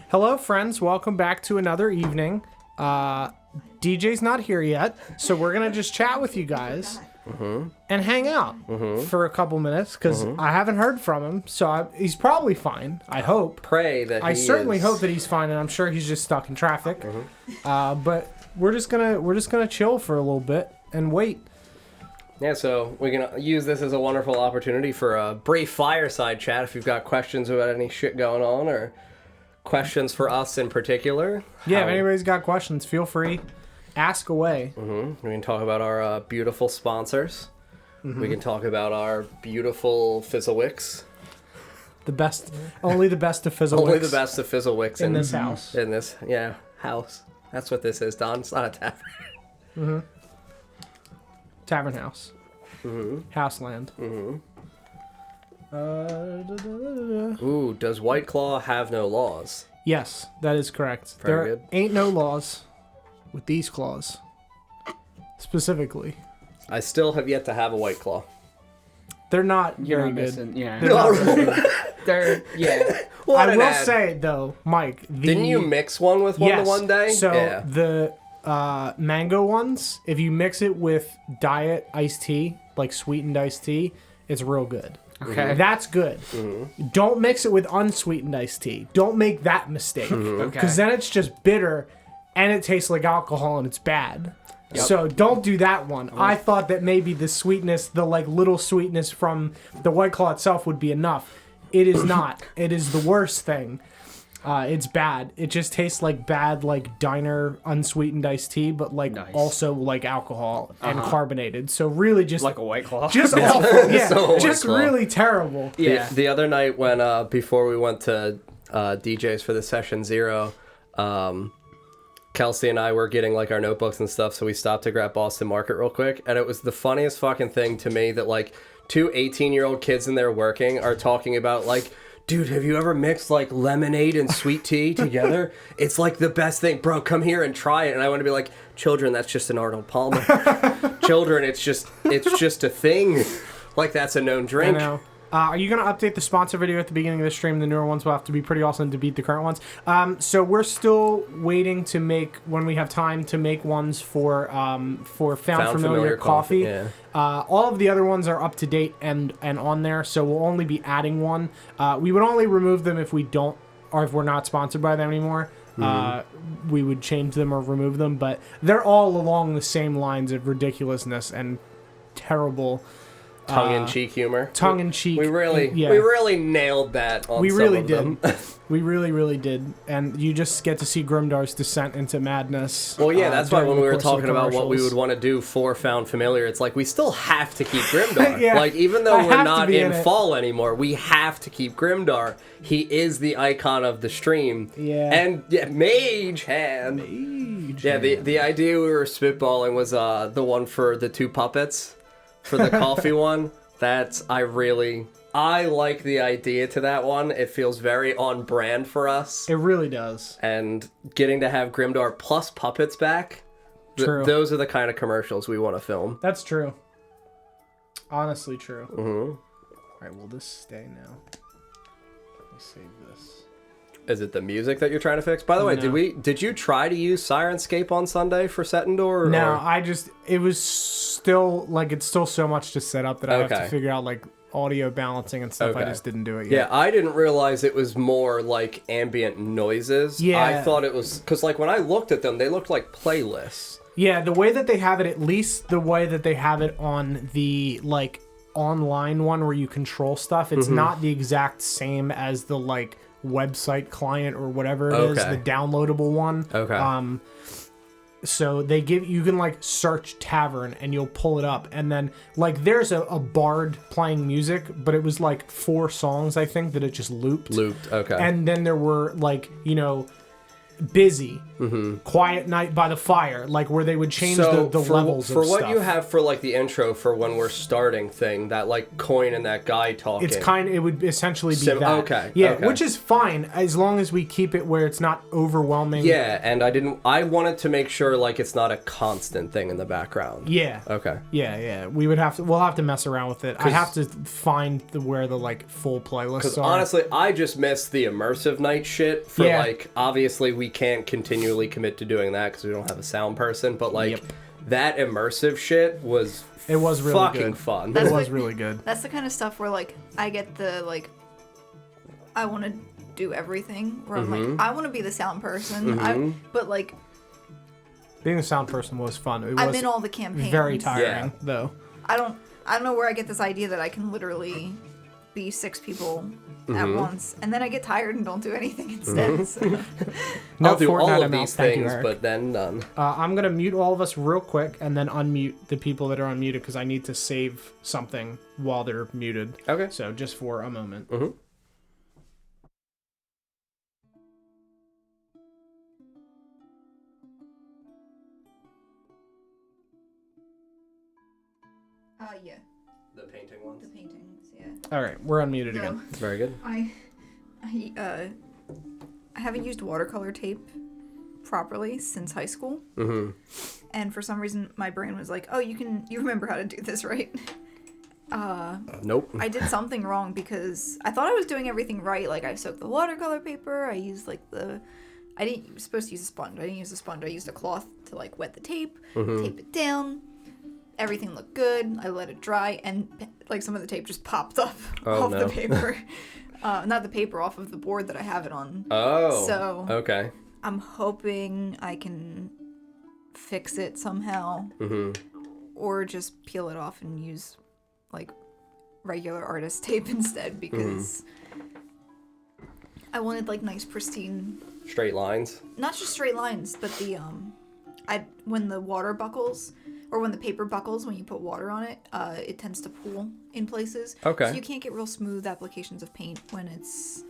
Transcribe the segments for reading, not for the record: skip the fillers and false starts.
Hello, friends. Welcome back to another evening. DJ's not here yet, so we're going to just chat with you guys and hang out for a couple minutes because I haven't heard from him, so he's probably fine, I hope. Pray that I certainly hope that he's fine, and I'm sure he's just stuck in traffic. But we're just gonna chill for a little bit and wait. Yeah, so we can use this as a wonderful opportunity for a brief fireside chat if you've got questions about any shit going on or questions for us in particular. Yeah, if anybody's got questions, feel free. Ask away. We can talk about our beautiful sponsors. We can talk about our beautiful Fizzlewicks. The best, only the best of Fizzlewicks. Only the best of Fizzlewicks in this house. In this, house. That's what this is, Don. It's not a tavern. Tavern house. Houseland. Ooh, does White Claw have no laws? Yes, that is correct. Very there good. ain't no laws with these claws. Specifically. I still have yet to have a White Claw. They're not You're very not good. missing. Yeah. They're not really good. They're, yeah. What I an will ad. say, though, Mike, Didn't you mix one with one yes, the one day? So yeah. the mango ones, if you mix it with diet iced tea, like sweetened iced tea, it's real good. Okay. That's good. Don't mix it with unsweetened iced tea. Don't make that mistake. Okay. Because then it's just bitter and it tastes like alcohol and it's bad. Yep. So don't do that one. I thought that maybe the sweetness, the like little sweetness from the White Claw itself would be enough. It is not. It is the worst thing. It's bad. It just tastes like bad, like diner unsweetened iced tea, but like also like alcohol and carbonated. So really just Like a White Claw. just awful. Yeah, So just White Claw. really terrible. Yeah. The other night when before we went to DJ's for the session 0, Kelsey and I were getting like our notebooks and stuff, so we stopped to grab Boston Market real quick, and it was the funniest fucking thing to me that like 2 18-year-old kids in there working are talking about like, dude, have you ever mixed like lemonade and sweet tea together? It's like the best thing, bro. Come here and try it. And I want to be like, children, that's just an Arnold Palmer. Children, it's just a thing. Like that's a known drink. I know. Are you going to update the sponsor video at the beginning of the stream? The newer ones will have to be pretty awesome to beat the current ones. So we're still waiting to make, when we have time, to make ones for Found Familiar Coffee. Yeah. All of the other ones are up to date and on there, so we'll only be adding one. We would only remove them if we don't, or if we're not sponsored by them anymore. We would change them or remove them, but they're all along the same lines of ridiculousness and terrible Tongue-in-cheek humor. tongue-in-cheek. We really nailed that on We some really of did. them. We really did. And you just get to see Grimdar's descent into madness. Well, yeah, that's why during when the we were course of the talking about what we commercials. would want to do for Found Familiar, it's like we still have to keep Grimdar. Yeah, like, even though I we're have to not be in in it. fall anymore, we have to keep Grimdar. He is the icon of the stream. Yeah. And, Mage Hand. Yeah, the idea we were spitballing was the one for the 2 puppets, for the coffee one. I like the idea to that one. It feels very on brand for us. It really does. And getting to have Grimdar plus puppets back, True. those are the kind of commercials we want to film. That's true. Honestly true. Alright, will this stay now? Let me save this. Is it the music that you're trying to fix? By the way, No. did you try to use Sirenscape on Sunday for Setendor? No, it was still, like, it's still so much to set up that I have to Okay. figure out, like, audio balancing and stuff. I Okay. just didn't do it Yeah, yet. I didn't realize it was more like ambient noises. Yeah. I thought it was, because like when I looked at them, they looked like playlists. Yeah, the way that they have it, at least the way that they have it on the, like, online one where you control stuff, it's not the exact same as the, like, website client or whatever it is, Okay. the downloadable one. Okay. So they you can like search tavern and you'll pull it up, and then like there's a bard playing music, but it was like 4 songs I think that it just looped. Looped, okay. And then there were like, you know, busy, quiet night by the fire, like where they would change the levels for of what stuff. you have for like the intro for when we're starting thing, that like coin and that guy talking. It would essentially be that. Okay. Yeah, okay. which is fine as long as we keep it where it's not overwhelming. Yeah, and I wanted to make sure like it's not a constant thing in the background. Yeah. Okay. Yeah. We'll have to mess around with it. I have to find where the like full playlists Because are. honestly, I just miss the immersive night shit for like, obviously we can't continually commit to doing that because we don't have a sound person, but like that immersive shit was really fucking fun. It was really good. That's the kind of stuff where like I get the like I want to do everything where I'm like I want to be the sound person. But like being a sound person was fun. I'm in all the campaigns. Very tiring though. I don't know where I get this idea that I can literally be 6 people at once, and then I get tired and don't do anything instead. So. I'll do all of these things, but then none. I'm gonna mute all of us real quick and then unmute the people that are unmuted because I need to save something while they're muted. Okay. So just for a moment. Yeah. The painting ones? The paintings, yeah. All right, we're unmuted again. Very good. I haven't used watercolor tape properly since high school. And for some reason, my brain was like, "Oh, you remember how to do this, right?" Nope. I did something wrong because I thought I was doing everything right. Like I soaked the watercolor paper. I used like I was supposed to use a sponge. I didn't use a sponge. I used a cloth to like wet the tape, tape it down. Everything looked good. I let it dry, and like some of the tape just popped up off the paper. Not the paper, off of the board that I have it on. Oh. So okay. I'm hoping I can fix it somehow, or just peel it off and use like regular artist tape instead because I wanted like nice pristine straight lines. Not just straight lines, but the when the water buckles. Or when the paper buckles, when you put water on it, it tends to pool in places. Okay. So you can't get real smooth applications of paint when it's,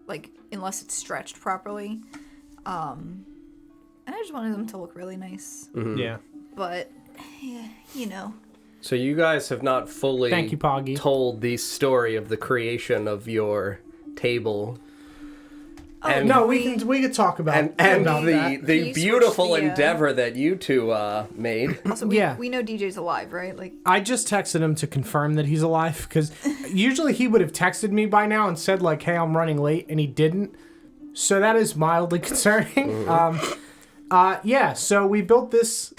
like, unless it's stretched properly. And I just wanted them to look really nice. Yeah. But, yeah, you know. So you guys have not fully Thank you, Poggy. told the story of the creation of your table. And no, we could talk about the beautiful endeavor that you two made. Also, we know DJ's alive, right? Like I just texted him to confirm that he's alive because usually he would have texted me by now and said like, "Hey, I'm running late," and he didn't. So that is mildly concerning. So we built this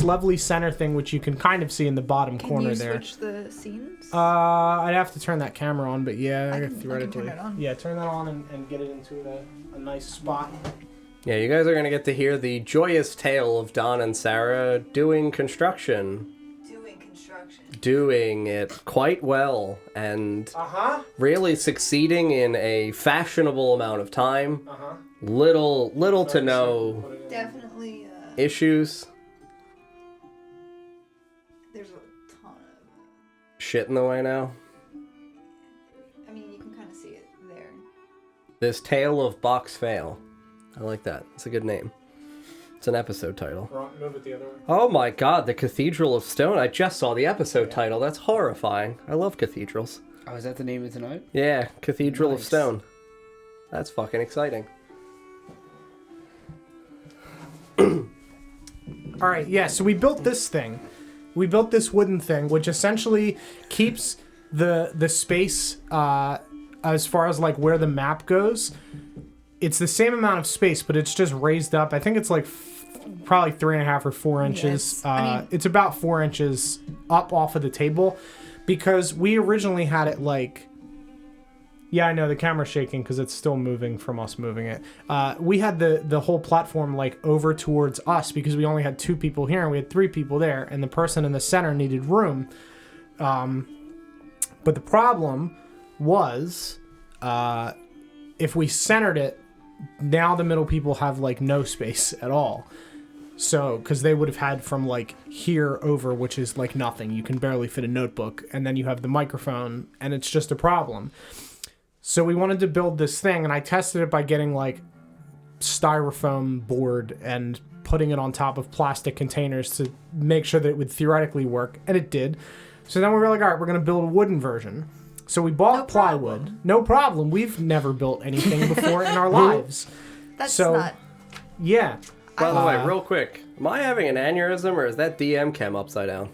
lovely center thing, which you can kind of see in the bottom corner there. Can you switch the scenes? I'd have to turn that camera on, but yeah, I can theoretically. turn it on. Yeah, turn that on and get it into a nice spot. Yeah, you guys are going to get to hear the joyous tale of Don and Sarah doing construction. Doing it quite well and really succeeding in a fashionable amount of time. Little to no Definitely issues. There's a ton of Shit in the way now. I mean, you can kind of see it there. This Tale of Box Fail. I like that. It's a good name. It's an episode title. Move it the other way. Oh my god, the Cathedral of Stone. I just saw the episode title. That's horrifying. I love cathedrals. Oh, is that the name of tonight? Yeah, Cathedral of Nice. Stone. That's fucking exciting. All right, yeah, so we built this thing. We built this wooden thing, which essentially keeps the space as far as like where the map goes. It's the same amount of space, but it's just raised up. I think it's like probably 3.5 or 4 inches. Yes. It's about 4 inches up off of the table because we originally had it like... Yeah, I know the camera's shaking because it's still moving from us moving it. We had the whole platform like over towards us because we only had 2 people here and we had 3 people there, and the person in the center needed room. But the problem was if we centered it, now the middle people have like no space at all. So, because they would have had from like here over, which is like nothing. You can barely fit a notebook, and then you have the microphone, and it's just a problem. So we wanted to build this thing, and I tested it by getting like styrofoam board and putting it on top of plastic containers to make sure that it would theoretically work, and it did. So then we were like, all right, we're going to build a wooden version. So we bought plywood. No problem. We've never built anything before in our lives. That's so, not... Yeah. By the way, real quick, am I having an aneurysm or is that DM cam upside down?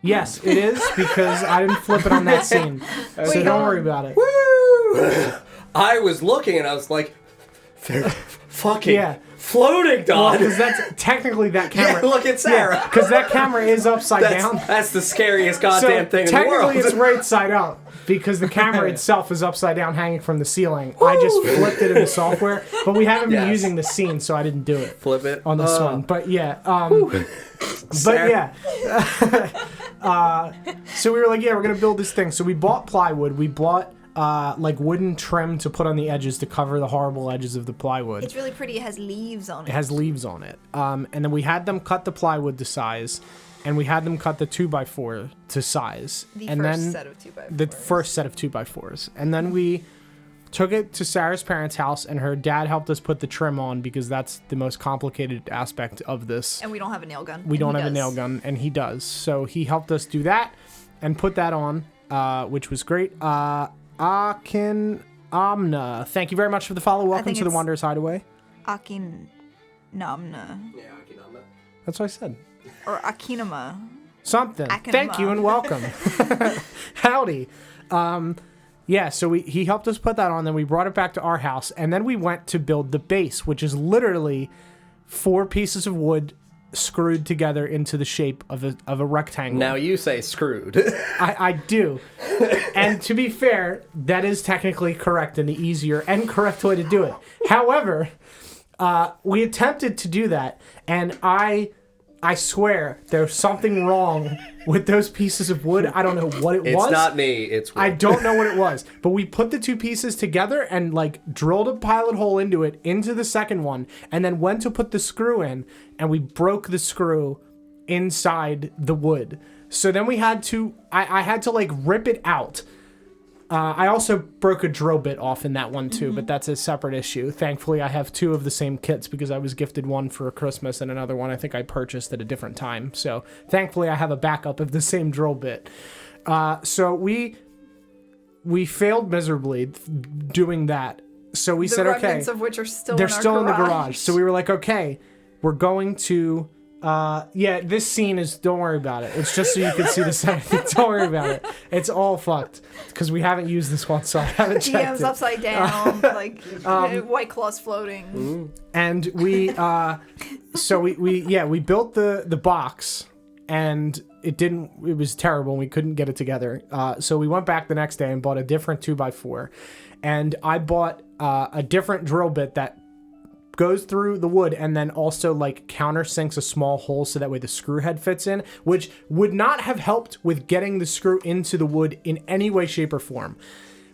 Yes, it is, because I didn't flip it on that scene. So don't worry about it. Woo! I was looking and I was like, they're fucking floating, Don. Because that's technically that camera. Yeah, look at Sarah. Because that camera is upside down. That's the scariest goddamn thing in the world. Technically, it's right side up because the camera itself is upside down, hanging from the ceiling. I just flipped it in the software, but we haven't been using the scene, so I didn't do it. Flip it on this one. But yeah, but yeah. So we were like, yeah, we're gonna build this thing. So we bought plywood. We bought like wooden trim to put on the edges to cover the horrible edges of the plywood. It's really pretty. It has leaves on it. It has leaves on it. And then we had them cut the plywood to size, and we had them cut the 2x4 to size. The and first then set of 2x4s. The first set of 2x4s. And then we took it to Sarah's parents' house, and her dad helped us put the trim on because that's the most complicated aspect of this. And we don't have a nail gun. We don't have a nail gun, and he does. So he helped us do that and put that on, which was great. Akin Amna, thank you very much for the follow. Welcome to the Wanderer's Hideaway. Akin Namna. Yeah, Akinama. That's what I said. Or Akinama. Something. Akinama. Thank you and welcome. Howdy. Yeah, so he helped us put that on, then we brought it back to our house, and then we went to build the base, which is literally 4 pieces of wood screwed together into the shape of a rectangle. Now you say screwed. I do. And to be fair, that is technically correct and the easier and correct way to do it. However, we attempted to do that, and I swear there's something wrong with those pieces of wood. I don't know what it was. It's not me, it's wood. I don't know what it was. But we put the 2 pieces together and like drilled a pilot hole into it, into the second one, and then went to put the screw in, and we broke the screw inside the wood. So then we had to, I had to like rip it out. I also broke a drill bit off in that one too, but that's a separate issue. Thankfully, I have 2 of the same kits because I was gifted one for Christmas and another one I think I purchased at a different time. So thankfully, I have a backup of the same drill bit. So we failed miserably doing that. So we said, okay, the remnants of which are still they're in our still in the garage. garage. So we were like, okay, we're going to. Yeah, this scene is, don't worry about it. It's just so you can see the side. Don't worry about it. It's all fucked because we haven't used this one, so I haven't checked DM's it. upside down, like white claws floating. And we, so we built the box, and it was terrible, and we couldn't get it together. So we went back the next day and bought a different 2x4, and I bought a different drill bit that goes through the wood and then also like countersinks a small hole so that way the screw head fits in, which would not have helped with getting the screw into the wood in any way, shape, or form.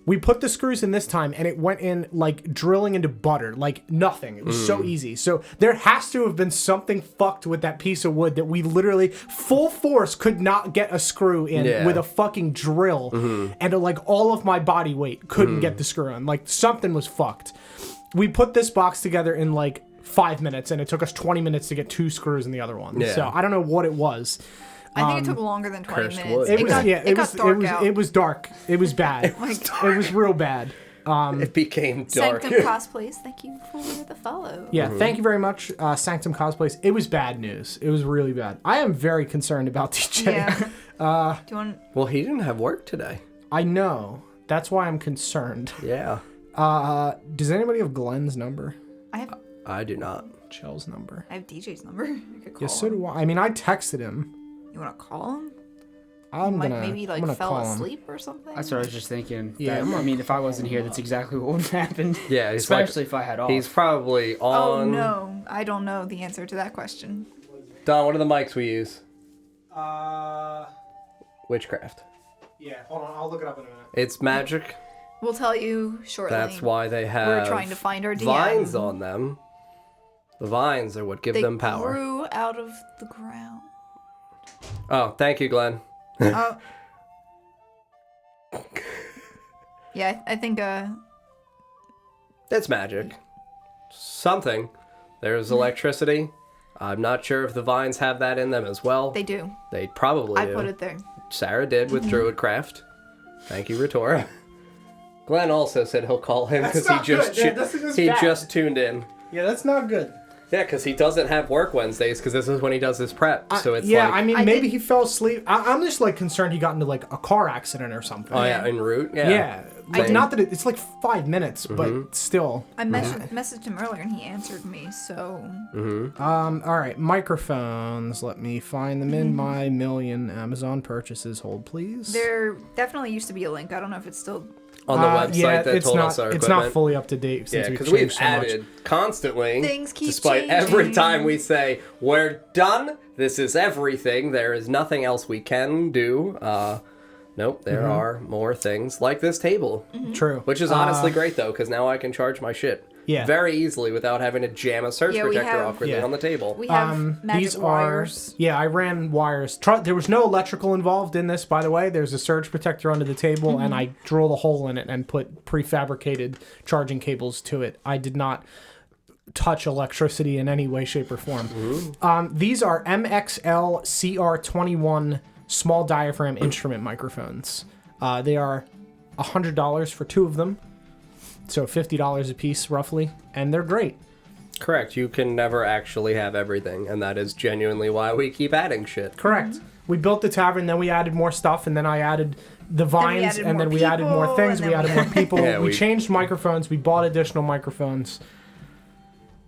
We put the screws in this time and it went in like drilling into butter, like nothing. It was so easy. So there has to have been something fucked with that piece of wood that we literally full force could not get a screw in with a fucking drill, and like all of my body weight couldn't get the screw in. Like something was fucked. We put this box together in like 5 minutes, and it took us 20 minutes to get 2 screws in the other one. Yeah. So I don't know what it was. I think it took longer than 20 minutes. wood. It got dark out. It was dark. It was bad. It was real bad. It became dark. Sanctum Cosplays, thank you for the follow. Yeah, thank you very much, Sanctum Cosplays. It was bad news. It was really bad. I am very concerned about DJ. Yeah. Do you want? Well, he didn't have work today. I know. That's why I'm concerned. Yeah. Does anybody have Glenn's number? I do not. Chell's number. I have DJ's number. I could call Yeah, so him. do I. I mean, I texted him. You want to call him? I'm Maybe gonna fell call him. asleep or something. That's what I was just thinking. Yeah, I mean, if I wasn't here, that's exactly what would have happened. Yeah, he's especially if I had off. He's probably Oh on. no, I don't know the answer to that question. Don, what are the mics we use? Witchcraft. Yeah, hold on. I'll look it up in a minute. It's magic. We'll tell you shortly. That's why they have We're trying to find our DM. vines on them. The vines are what give They them power. grew out of the ground. Oh, thank you, Glenn. Oh. Yeah, I think It's magic. something. There's electricity. I'm not sure if the vines have that in them as well. They do. They probably do. I put it there. Sarah did with Druidcraft. Thank you, Ritora. Glenn also said he'll call him because he just tuned in. Yeah, that's not good. Yeah, because he doesn't have work Wednesdays because this is when he does his prep. So it's yeah, like, I mean, maybe he fell asleep. I'm just like concerned he got into like a car accident or something. oh yeah, en route. Yeah. Yeah, like, not that it's like 5 minutes, but still. I messaged him earlier and he answered me, so... All right, microphones. Let me find them in my million Amazon purchases. Hold, please. There definitely used to be a link. I don't know if it's still... On the website that told us our equipment. It's not fully up to date since because we've we've changed so added constantly. Things keep despite changing. every time we say we're done, this is everything. There is nothing else we can do. Nope, there are more things like this table. True. Which is honestly great though, because now I can charge my shit very easily without having to jam a surge protector awkwardly on the table. We have magic wires. I ran wires. There was no electrical involved in this, by the way. There's a surge protector under the table, and I drilled a hole in it and put prefabricated charging cables to it. I did not touch electricity in any way, shape, or form. These are MXL CR21 small diaphragm instrument microphones. They are $100 for 2 of them. So $50 a piece, roughly, and they're great. Correct. You can never actually have everything, and that is genuinely why we keep adding shit. Correct. We built the tavern, then we added more stuff, and then I added the vines, and then we added more things. We added more people. We changed microphones. We bought additional microphones.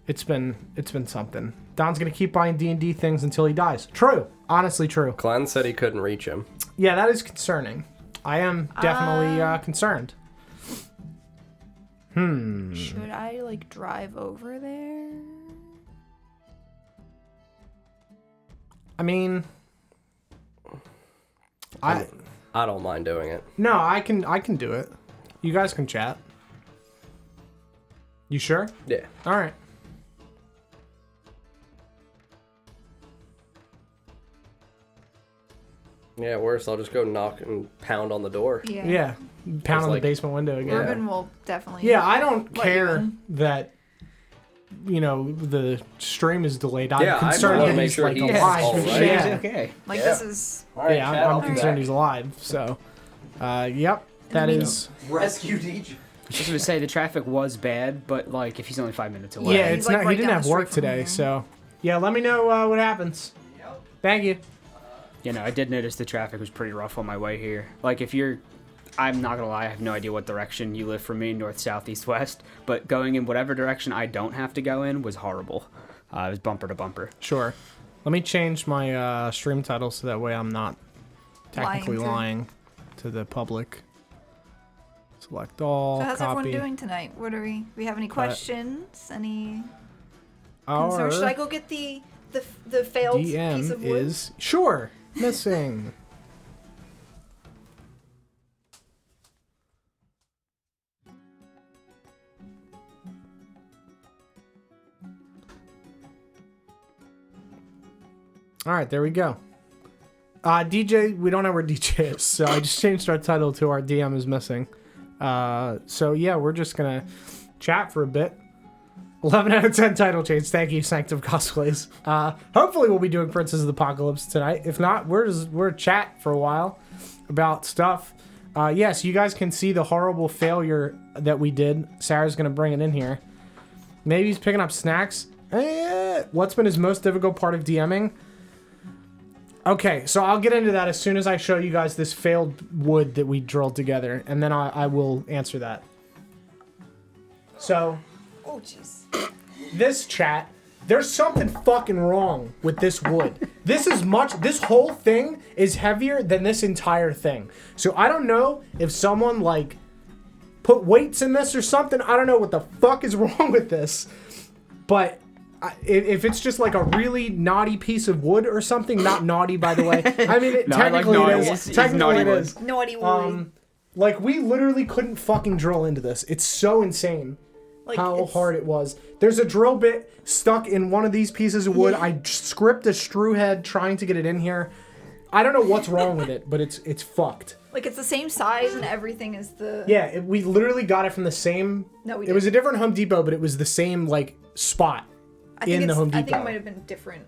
It's been something. Don's gonna keep buying D&D things until he dies. True. Honestly, true. Glenn said he couldn't reach him. Yeah, that is concerning. I am definitely concerned. Should I, like, drive over there? I mean, I don't mind doing it. No, I can do it. You guys can chat. You sure? Yeah. All right. Yeah, worse, I'll just go knock and pound on the door. Yeah. Pound on the basement window again. Urban will definitely... Yeah, I don't care that, the stream is delayed. I'm concerned that he's, like, alive. Yeah. Okay. Like, this is... Right, I'm concerned he's alive, so... yep, that is... Rescue DJ. I was going to say, the traffic was bad, but, like, if he's only 5 minutes away... Yeah, it's not. He didn't have work today, so... Yeah, let me know what happens. Yep. Thank you. I did notice the traffic was pretty rough on my way here. Like, if you're... I'm not going to lie, I have no idea what direction you live from me, north, south, east, west. But going in whatever direction I don't have to go in was horrible. It was bumper to bumper. Sure. Let me change my stream title so that way I'm not technically lying to the public. Select all, So how's copy. everyone doing tonight? What are we have any questions? Any concerns? Should I go get the failed piece of wood? is... Sure. Missing. All right, there we go. DJ, we don't know where DJ is, so I just changed our title to our DM is missing. So yeah, we're just gonna chat for a bit. 11 out of 10 title change. Thank you, Sanctum Cosplays. Hopefully we'll be doing Princess of the Apocalypse tonight. If not, we're chat for a while about stuff. Yes, you guys can see the horrible failure that we did. Sarah's gonna bring it in here. Maybe he's picking up snacks. What's been his most difficult part of DMing? Okay, so I'll get into that as soon as I show you guys this failed wood that we drilled together, and then I will answer that. So... Oh, jeez. This chat, there's something fucking wrong with this wood. This whole thing is heavier than this entire thing. So I don't know if someone, like, put weights in this or something. I don't know what the fuck is wrong with this. But if it's just, like, a really naughty piece of wood or something, not naughty, by the way. I mean, technically it is. Technically it is. Naughty wood. Like, we literally couldn't fucking drill into this. It's so insane. Like, how hard it was. There's a drill bit stuck in one of these pieces of wood. I scripted a screw head trying to get it in here. I don't know what's wrong with it, but it's fucked. Like, it's the same size and everything as the... Yeah, we literally got it from the same... No, we It was a didn't. different Home Depot, but it was the same, like, spot in the Home Depot. I think it might have been different.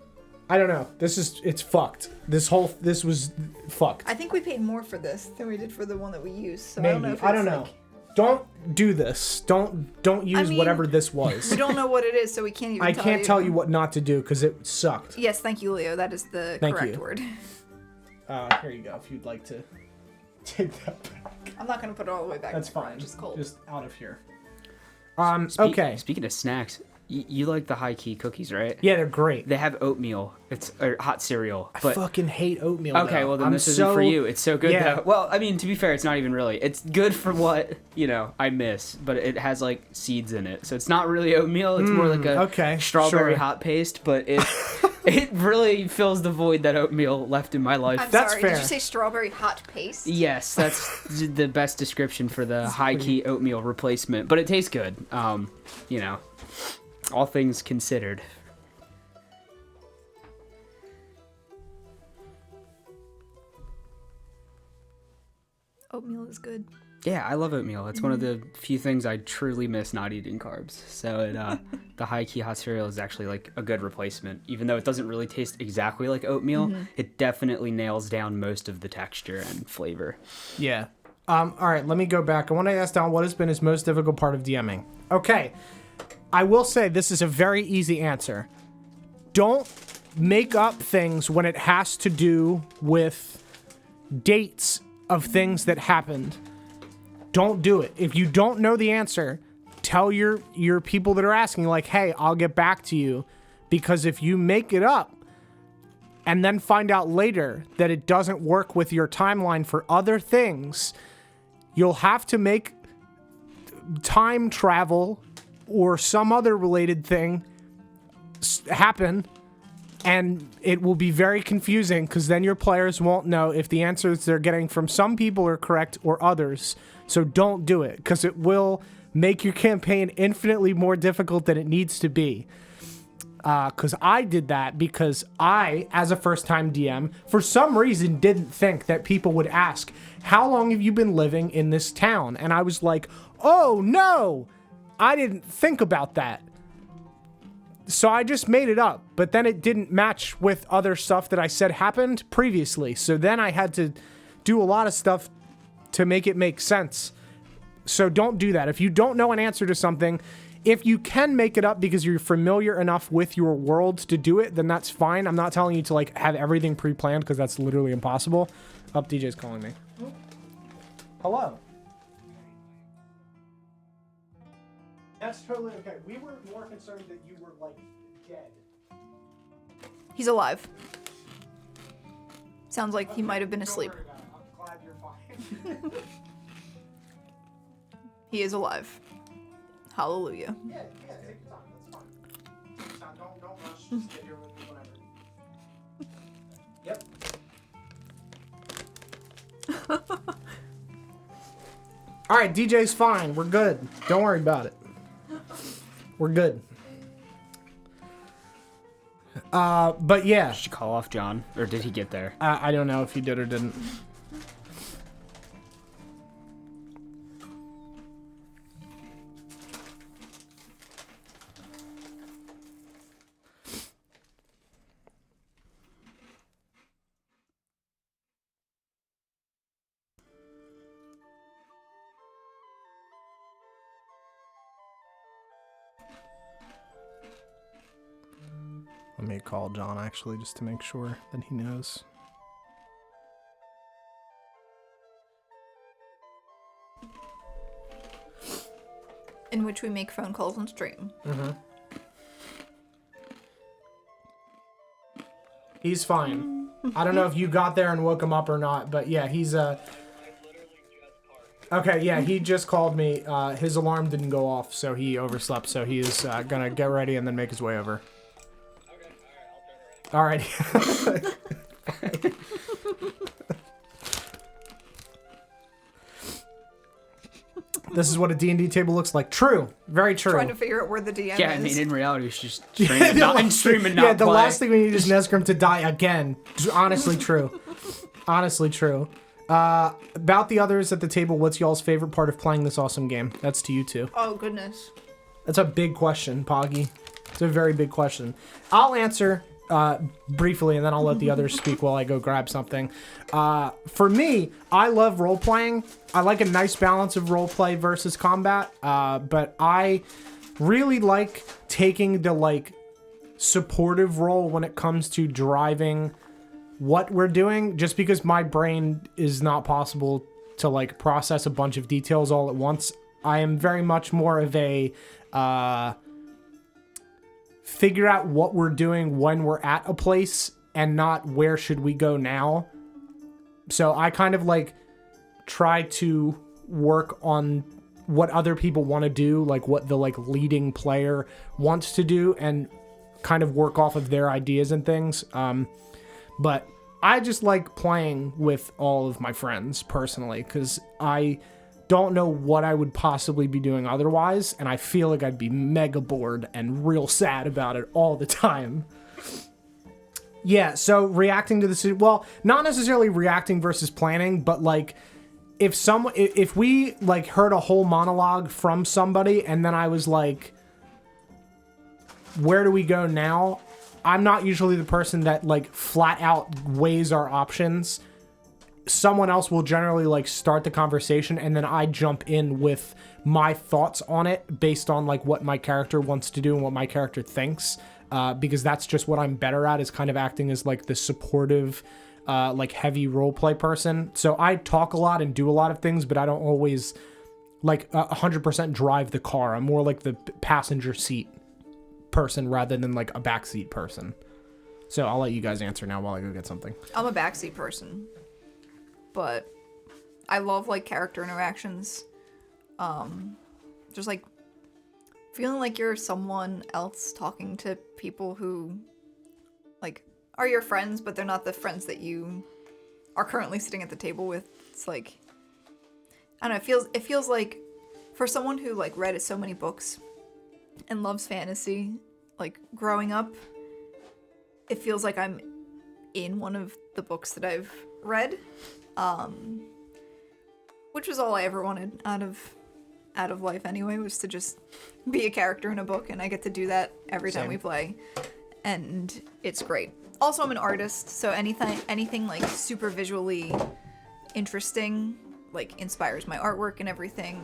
I don't know. It's fucked. This was fucked. I think we paid more for this than we did for the one that we used. So Maybe. I don't know if it's I don't know. like... Don't do this. Don't use mean, whatever this was. We don't know what it is, so we can't even I can't tell you what not to do because it sucked. Yes, thank you, Leo. That is the Thank correct you. word. Here you go. If you'd like to take that back. I'm not going to put it all the way back. That's in the fridge, fine. It's cold. Just out of here. Okay. Speaking of snacks, you like the high key cookies, right? Yeah, they're great. They have oatmeal. It's or hot cereal. I But fucking hate oatmeal. okay, though. well then I'm this isn't for you. It's so good Yeah. though. Well, I mean, to be fair, it's not even really. It's good for what I miss, but it has like seeds in it, so it's not really oatmeal. It's more like a okay, strawberry sure. hot paste, but it really fills the void that oatmeal left in my life. I'm That's sorry, fair. did you say strawberry hot paste? Yes, that's the best description for the high key oatmeal replacement, but it tastes good. All things considered. Oatmeal is good. Yeah, I love oatmeal. It's one of the few things I truly miss not eating carbs. So the high key hot cereal is actually like a good replacement. Even though it doesn't really taste exactly like oatmeal, it definitely nails down most of the texture and flavor. Yeah. All right, let me go back. I want to ask Don what has been his most difficult part of DMing. Okay. I will say this is a very easy answer. Don't make up things when it has to do with dates of things that happened. Don't do it. If you don't know the answer, tell your people that are asking, like, hey, I'll get back to you. Because if you make it up and then find out later that it doesn't work with your timeline for other things, you'll have to make time travel or some other related thing happen, and it will be very confusing because then your players won't know if the answers they're getting from some people are correct or others. So don't do it because it will make your campaign infinitely more difficult than it needs to be. Because I did that because I, as a first-time DM, for some reason didn't think that people would ask, how long have you been living in this town? And I was like, oh no, I didn't think about that. So I just made it up, but then it didn't match with other stuff that I said happened previously. So then I had to do a lot of stuff to make it make sense. So don't do that. If you don't know an answer to something, if you can make it up because you're familiar enough with your world to do it, then that's fine. I'm not telling you to like have everything pre-planned because that's literally impossible. DJ's calling me. Hello. That's totally okay. We were more concerned that you were like dead. He's alive. Sounds like he might have been asleep. I'm glad you're fine. He is alive. Hallelujah. Yeah, take your time. That's fine. Don't rush. Just get here with me whenever. Yep. All right, DJ's fine. We're good. Don't worry about it. We're good. But yeah. Did you call off John, or did he get there? I don't know if he did or didn't. Let me call John actually just to make sure that he knows. In which we make phone calls on stream. Mm-hmm. He's fine. I don't know if you got there and woke him up or not, but yeah, he's okay, yeah, he just called me. His alarm didn't go off, so he overslept, so he is gonna get ready and then make his way over. All right. This is what a D&D table looks like. True. Very true. Trying to figure out where the DM Yeah, is. I mean, in reality, it's just streaming, not yeah, the play. last thing we need is Nesgrim to die again. Honestly true. Honestly true. About the others at the table, what's y'all's favorite part of playing this awesome game? That's to you two. Oh, goodness. That's a big question, Poggy. It's a very big question. I'll answer briefly, and then I'll let the others speak while I go grab something. For me, I love role-playing. I like a nice balance of role-play versus combat, but I really like taking the, like, supportive role when it comes to driving what we're doing, just because my brain is not possible to, like, process a bunch of details all at once. I am very much more of a figure out what we're doing when we're at a place and not where should we go now. So I kind of like try to work on what other people want to do, like what the like leading player wants to do, and kind of work off of their ideas and things. But I just like playing with all of my friends personally, because I don't know what I would possibly be doing otherwise, and I feel like I'd be mega bored and real sad about it all the time. Yeah, so reacting to the... Well, not necessarily reacting versus planning, but like if we like heard a whole monologue from somebody and then I was like, where do we go now? I'm not usually the person that like flat out weighs our options. Someone else will generally like start the conversation, and then I jump in with my thoughts on it based on like what my character wants to do and what my character thinks, because that's just what I'm better at, is kind of acting as like the supportive, like heavy roleplay person. So I talk a lot and do a lot of things, but I don't always like 100% drive the car. I'm more like the passenger seat person rather than like a backseat person. So I'll let you guys answer now while I go get something. I'm a backseat person, but I love like character interactions. Just like feeling like you're someone else talking to people who like are your friends, but they're not the friends that you are currently sitting at the table with. It's like, I don't know, it feels like for someone who like read so many books and loves fantasy, like growing up, it feels like I'm in one of the books that I've read, which was all I ever wanted out of life anyway, was to just be a character in a book, and I get to do that every time we play, and it's great. Also, I'm an artist, so anything like super visually interesting like inspires my artwork and everything,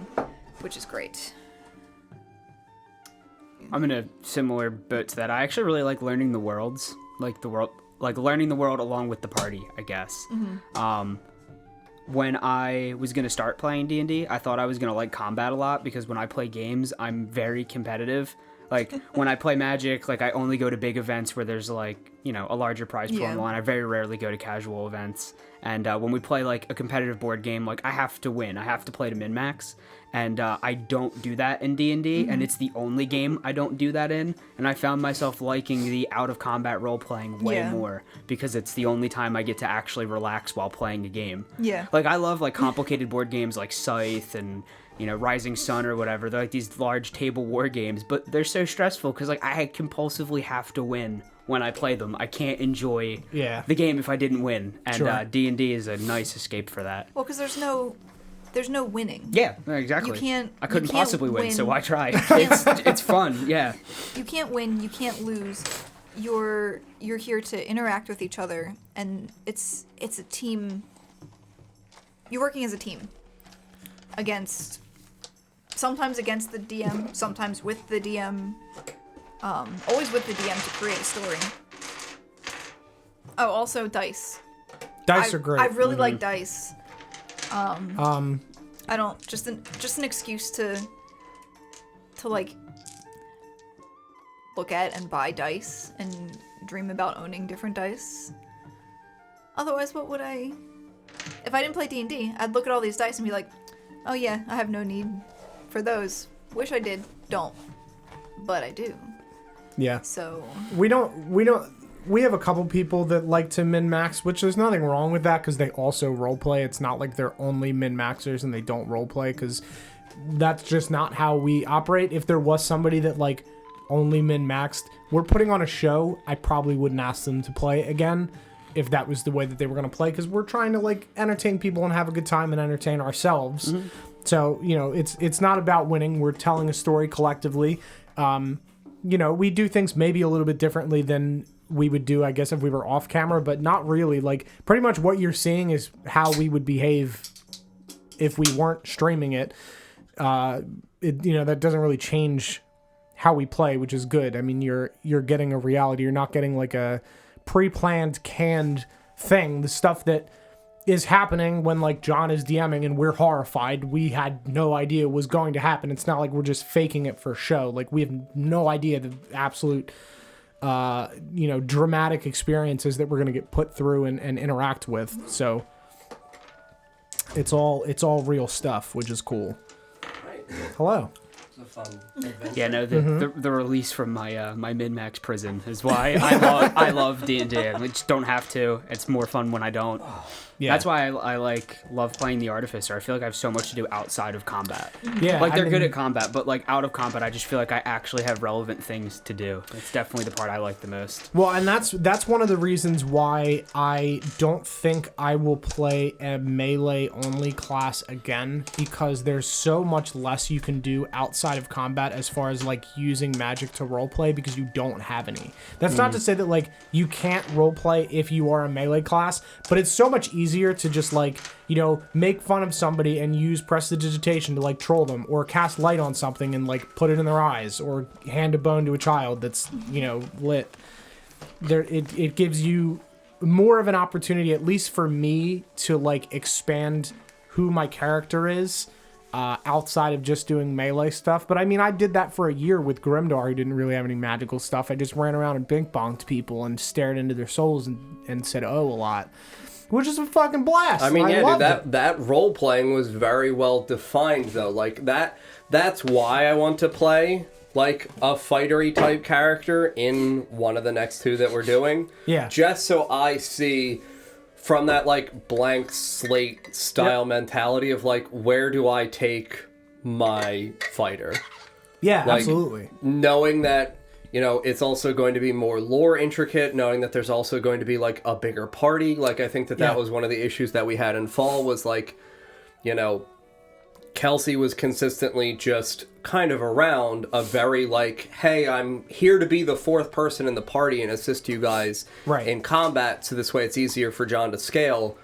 which is great. I'm in a similar boat to that. I actually really like learning the worlds, learning the world along with the party, I guess. Mm-hmm. When I was going to start playing D&D, I thought I was going to like combat a lot, because when I play games, I'm very competitive. Like, when I play Magic, like, I only go to big events where there's, like, you know, a larger prize pool on the line. I very rarely go to casual events. And when we play, like, a competitive board game, like, I have to win. I have to play to min-max. And I don't do that in D&D, and it's the only game I don't do that in. And I found myself liking the out-of-combat role-playing way more, because it's the only time I get to actually relax while playing a game. Yeah. Like, I love, like, complicated board games like Scythe and, you know, Rising Sun or whatever. They're, like, these large table war games, but they're so stressful because, like, I compulsively have to win when I play them. I can't enjoy the game if I didn't win. And D&D is a nice escape for that. Well, because there's no winning. Yeah, exactly. I couldn't possibly win, so why try? It's fun, yeah. You can't win, you can't lose. You're here to interact with each other, and it's a team. You're working as a team. Sometimes against the DM, sometimes with the DM. Always with the DM to create a story. Oh, also dice. Dice are great. I really like dice. I don't just an excuse to like look at and buy dice and dream about owning different dice. Otherwise, what would I? If I didn't play D&D, I'd look at all these dice and be like, "Oh yeah, I have no need for those. Wish I did. Don't, but I do." Yeah. So we have a couple people that like to min-max, which there's nothing wrong with that, because they also roleplay. It's not like they're only min-maxers and they don't roleplay, because that's just not how we operate. If there was somebody that like only min-maxed, we're putting on a show, I probably wouldn't ask them to play again, if that was the way that they were going to play, because we're trying to like entertain people and have a good time and entertain ourselves. So, you know, it's not about winning. We're telling a story collectively. You know, we do things maybe a little bit differently than we would do, I guess, if we were off camera, but not really. Like, pretty much what you're seeing is how we would behave if we weren't streaming it. You know, that doesn't really change how we play, which is good. I mean, you're getting a reality. You're not getting like a pre-planned, canned thing. The stuff that is happening when like John is DMing and we're horrified, we had no idea was going to happen. It's not like we're just faking it for show. Like, we have no idea the absolute you know, dramatic experiences that we're going to get put through and interact with. So it's all real stuff, which is cool. Right. Hello. It's a fun adventure. Yeah, no, the release from my my min-max prison is why I love D&D. I just don't have to. It's more fun when I don't. Yeah. That's why I love playing the Artificer. I feel like I have so much to do outside of combat. Yeah, Like, they're good at combat, but like out of combat, I just feel like I actually have relevant things to do. It's definitely the part I like the most. Well, and that's one of the reasons why I don't think I will play a melee only class again, because there's so much less you can do outside of combat as far as like using magic to roleplay, because you don't have any. That's not to say that like you can't roleplay if you are a melee class, but it's so much easier to just like, you know, make fun of somebody and use prestidigitation to like troll them, or cast light on something and like put it in their eyes, or hand a bone to a child that's, you know, lit. There, it gives you more of an opportunity, at least for me, to like expand who my character is outside of just doing melee stuff. But I mean, I did that for a year with Grimdar, who didn't really have any magical stuff. I just ran around and bink-bonked people and stared into their souls and said "oh" a lot. Which is a fucking blast. I mean, yeah, dude, it. that role playing was very well defined though. Like that's why I want to play like a fightery type character in one of the next two that we're doing. Yeah. Just so I see from that like blank slate style mentality of like, where do I take my fighter? Yeah, Like, absolutely. Knowing that, you know, it's also going to be more lore intricate, knowing that there's also going to be, like, a bigger party. Like, I think that was one of the issues that we had in Fall was, like, you know, Kelsey was consistently just kind of around a very, like, hey, I'm here to be the fourth person in the party and assist you guys in combat, so this way it's easier for John to scale.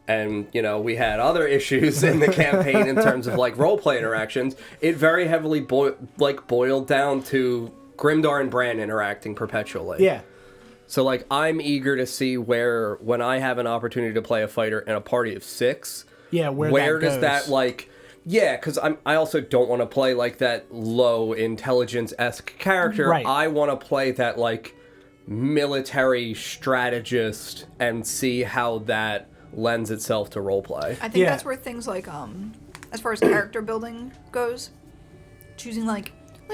And, you know, we had other issues in the campaign in terms of, like, roleplay interactions. It very heavily boiled down to Grimdar and Bran interacting perpetually. Yeah. So, like, I'm eager to see when I have an opportunity to play a fighter in a party of 6, where that does goes. that, like... Yeah, because I also don't want to play, like, that low intelligence-esque character. Right. I want to play that, like, military strategist and see how that lends itself to roleplay. I think that's where things like, as far as character building goes, choosing, like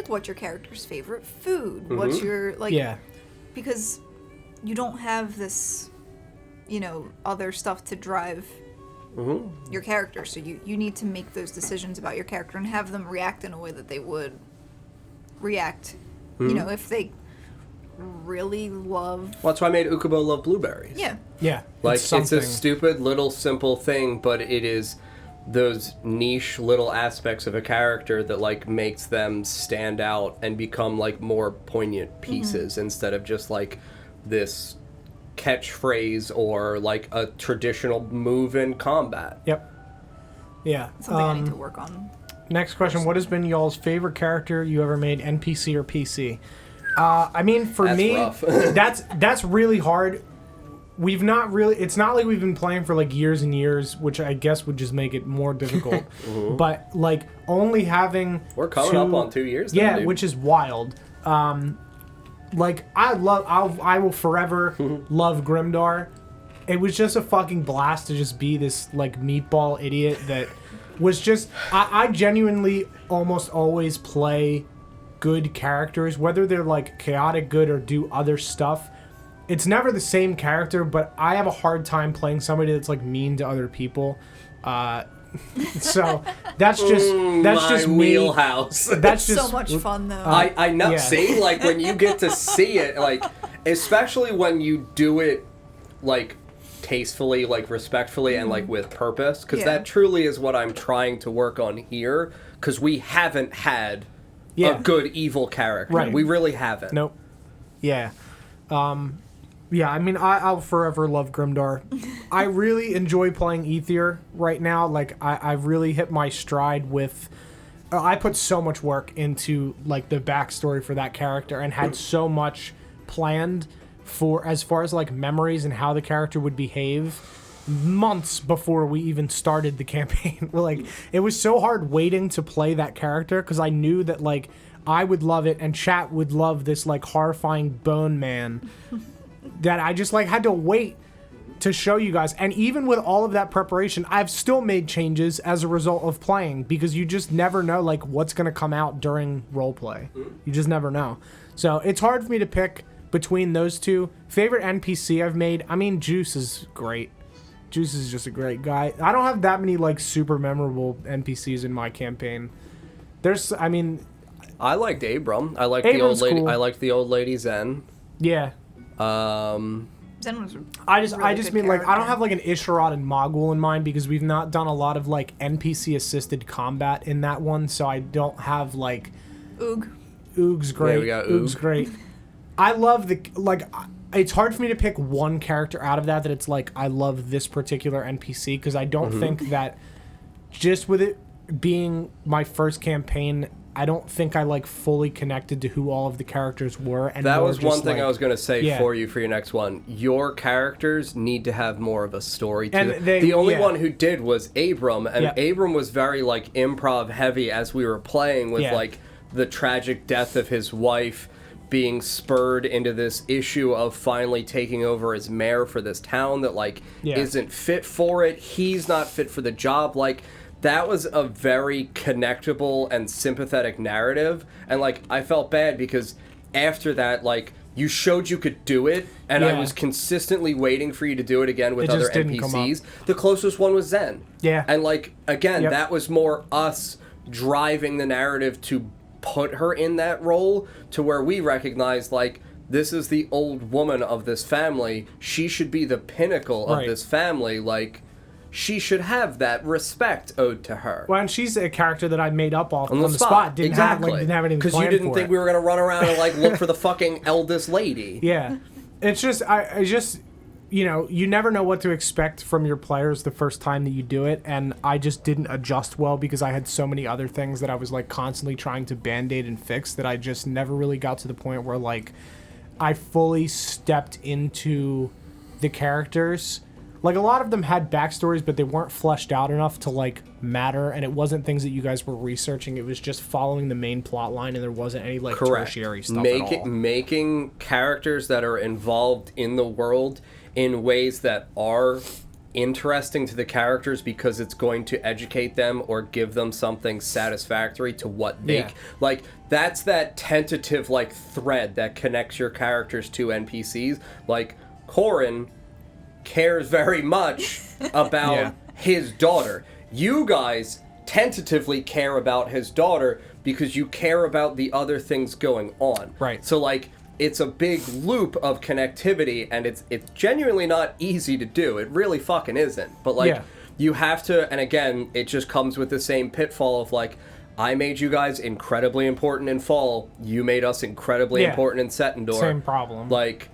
what's your character's favorite food? What's your, like... Yeah. Because you don't have this, you know, other stuff to drive your character. So you need to make those decisions about your character and have them react in a way that they would react, you know, if they really love... Well, that's why I made Ukubo love blueberries. Yeah. Yeah. Like, it's a stupid little simple thing, but it is those niche little aspects of a character that, like, makes them stand out and become, like, more poignant pieces instead of just, like, this catchphrase or, like, a traditional move in combat. Yep. Yeah. Something I need to work on. Next question. What has been y'all's favorite character you ever made, NPC or PC? I mean, for That's me, rough. that's really hard. We've not really... It's not like we've been playing for, like, years and years, which I guess would just make it more difficult. But, like, only having... We're coming up on 2 years now, Yeah, dude. which is wild. Like, I will forever love Grimdar. It was just a fucking blast to just be this, like, meatball idiot that was just... I genuinely almost always play good characters, whether they're, like, chaotic good or do other stuff. It's never the same character, but I have a hard time playing somebody that's, like, mean to other people. So that's just me. Wheelhouse. That's just so much fun, though. I know. Yeah. See, like, when you get to see it, like, especially when you do it, like tastefully, like respectfully, and like with purpose, because Yeah. that truly is what I'm trying to work on here, because we haven't had Yeah. a good evil character. Right. We really haven't. Nope. Yeah. Yeah, I mean, I'll forever love Grimdar. I really enjoy playing Ether right now. Like, I've really hit my stride with... I put so much work into, like, the backstory for that character and had so much planned for, as far as, like, memories and how the character would behave months before we even started the campaign. Like, it was so hard waiting to play that character because I knew that, like, I would love it and chat would love this, like, horrifying bone man that I just, like, had to wait to show you guys. And even with all of that preparation, I've still made changes as a result of playing because you just never know, like, what's going to come out during roleplay. You just never know. So it's hard for me to pick between those two. Favorite NPC I've made, I mean, Juice is great. Juice is just a great guy. I don't have that many, like, super memorable NPCs in my campaign. There's, I mean... I liked Abram. I liked the old Abram's lady. cool. I liked the old lady Zen. Yeah. Zen was. I just really mean, good like, I don't character. have, like, an Isharad and Mogul in mind because we've not done a lot of, like, NPC-assisted combat in that one, so I don't have, like... Oog. Oog's great. Yeah, we got Oog's Oog. great. I love the, like... It's hard for me to pick one character out of that it's, like, I love this particular NPC, because I don't think that... Just with it being my first campaign... I don't think I, like, fully connected to who all of the characters were. And That more was just, one thing like, I was going to say yeah. for you for your next one. Your characters need to have more of a story to And them. they- The only yeah. one who did was Abram, and Yeah. Abram was very, like, improv heavy as we were playing with, Yeah. like, the tragic death of his wife being spurred into this issue of finally taking over as mayor for this town that, like, Yeah. isn't fit for it. He's not fit for the job. Like... That was a very connectable and sympathetic narrative, and, like, I felt bad because after that, like, you showed you could do it, and I Yeah. was consistently waiting for you to do it again with It other just didn't come NPCs. The closest one was Zen. Yeah. And, like, again, Yep. that was more us driving the narrative to put her in that role to where we recognized, like, this is the old woman of this family. She should be the pinnacle of Right. this family. Like, she should have that respect owed to her. Well, and she's a character that I made up off On the spot. Didn't Exactly. have anything Because you planned didn't for think it. we were going to run around and, like, look for the fucking eldest lady. Yeah. It's just, I just, you know, you never know what to expect from your players the first time that you do it, and I just didn't adjust well because I had so many other things that I was, like, constantly trying to band-aid and fix that I just never really got to the point where, like, I fully stepped into the characters. Like, a lot of them had backstories, but they weren't fleshed out enough to, like, matter, and it wasn't things that you guys were researching. It was just following the main plot line, and there wasn't any, like, Correct. tertiary stuff at all. Making characters that are involved in the world in ways that are interesting to the characters because it's going to educate them or give them something satisfactory to what they... Yeah. Like, that's that tentative, like, thread that connects your characters to NPCs. Like, Corin cares very much about Yeah. his daughter. You guys tentatively care about his daughter because you care about the other things going on. Right. So, like, it's a big loop of connectivity, and it's genuinely not easy to do. It really fucking isn't. But, like, Yeah. you have to, and again, it just comes with the same pitfall of, like, I made you guys incredibly important in Fall. You made us incredibly Yeah. important in Setendor. Same problem. Like,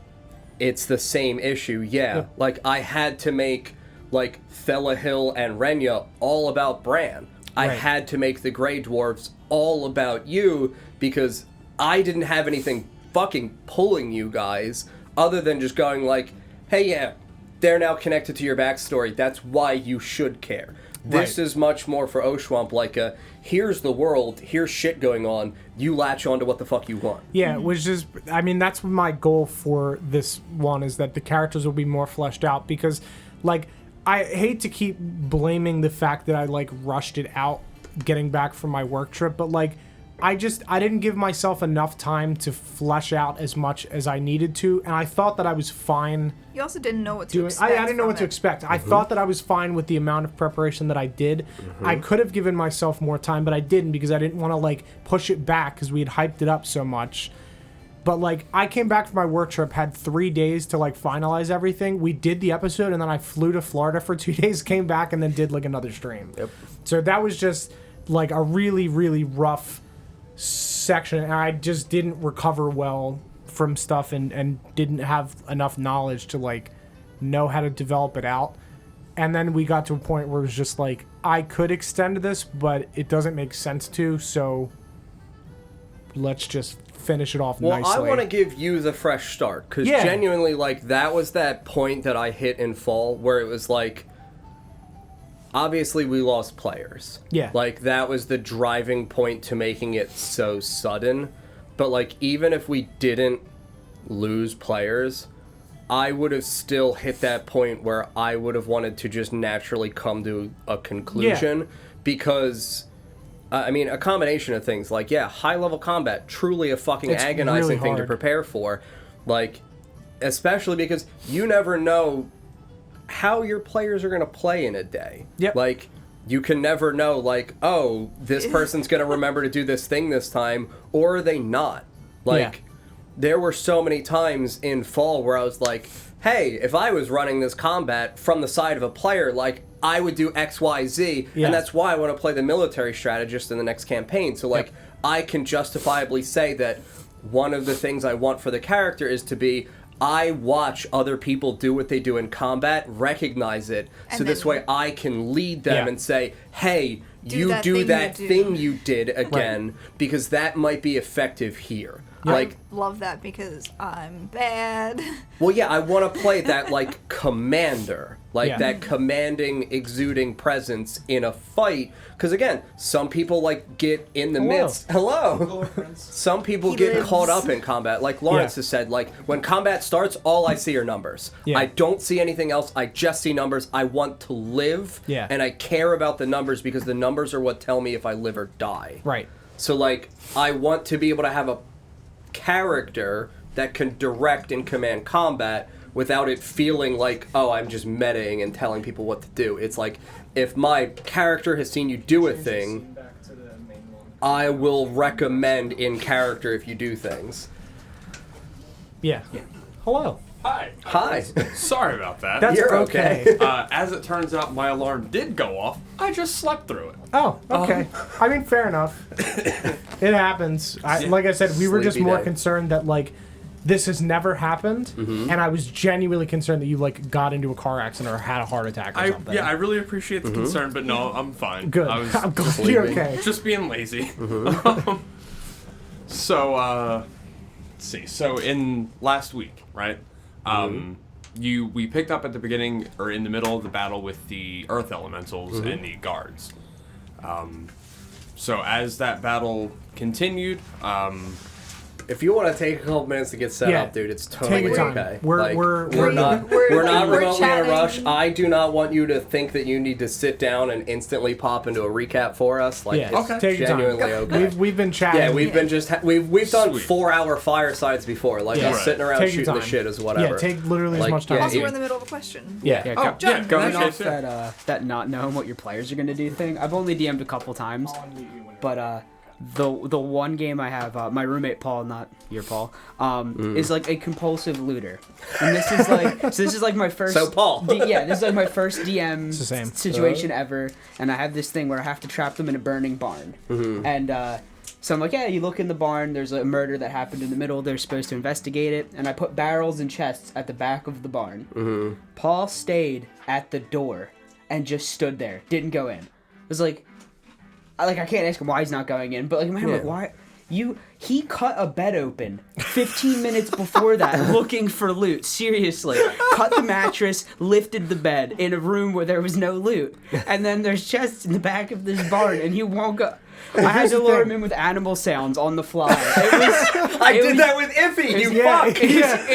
it's the same issue, yeah. Like, I had to make, like, Thelahill and Renya all about Bran. I Right. had to make the Grey Dwarfs all about you because I didn't have anything fucking pulling you guys other than just going like, hey, yeah, they're now connected to your backstory. That's why you should care. This Right. is much more for Oshwamp like a, here's the world, here's shit going on, you latch on to what the fuck you want. Yeah, which is, I mean, that's my goal for this one, is that the characters will be more fleshed out because, like, I hate to keep blaming the fact that I, like, rushed it out getting back from my work trip, but, like, I didn't give myself enough time to flesh out as much as I needed to, and I thought that I was fine You also didn't know what to doing. expect. I didn't know from what to it. expect. I thought that I was fine with the amount of preparation that I did. I could have given myself more time, but I didn't because I didn't want to, like, push it back because we had hyped it up so much. But like, I came back from my work trip, had 3 days to like finalize everything. We did the episode, and then I flew to Florida for 2 days, came back, and then did like another stream. Yep. So that was just like a really, really rough section, and I just didn't recover well from stuff, and didn't have enough knowledge to like know how to develop it out. And then we got to a point where it was just like, I could extend this, but it doesn't make sense to, so let's just finish it off nicely. Well, I want to give you the fresh start, because genuinely, like, that was that point that I hit in fall where it was like, obviously we lost players. Yeah. Like, that was the driving point to making it so sudden. But, like, even if we didn't lose players, I would have still hit that point where I would have wanted to just naturally come to a conclusion, because... I mean, a combination of things. Like, yeah, high-level combat, truly a fucking It's agonizing really thing to hard. prepare for. Like, especially because you never know how your players are going to play in a day. Yep. Like, you can never know, like, oh, this person's going to remember to do this thing this time, or are they not? Like, there were so many times in fall where I was like, hey, if I was running this combat from the side of a player, like, I would do X, Y, Z, and that's why I want to play the military strategist in the next campaign. So, like, I can justifiably say that one of the things I want for the character is to be, I watch other people do what they do in combat, recognize it, And so this then- way I can lead them and say, hey, you that do thing that you do." thing you did again, because that might be effective here. Like, I love that because I'm bad. well, yeah, I want to play that, like, commander. Like, that commanding, exuding presence in a fight. Because, again, some people, like, get in the midst. Hello! Some people He get lives. caught up in combat. Like Lawrence has said, like, when combat starts, all I see are numbers. Yeah. I don't see anything else. I just see numbers. I want to live. Yeah. And I care about the numbers because the numbers are what tell me if I live or die. Right. So, like, I want to be able to have a character that can direct and command combat without it feeling like, oh, I'm just metaing and telling people what to do. It's like, if my character has seen you do a thing, I will recommend in character if you do things. Yeah. Hello. Hi. Hi. Sorry about that. That's You're okay. As it turns out, my alarm did go off. I just slept through it. Oh, okay. I mean, fair enough. It happens. Like I said, we were just Sleepy more day. concerned that, like, this has never happened, and I was genuinely concerned that you, like, got into a car accident or had a heart attack or something. I really appreciate the concern, but no, I'm fine. Good. I was I'm glad you're okay. just being lazy. So, let's see. So, in last week, right? We picked up at the beginning or in the middle of the battle with the Earth Elementals and the guards. So as that battle continued, If you want to take a couple minutes to get set up, dude, it's totally your time. okay. We're not we're remotely in a chatting. rush. I do not want you to think that you need to sit down and instantly pop into a recap for us. Like, Yeah, it's take your time. genuinely okay. We've been chatting. Yeah, we've been just we've done Sweet. 4-hour firesides before, like Yeah. us sitting around Take your shooting the time. shit as whatever. Yeah, take literally Like, as much time. yeah, Also, you- we're in the middle of a question. Yeah. Yeah, oh, John, going go off ahead. that not knowing what your players are going to do thing, I've only DM'd a couple times, but the one game I have, my roommate Paul, not your Paul, is like a compulsive looter, and this is like my first. So, Paul. This is like my first DM the same. situation ever, and I have this thing where I have to trap them in a burning barn, and so I'm like, yeah, you look in the barn, there's a murder that happened in the middle, they're supposed to investigate it, and I put barrels and chests at the back of the barn. Paul stayed at the door and just stood there, didn't go in. It was like I can't ask him why he's not going in, but like, man, like, why? He cut a bed open 15 minutes before that looking for loot. Seriously. Cut the mattress, lifted the bed in a room where there was no loot. And then there's chests in the back of this barn, and he won't go. I had to lure him in with animal sounds on the fly. I did that with Iffy, you fuck! Yeah.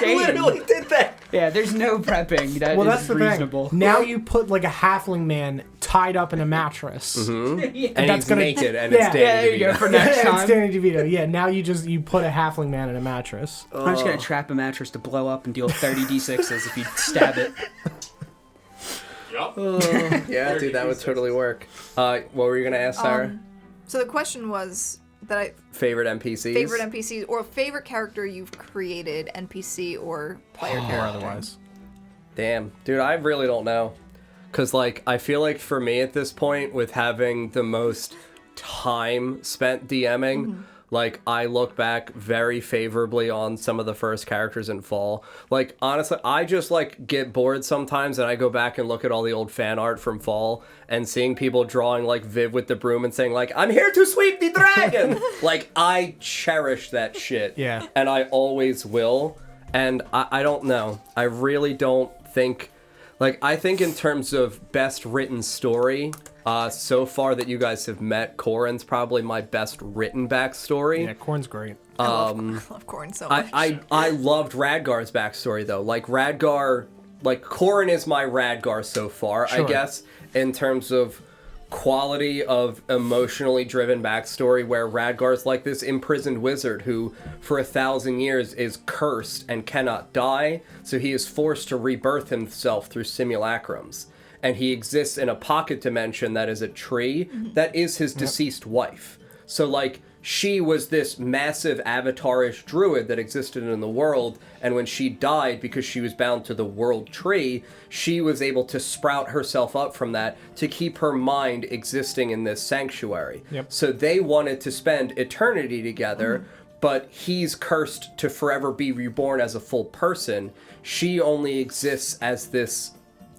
I literally did that! Yeah, there's no prepping. That Well, is that's the reasonable. thing. Now you put like a halfling man tied up in a mattress. And That's he's gonna- naked, and Yeah. it's Danny Yeah, there you go, DeVito. for next And time. Danny DeVito. Yeah, now you put a halfling man in a mattress. I'm just gonna trap a mattress to blow up and deal 30 d6s if you stab it. Yup. Yeah, dude, that would totally work. What were you gonna ask, Sarah? So the question was, Favorite NPCs? Favorite NPCs or favorite character you've created, NPC or player character. Or otherwise. Damn. Dude, I really don't know. Because, like, I feel like for me at this point, with having the most time spent DMing, like, I look back very favorably on some of the first characters in Fall. Like, honestly, I just, like, get bored sometimes, and I go back and look at all the old fan art from Fall, and seeing people drawing, like, Viv with the broom and saying, like, I'm here to sweep the dragon! Like, I cherish that shit. Yeah. And I always will. And I don't know. I really don't think... Like, I think in terms of best written story, so far that you guys have met, Corin's probably my best written backstory. Yeah, Corn's great. I love Corn so much. I loved Radgar's backstory, though. Like, Radgar... Like, Corin is my Radgar so far, Sure. I guess, in terms of quality of emotionally driven backstory, where Radgar's like this imprisoned wizard who for 1,000 years is cursed and cannot die, so he is forced to rebirth himself through simulacrums, and he exists in a pocket dimension that is a tree that is his deceased wife. So like, she was this massive avatarish druid that existed in the world, and when she died, because she was bound to the world tree, she was able to sprout herself up from that to keep her mind existing in this sanctuary. Yep. So they wanted to spend eternity together, but he's cursed to forever be reborn as a full person. She only exists as this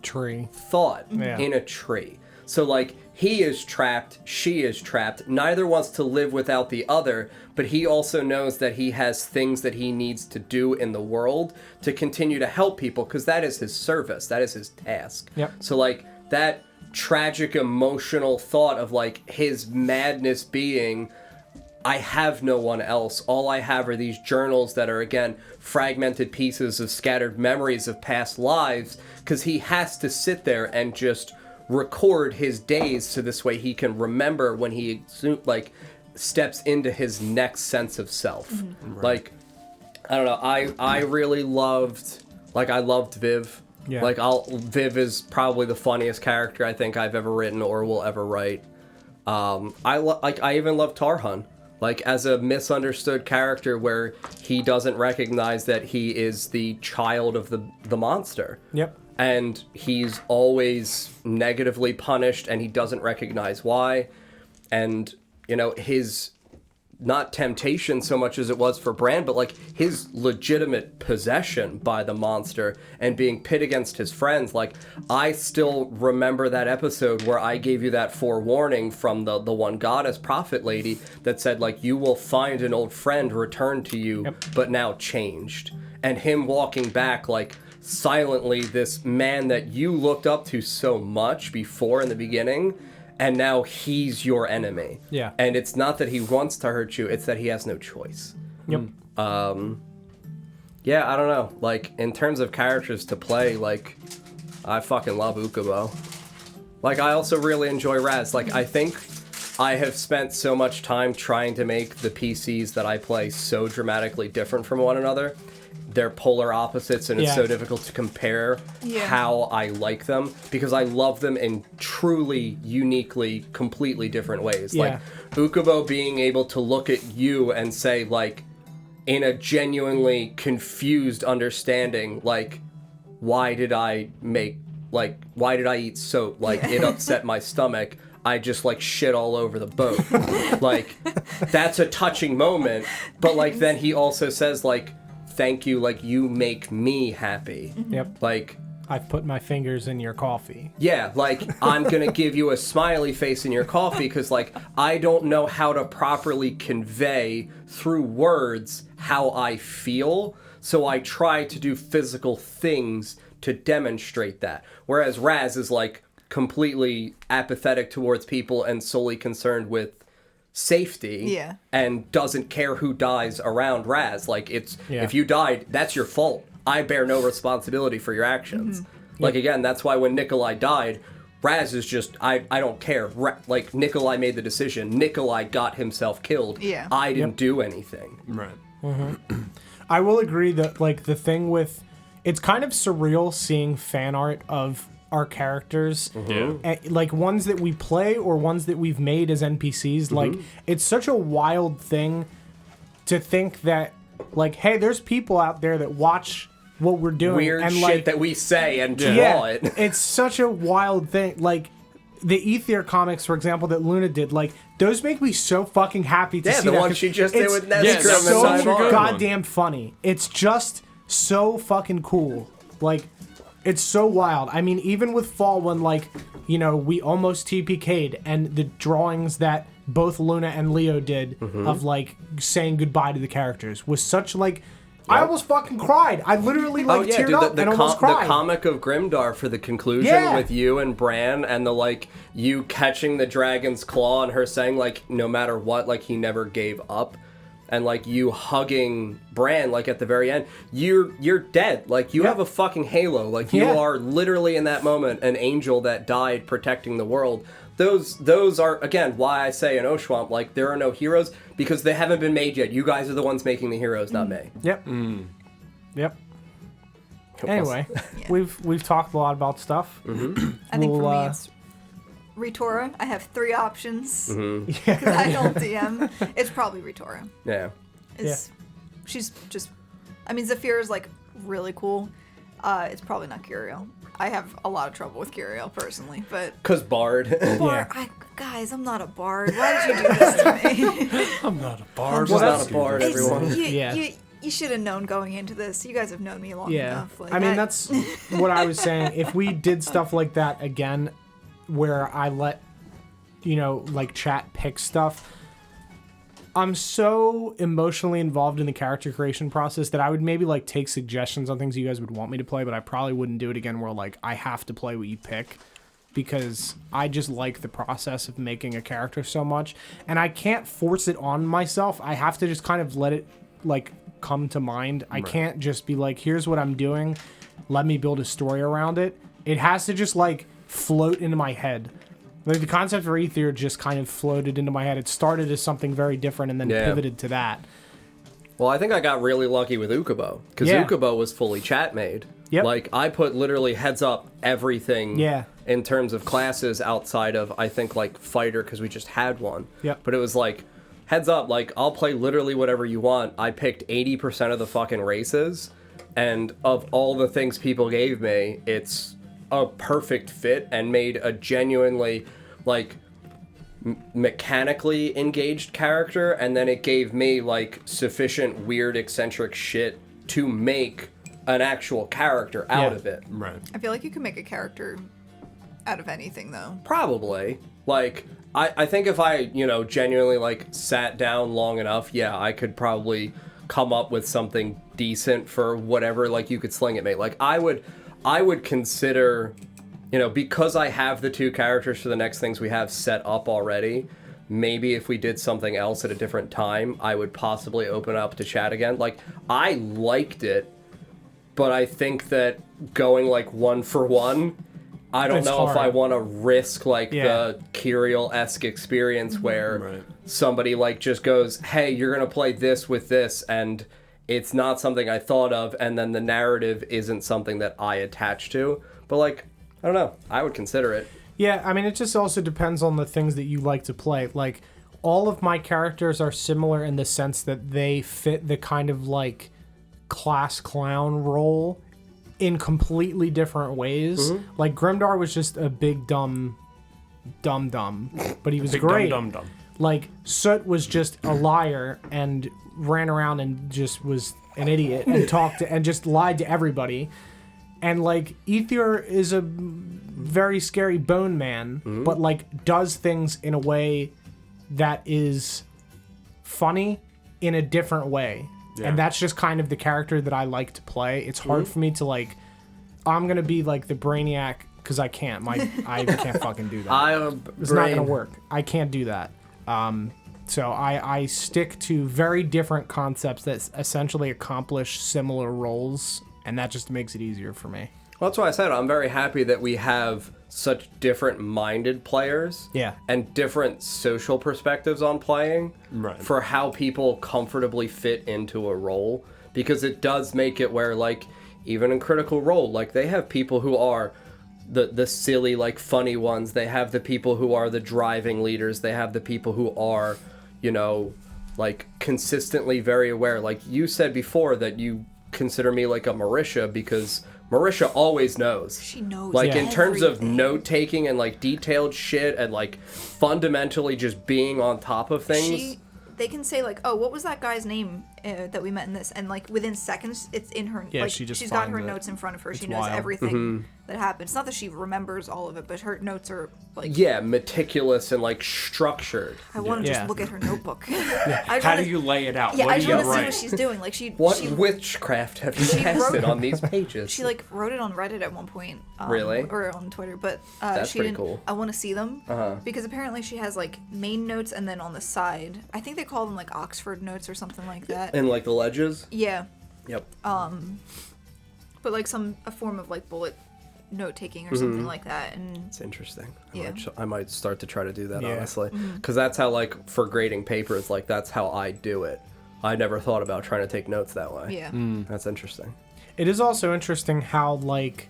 Tree. thought Yeah. in a tree. So like, he is trapped, she is trapped. Neither wants to live without the other, but he also knows that he has things that he needs to do in the world to continue to help people, because that is his service, that is his task. Yep. So like, that tragic emotional thought of like his madness being, I have no one else. All I have are these journals that are, again, fragmented pieces of scattered memories of past lives, because he has to sit there and just record his days so this way he can remember when he like steps into his next sense of self. Right. Like, I don't know, I really loved, like, I loved Viv. Yeah. Like, Viv is probably the funniest character I think I've ever written or will ever write. I even love Tarhun, like, as a misunderstood character where he doesn't recognize that he is the child of the monster. Yep. And he's always negatively punished, and he doesn't recognize why. And, you know, his, not temptation so much as it was for Bran, but, like, his legitimate possession by the monster and being pit against his friends. Like, I still remember that episode where I gave you that forewarning from the one goddess prophet lady that said, like, you will find an old friend return to you, Yep. but now changed. And him walking back, like, silently, this man that you looked up to so much before in the beginning, and now he's your enemy. Yeah. And it's not that he wants to hurt you, it's that he has no choice. Yep. Yeah, I don't know. Like, in terms of characters to play, like, I fucking love Ukubo. Like, I also really enjoy Raz. Like, I think I have spent so much time trying to make the PCs that I play so dramatically different from one another. They're polar opposites, and it's Yeah. so difficult to compare Yeah. how I like them, because I love them in truly, uniquely, completely different ways. Yeah. Like, Ukubo being able to look at you and say, like, in a genuinely confused understanding, like, why did I eat soap? Like, it upset my stomach. I just, like, shit all over the boat. Like, that's a touching moment. But, like, then he also says, like, thank you, like, you make me happy. Yep. Like, I've put my fingers in your coffee. yeah, like, I'm gonna give you a smiley face in your coffee because, like, I don't know how to properly convey through words how I feel, so I try to do physical things to demonstrate that. Whereas Raz is, like, completely apathetic towards people and solely concerned with safety. Yeah. And doesn't care who dies around Raz. Like, it's, Yeah. if you died, that's your fault. I bear no responsibility for your actions. Like, again, that's why when Nikolai died, Raz is just, I don't care. Like, Nikolai made the decision. Nikolai got himself killed. Yeah. I didn't do anything. Right. I will agree that, like, the thing with... It's kind of surreal seeing fan art of our characters, Yeah. like ones that we play or ones that we've made as NPCs. Like, it's such a wild thing to think that, like, hey, there's people out there that watch what we're doing. Weird and shit like, that we say and draw it. it's such a wild thing. Like, the Ether comics, for example, that Luna did, like, those make me so fucking happy to see the that, one 'cause she just did it's with Ned Yeah, Scrum that was and such a Simon. good goddamn funny. It's just so fucking cool. Like, it's so wild. I mean, even with Fall, when, like, you know, we almost TPK'd, and the drawings that both Luna and Leo did of, like, saying goodbye to the characters was such, like, I almost fucking cried. I literally, like, teared up and almost cried. The comic of Grimdar for the conclusion Yeah. with you and Bran, and the, like, you catching the dragon's claw and her saying, like, no matter what, like, he never gave up. And, like, you hugging Bran, like, at the very end. You're dead. Like, you have a fucking halo. Like, you are literally, in that moment, an angel that died protecting the world. Those are, again, why I say in Oshwamp, like, there are no heroes, because they haven't been made yet. You guys are the ones making the heroes, not me. Yep. Yep. Anyway, we've talked a lot about stuff. I think for me it's Ritora. I have 3 options because I don't DM. It's probably Ritora. Yeah. She's just. I mean, Zafir is like really cool. It's probably not Curiel. I have a lot of trouble with Curiel personally, but Because Bard. Bard. Guys, I'm not a bard. Why did you do this to me? I'm not a bard. Just not a bard, It's- everyone. You should have known going into this. You guys have known me long Yeah. enough. Like, I mean, that's what I was saying. If we did stuff like that again, where I let, you know, like, chat pick stuff, I'm so emotionally involved in the character creation process that I would maybe, like, take suggestions on things you guys would want me to play, but I probably wouldn't do it again where, like, I have to play what you pick, because I just like the process of making a character so much, and I can't force it on myself. I have to just kind of let it, like, come to mind. I can't just be like, here's what I'm doing, let me build a story around it. It has to just, like, float into my head. Like, the concept for Ether just kind of floated into my head. It started as something very different and then pivoted to that. Well, I think I got really lucky with Ukubo, because Ukubo was fully chat made. Yep. Like, I put literally heads up everything in terms of classes outside of, I think, like, fighter, because we just had one. Yep. But it was like, heads up, like, I'll play literally whatever you want. I picked 80% of the fucking races, and of all the things people gave me, it's a perfect fit and made a genuinely, like, mechanically engaged character, and then it gave me, like, sufficient weird eccentric shit to make an actual character out of it. Right. I feel like you can make a character out of anything, though. Probably. Like, I think if I, you know, genuinely, like, sat down long enough, I could probably come up with something decent for whatever, like, you could sling at me. Like, I would consider, you know, because I have the 2 characters for the next things we have set up already, maybe if we did something else at a different time, I would possibly open up to chat again. Like, I liked it, but I think that going, like, 1-for-1, I don't know if I want to risk, like, the Curiel-esque experience where somebody, like, just goes, hey, you're going to play this with this, and it's not something I thought of, and then the narrative isn't something that I attach to. But, like, I don't know. I would consider it. Yeah, I mean, it just also depends on the things that you like to play. Like, all of my characters are similar in the sense that they fit the kind of, like, class clown role in completely different ways. Like, Grimdar was just a big dumb, but he was great. Dumb. Like, Soot was just a liar and ran around and just was an idiot and talked to, and just lied to everybody. And, like, Ether is a very scary bone man, but, like, does things in a way that is funny in a different way. And that's just kind of the character that I like to play. It's hard for me to, like, I'm going to be, like, the Brainiac, because I can't. I can't fucking do that. It's not going to work. I can't do that. So I stick to very different concepts that essentially accomplish similar roles, and that just makes it easier for me. Well, that's why I said I'm very happy that we have such different-minded players. Yeah. And different social perspectives on playing. Right. For how people comfortably fit into a role. Because it does make it where, like, even in Critical Role, like, they have people who are the silly, like, funny ones. They have the people who are the driving leaders. They have the people who are, you know, like, consistently very aware. Like, you said before that you consider me like a Marisha because Marisha always knows. She knows. Like, in terms of everything. note-taking and, like, detailed shit and, like, fundamentally just being on top of things. They can say, like, oh, what was that guy's name that we met in this? And, like, within seconds, it's in her... Yeah, like, she just she's got her finds it. notes in front of her. It's She knows wild. everything that happened. It's not that she remembers all of it, but her notes are, like... Yeah, meticulous and, like, structured. I want to Yeah. just look at her notebook. How do you lay it out? Yeah, what I do just you want to see write? what she's doing. Like, What witchcraft have you tested on these pages? She, like, wrote it on Reddit at one point. Really? Or on Twitter, but That's she pretty didn't... cool. I want to see them. Uh-huh. Because apparently she has, like, main notes and then on the side. I think they call them, like, Oxford notes or something like that. And, like, the ledges? Yeah. Yep. But, like, a form of, like, bullet note-taking or something like that. And It's interesting. Yeah. I might start to try to do that, Yeah. honestly. Because that's how, like, for grading papers, like, that's how I do it. I never thought about trying to take notes that way. yeah. That's interesting. It is also interesting how, like,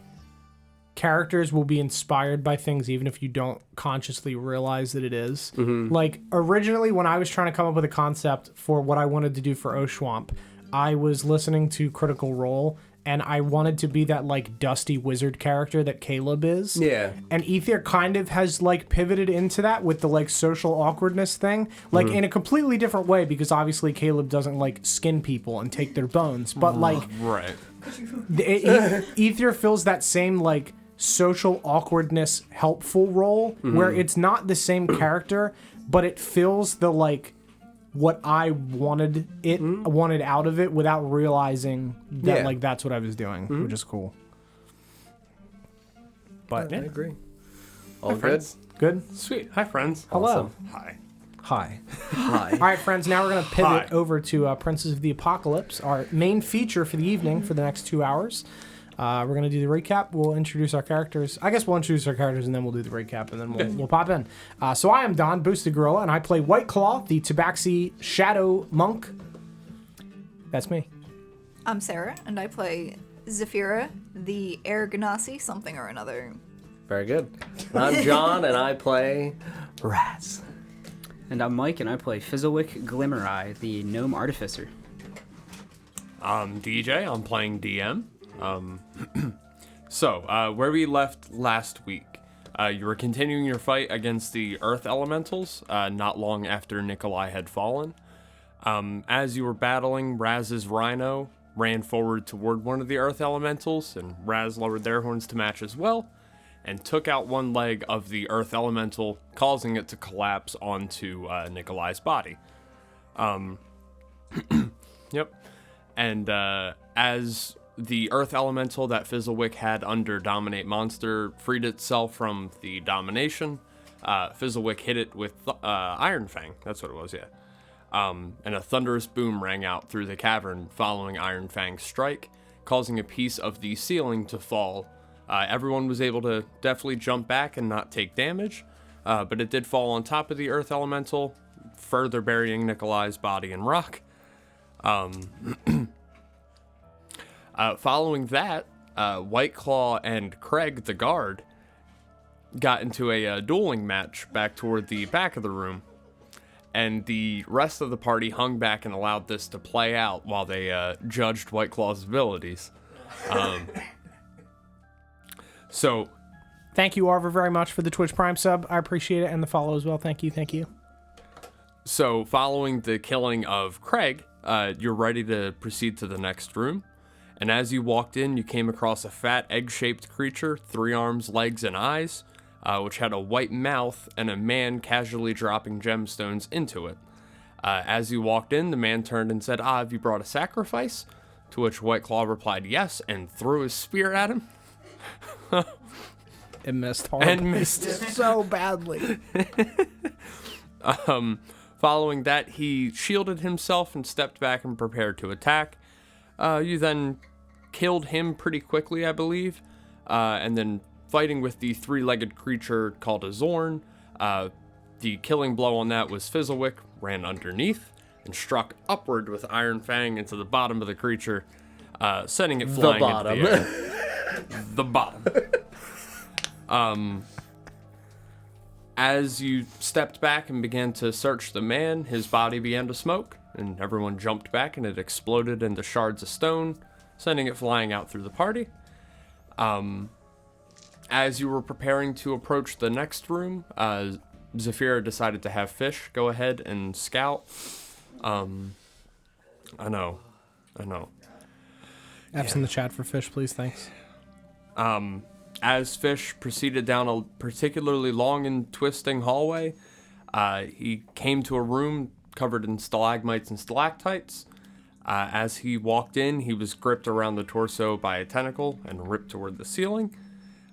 characters will be inspired by things even if you don't consciously realize that it is. Like, originally, when I was trying to come up with a concept for what I wanted to do for Oshwamp, I was listening to Critical Role, and I wanted to be that, like, dusty wizard character that Caleb is. Yeah. And Ether kind of has, like, pivoted into that with the, like, social awkwardness thing. Like, in a completely different way, because obviously Caleb doesn't, like, skin people and take their bones. But, like, Right. Ether fills that same, like, social awkwardness helpful role where it's not the same character, but it fills the, like, what I wanted out of it without realizing that Yeah. like that's what I was doing, which is cool. But I yeah, agree. All good? Friends. good. Sweet. Hi, friends. Hello. Hi. Hi. Hi. All right, friends. Now we're gonna pivot Hi. over to Princes of the Apocalypse, our main feature for the evening for the next 2 hours. We're gonna do the recap. We'll introduce our characters. I guess we'll introduce our characters and then we'll do the recap and then we'll pop in. So I am Don, Boosted Gorilla, and I play White Claw, the Tabaxi Shadow Monk. That's me. I'm Sarah, and I play Zephyra, the Air Ganassi something or another. Very good. I'm John, and I play Raz. And I'm Mike, and I play Fizzlewick Glimmereye, the Gnome Artificer. I'm DJ. I'm playing DM. So, where we left last week, you were continuing your fight against the Earth Elementals, not long after Nikolai had fallen. As you were battling, Raz's Rhino ran forward toward one of the Earth Elementals, and Raz lowered their horns to match as well, and took out one leg of the Earth Elemental, causing it to collapse onto Nikolai's body. Yep. And as the Earth Elemental that Fizzlewick had under Dominate Monster freed itself from the domination, Fizzlewick hit it with Iron Fang. That's what it was, yeah. And a thunderous boom rang out through the cavern following Iron Fang's strike, causing a piece of the ceiling to fall. Everyone was able to definitely jump back and not take damage, but it did fall on top of the Earth Elemental, further burying Nikolai's body in rock. Following that, White Claw and Craig, the guard, got into a dueling match back toward the back of the room, and the rest of the party hung back and allowed this to play out while they judged White Claw's abilities. So, Thank you, Arver, very much for the Twitch Prime sub. I appreciate it, and the follow as well. Thank you, thank you. So, following the killing of Craig, you're ready to proceed to the next room. And as you walked in, you came across a fat egg-shaped creature, 3 arms, legs, and eyes, which had a white mouth and a man casually dropping gemstones into it. As you walked in, the man turned and said, have you brought a sacrifice? To which White Claw replied yes, and threw his spear at him. It missed hard. And missed it. so badly. Following that, he shielded himself and stepped back and prepared to attack. You then killed him pretty quickly, I believe, and then fighting with the 3-legged creature called a Zorn. The killing blow on that was Fizzlewick, ran underneath, and struck upward with Iron Fang into the bottom of the creature, sending it flying into the air. The bottom. As you stepped back and began to search the man, his body began to smoke, and everyone jumped back, and it exploded into shards of stone, sending it flying out through the party. As you were preparing to approach the next room, Zafira decided to have Fish go ahead and scout. I know. F's in the chat for Fish, please. Thanks. As Fish proceeded down a particularly long and twisting hallway, he came to a room covered in stalagmites and stalactites. As he walked in, he was gripped around the torso by a tentacle and ripped toward the ceiling.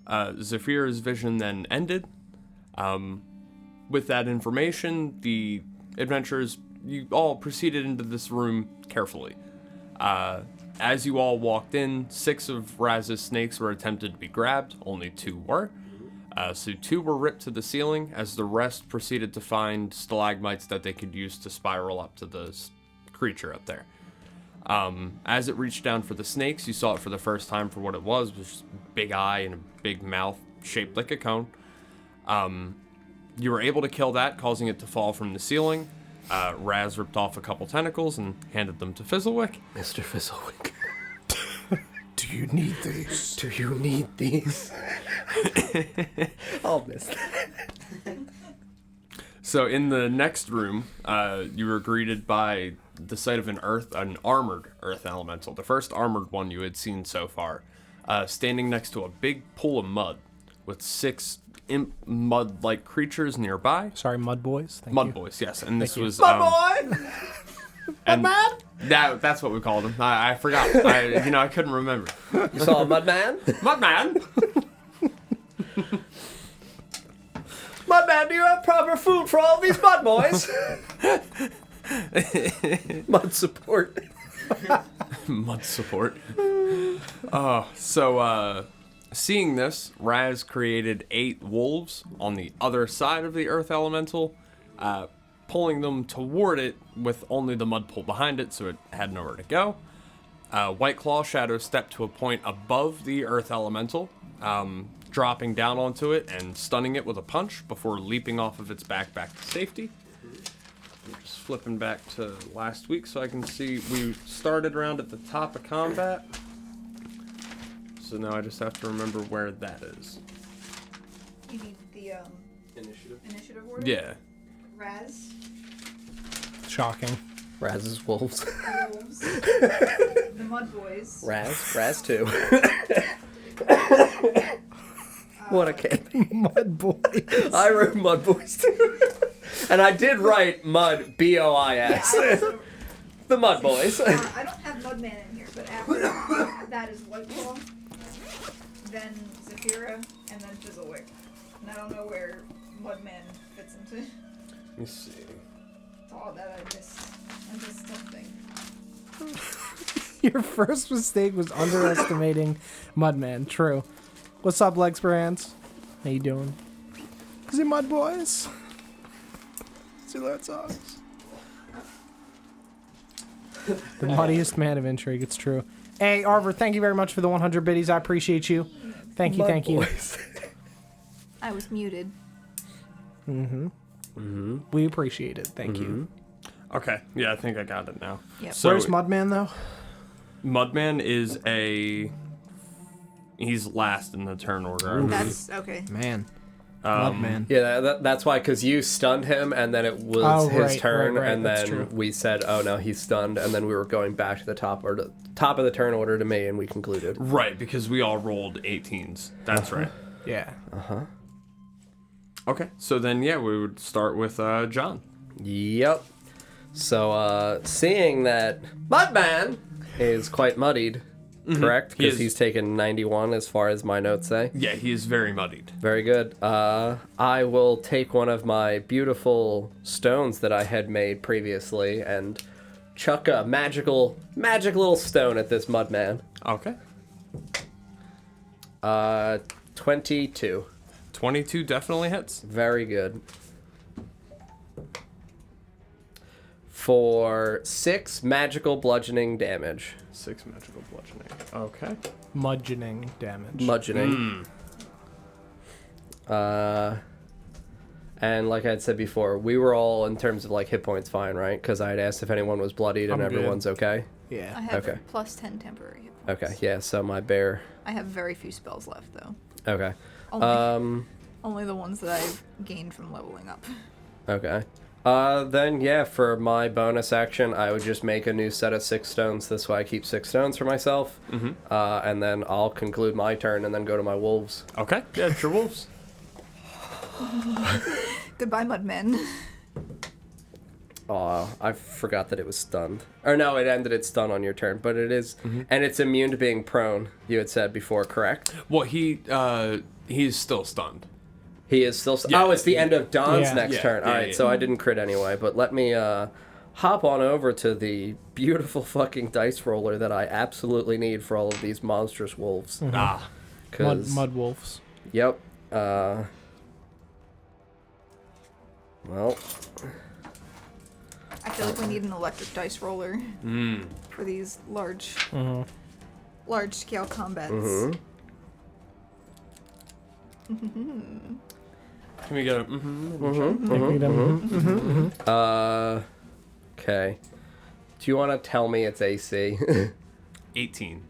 Zafira's vision then ended. With that information, the adventurers, you all proceeded into this room carefully. As you all walked in, 6 of Raz's snakes were attempted to be grabbed, only 2 were. So 2 were ripped to the ceiling, as the rest proceeded to find stalagmites that they could use to spiral up to the creature up there. As it reached down for the snakes, you saw it for the first time for what it was just a big eye and a big mouth shaped like a cone. You were able to kill that, causing it to fall from the ceiling. Raz ripped off a couple tentacles and handed them to Fizzlewick. Mr. Fizzlewick. Do you need these? Do you need these? I'll miss that. So in the next room, you were greeted by the sight of an armored earth elemental, the first armored one you had seen so far, standing next to a big pool of mud with 6 imp mud-like creatures nearby. Sorry, Mud Boys. Thank Mud you. Boys, yes, and this was Mud boy! and that's what we called him. I forgot. I couldn't remember. You saw a Mudman? Mudman. Mudman, do you have proper food for all these mud boys? Mud support. Mud support. Seeing this, Raz created 8 wolves on the other side of the earth elemental, pulling them toward it with only the mud pool behind it, so it had nowhere to go. White Claw Shadow stepped to a point above the earth elemental, dropping down onto it and stunning it with a punch before leaping off of its back to safety. I'm just flipping back to last week so I can see we started around at the top of combat. So now I just have to remember where that is. You need the initiative order? Yeah. Raz, Shocking. Raz's wolves. Wolves, the Mud Boys. Raz 2. What a kid. Mud Boys. I wrote Mud Boys too. And I did write Mud, B-O-I-S. The Mud Boys. I don't have Mudman in here, but after that is White Claw, then Zafira, and then Fizzlewick. And I don't know where Mudman fits into. Let me see. It's all that I missed something. Your first mistake was underestimating Mudman. True. What's up, Legs for Hands? How you doing? Is it Mud Boys? Does he learn songs? The muddiest man of intrigue. It's true. Hey, Arver, thank you very much for the 100 biddies. I appreciate you. Thank you. I was muted. We appreciate it. Thank you. Okay, yeah, I think I got it now. Yep. So Where's Mudman, though? Mudman is he's last in the turn order. That's okay. Man. Mudman. Yeah, that's why, because you stunned him, and then it was his turn, right, and that's then true. we said, oh no, he's stunned, and then we were going back to the top of the turn order to me, and we concluded. Right, because we all rolled 18s. That's right. Yeah. Okay, so then, yeah, we would start with John. Yep. So, seeing that Mudman is quite muddied, correct? He Because is. he's taken 91 as far as my notes say. Yeah, he is very muddied. Very good. I will take one of my beautiful stones that I had made previously and chuck a magic little stone at this Mudman. Okay. 22. 22 definitely hits. Very good. For 6 magical bludgeoning damage. 6 magical bludgeoning. Okay. Mudgeoning damage. Mudgeoning. And like I had said before, we were all, in terms of like hit points, fine, right? Because I had asked if anyone was bloodied and I'm good. everyone's okay. I Yeah. have Okay. plus 10 temporary hit points. Okay, yeah, so my bear. I have very few spells left, though. Okay. Only the ones that I've gained from leveling up. Okay. Then, yeah, for my bonus action, I would just make a new set of 6 stones. This way I keep 6 stones for myself. Mm-hmm. And then I'll conclude my turn and then go to my wolves. Okay. Yeah, it's your wolves. Goodbye, Mudmen. Aw, I forgot that it was stunned. Or no, it ended its stun on your turn, but it is... And it's immune to being prone, you had said before, correct? Well, he's still stunned. He is still... Yeah. Oh, it's the end of Don's Yeah. next Yeah, turn. yeah, Alright, yeah. so I didn't crit anyway, but let me hop on over to the beautiful fucking dice roller that I absolutely need for all of these monstrous wolves. Ah. 'Cause- Mud wolves. Yep. Well, I feel like we need an electric dice roller for these large scale combats. Can we get a... okay. Do you want to tell me it's AC? 18.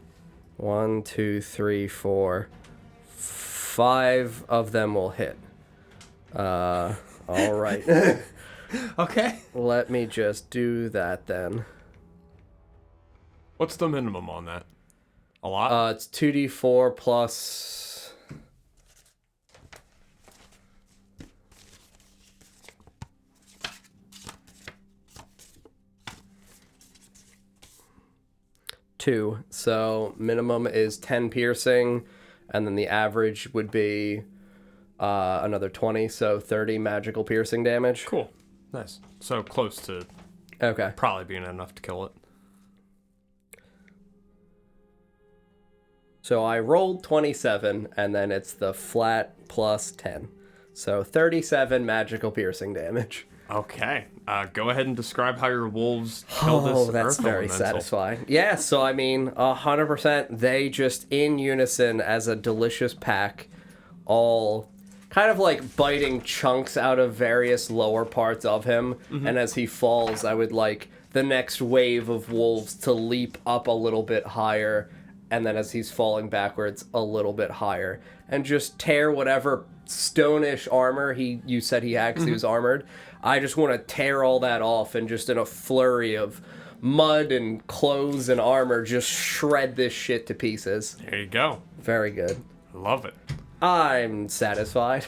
1, 2, 3, 4. 5 of them will hit. All right. Okay. Let me just do that then. What's the minimum on that? A lot? It's 2d4 plus... two. So minimum is 10 piercing, and then the average would be another 20, so 30 magical piercing damage. Cool. Nice. So close to Okay. probably being enough to kill it. So I rolled 27, and then it's the flat plus 10. So 37 magical piercing damage. Okay. Go ahead and describe how your wolves kill this Oh, that's earth very elemental. satisfying. Yeah, so I mean, 100%, they just in unison as a delicious pack, all kind of like biting chunks out of various lower parts of him. And as he falls, I would like the next wave of wolves to leap up a little bit higher. And then as he's falling backwards, a little bit higher. And just tear whatever stone-ish armor you said he had because he was armored. I just want to tear all that off and just in a flurry of mud and clothes and armor, just shred this shit to pieces. There you go. Very good. Love it. I'm satisfied.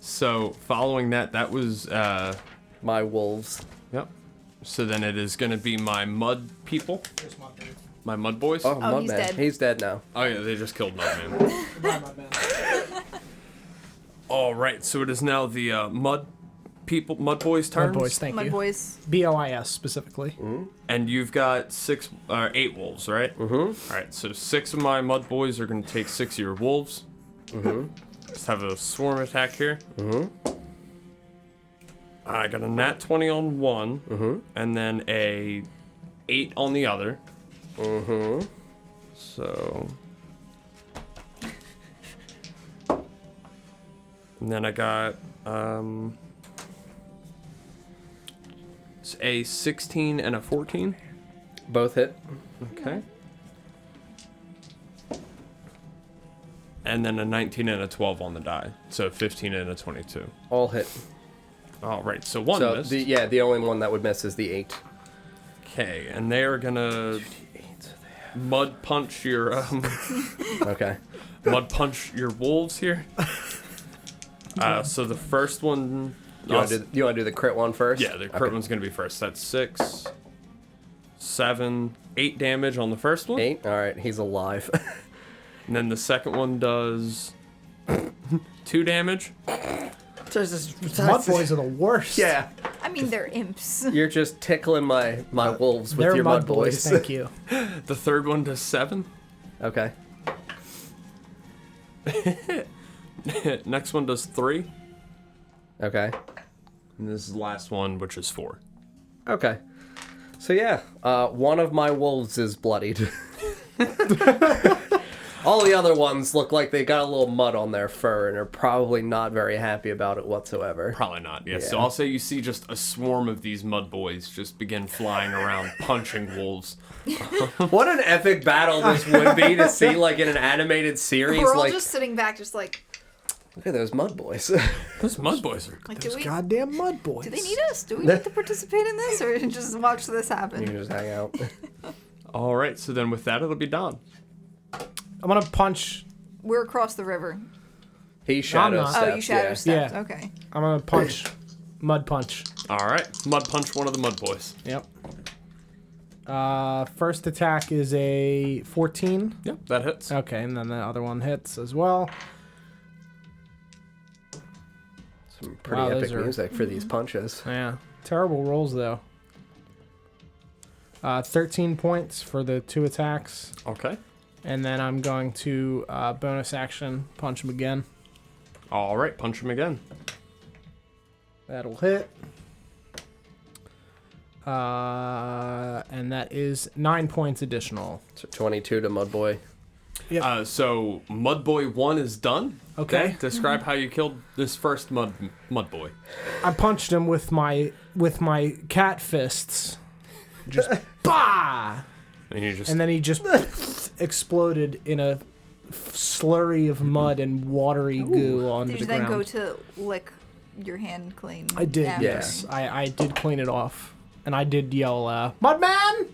So following that was My wolves. yep. So then it is going to be my mud people, my mud boys. Oh, Oh, he's Mudman. dead. He's dead now. Oh yeah, they just killed Mudman. Goodbye, Mudman. All right, so it is now the mud boys' turns. Mud boys, thank Mud you. boys. BOIS specifically. And you've got 8 wolves, right? Mm-hmm. All right, so 6 of my mud boys are going to take 6 of your wolves. Mm-hmm. Just have a swarm attack here. Mm-hmm. I got a nat 20 on one, and then a 8 on the other. Mm-hmm. So... And then I got, it's a 16 and a 14. Both hit. Okay. And then a 19 and a 12 on the die. So 15 and a 22. All hit. All right, so one So, missed. the only one that would miss is the 8. Okay, and they are gonna mud punch your Okay. mud punch your wolves here. So the first one. You want to do the crit one first? Yeah, the crit one's gonna be first. That's 6, 7, 8 damage on the first one. 8? Alright, he's alive. And then the second one does 2 damage. Mud boys are the worst. Yeah. I mean, they're imps. You're just tickling my wolves with They're your mud boys. Thank you. The third one does 7. Okay. Next one does 3. Okay. And this is the last one, which is 4. Okay. So yeah, one of my wolves is bloodied. All the other ones look like they got a little mud on their fur and are probably not very happy about it whatsoever. Probably not, yeah. So I'll say you see just a swarm of these mud boys just begin flying around, punching wolves. What an epic battle this would be to see, like, in an animated series. We're all Like, just sitting back, just like, look at those mud boys. Those mud boys are... do Those goddamn mud boys. do they need us? Do we need to participate in this, or just watch this You happen? can just hang out. All right, so then with that, it'll be Don. I'm gonna punch. We're across the river. He shadow not. steps. Oh, you shadow yeah. stepped. Yeah. Okay. I'm gonna punch. Mud punch. All right, mud punch one of the mud boys. Yep. First attack is a 14. Yep, that hits. Okay, and then the other one hits as well. Some pretty Wow, those epic are- music for these punches. Yeah. Terrible rolls though. 13 points for the 2 attacks. Okay. And then I'm going to bonus action punch him again. All right, punch him again. That'll hit. And that is 9 points additional. So 22 to Mud Boy. So Mud Boy 1 is done. Okay. Describe how you killed this first mud boy. I punched him with my cat fists. Just bah! And you just And then he just exploded in a slurry of mud and watery goo onto Did the you then ground. go to lick your hand clean? I did, after? yes. I did clean it off. And I did yell, Mudman!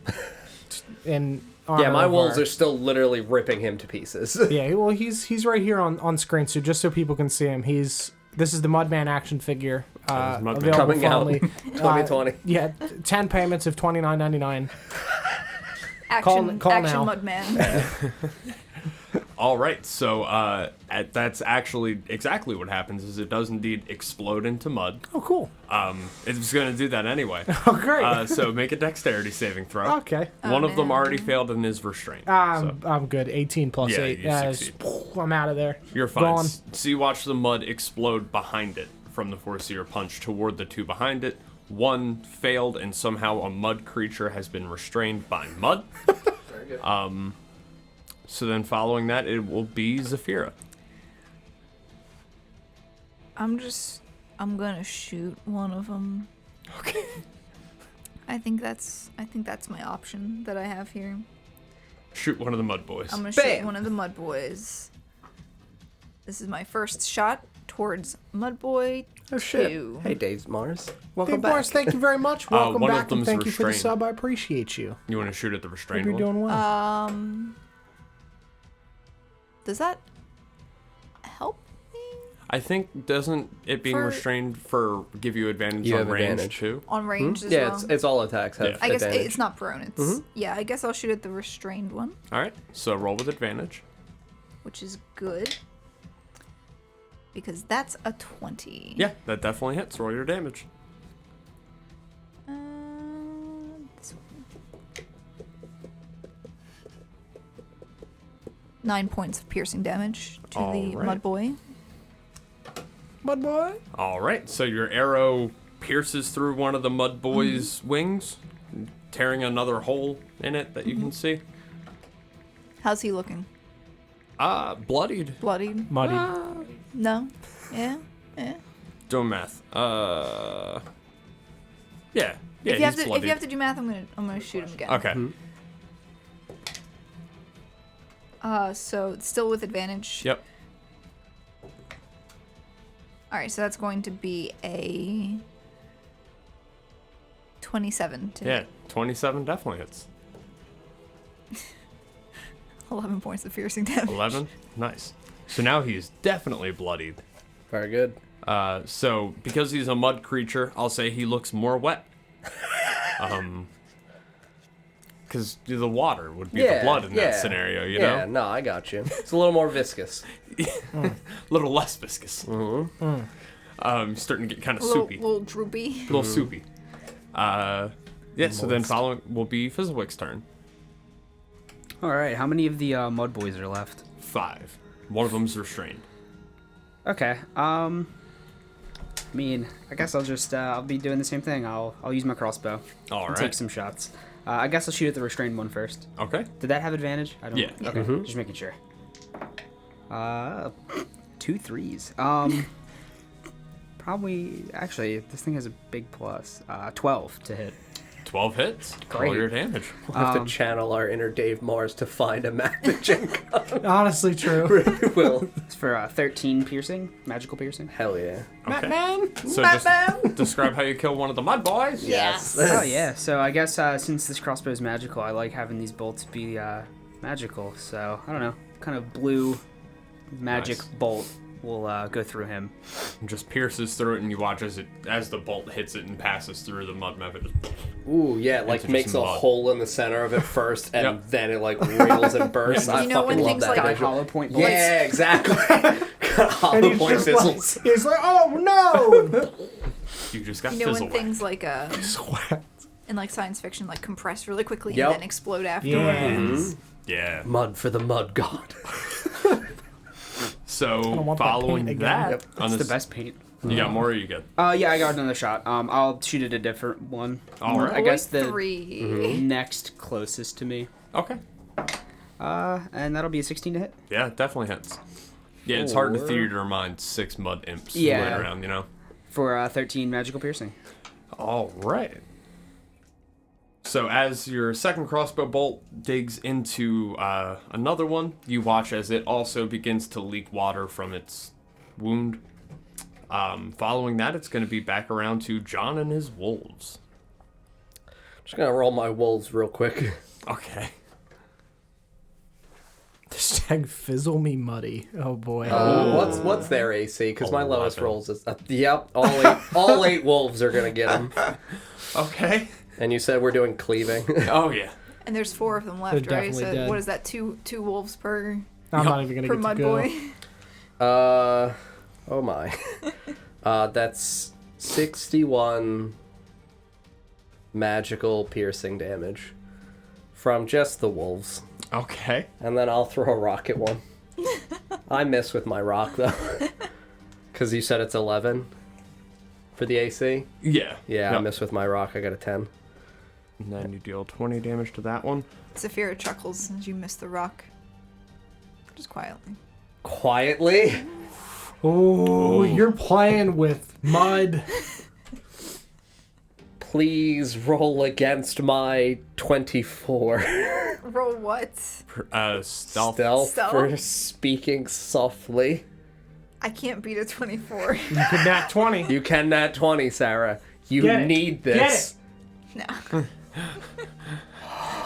And Yeah, my wolves are still literally ripping him to pieces. Yeah, well, he's right here on screen, so just so people can see him, this is the Mudman action figure. Mudman. Available Coming for out only, 2020. Yeah, 10 payments of $29.99. Action, Call action now. Mudman. all right. So that's actually exactly what happens. Is it does indeed explode into mud. Oh, cool. It's going to do that anyway. Oh, great. So make a dexterity saving throw. Okay. One of them man. already failed and is restrained. I'm good. 18 plus Yeah, 8. you Yes, succeed. I'm out of there. You're fine. Gone. So you watch the mud explode behind it from the force of your punch toward the 2 behind it. One failed, and somehow a mud creature has been restrained by mud. Very good. So then following that, it will be Zafira. I'm gonna shoot one of them. Okay. I think that's my option that I have here. Shoot one of the mud boys. I'm gonna shoot Bam. one of the mud boys. This is my first shot towards Mud Boy Oh shit! 2. Hey, Dave Mars. Welcome Dave back. Morris, thank you very much. Welcome one of back, and them's thank you for the restrained. sub. I appreciate you. You want to shoot at the Hope restrained you're one? doing well. Does that help me I think doesn't it being For- restrained give you advantage You on have range advantage. too? on range as Yeah, well? it's all attacks have Yeah. I guess advantage. it's not prone. It's yeah. I guess I'll shoot at the restrained one, All right. So roll with advantage. which is good because that's a 20. Yeah, that definitely hits. Roll your damage. This one. 9 points of piercing damage to the Alright. mud boy. Mud boy. All right. So your arrow pierces through one of the mud boy's wings, tearing another hole in it that you can see. How's he looking? Bloodied. Bloodied? Muddy. No. Yeah. Yeah. Doing math. Yeah. Yeah. If you have he's to, bloodied. do math, I'm gonna shoot him again. Okay. So it's still with advantage. Yep. All right. So that's going to be a 27 to Yeah. 27 definitely hits. 11 points of piercing damage. 11. Nice. So now he's definitely bloodied. Very good. So because he's a mud creature, I'll say he looks more wet. Because the water would be the blood in that scenario, you know? Yeah, no, I got you. It's a little more viscous. A little less viscous. Starting to get kind of soupy. little droopy. A little soupy. Yeah, so then following will be Fizzlewick's turn. All right, how many of the mud boys are left? 5. One of them's restrained. Okay. I mean, I guess I'll just I'll be doing the same thing. I'll use my crossbow. All and right. take some shots. I guess I'll shoot at the restrained one first. Okay. Did that have advantage? I don't. Yeah. Okay. Just making sure. 2 3s. Probably, actually, this thing has a big plus. 12 to hit. 12 hits. Great. Roll your damage. We'll have to channel our inner Dave Mars to find a magic gun. Honestly, true. Really will. It's for 13 piercing, magical piercing. Hell yeah. Okay. Man, So just describe how you kill one of the mud boys. Yes. Oh yeah, so I guess since this crossbow is magical, I like having these bolts be magical. So I don't know, kind of blue magic Nice. bolt will go through him. And just pierces through it, and you watch as the bolt hits it and passes through the mud map. It just Ooh, yeah, like Into makes just a mud. hole in the center of it first, and Yep. then it like reels and bursts. Yeah, I you know fucking when love things that. like- Guy visual. hollow point bolts. Yeah, exactly. and Hollow he's point just fizzles. like, he's like, oh no! you just got You know fizzle when whack. things like Sweat. in like science fiction like compress really quickly Yep. and then explode afterwards. Yeah. Mud for the mud god. So want that following paint that, again. Yep. on That's this, the best paint. you got more. Or you good? Yeah, I got another shot. I'll shoot at a different one. All right. I guess the 3. next closest to me. Okay. And that'll be a 16 to hit. Yeah, it definitely hits. Yeah, it's hard to Or- theater your mind 6 mud imps Yeah. floating around, you know? For 13 magical piercing. All right. So as your second crossbow bolt digs into another one, you watch as it also begins to leak water from its wound. Following that, it's going to be back around to John and his wolves. Just gonna roll my wolves real quick. Okay. Hashtag fizzle me muddy. Oh boy. What's their AC? Because my lowest 11. rolls is yep. All eight wolves are gonna get them. Okay. And you said we're doing cleaving. Oh, yeah. And there's 4 of them left, They're right? So definitely dead. what is that? Two wolves per I'm not even gonna per get mud to go. boy. Oh my. That's 61 magical piercing damage from just the wolves. Okay. And then I'll throw a rock at one. I miss with my rock though. Because you said it's 11 for the AC? Yeah. Yeah, I Yep. miss with my rock. I got a 10. And then you deal 20 damage to that one. Saphira chuckles as you miss the rock. Just quietly. Quietly? Oh, you're playing with mud. Please roll against my 24. Roll what? Stealth. Stealth Stealth? for speaking softly. I can't beat a 24. You could nat 20. You can nat 20, Sarah. You Get it. need Get this. No.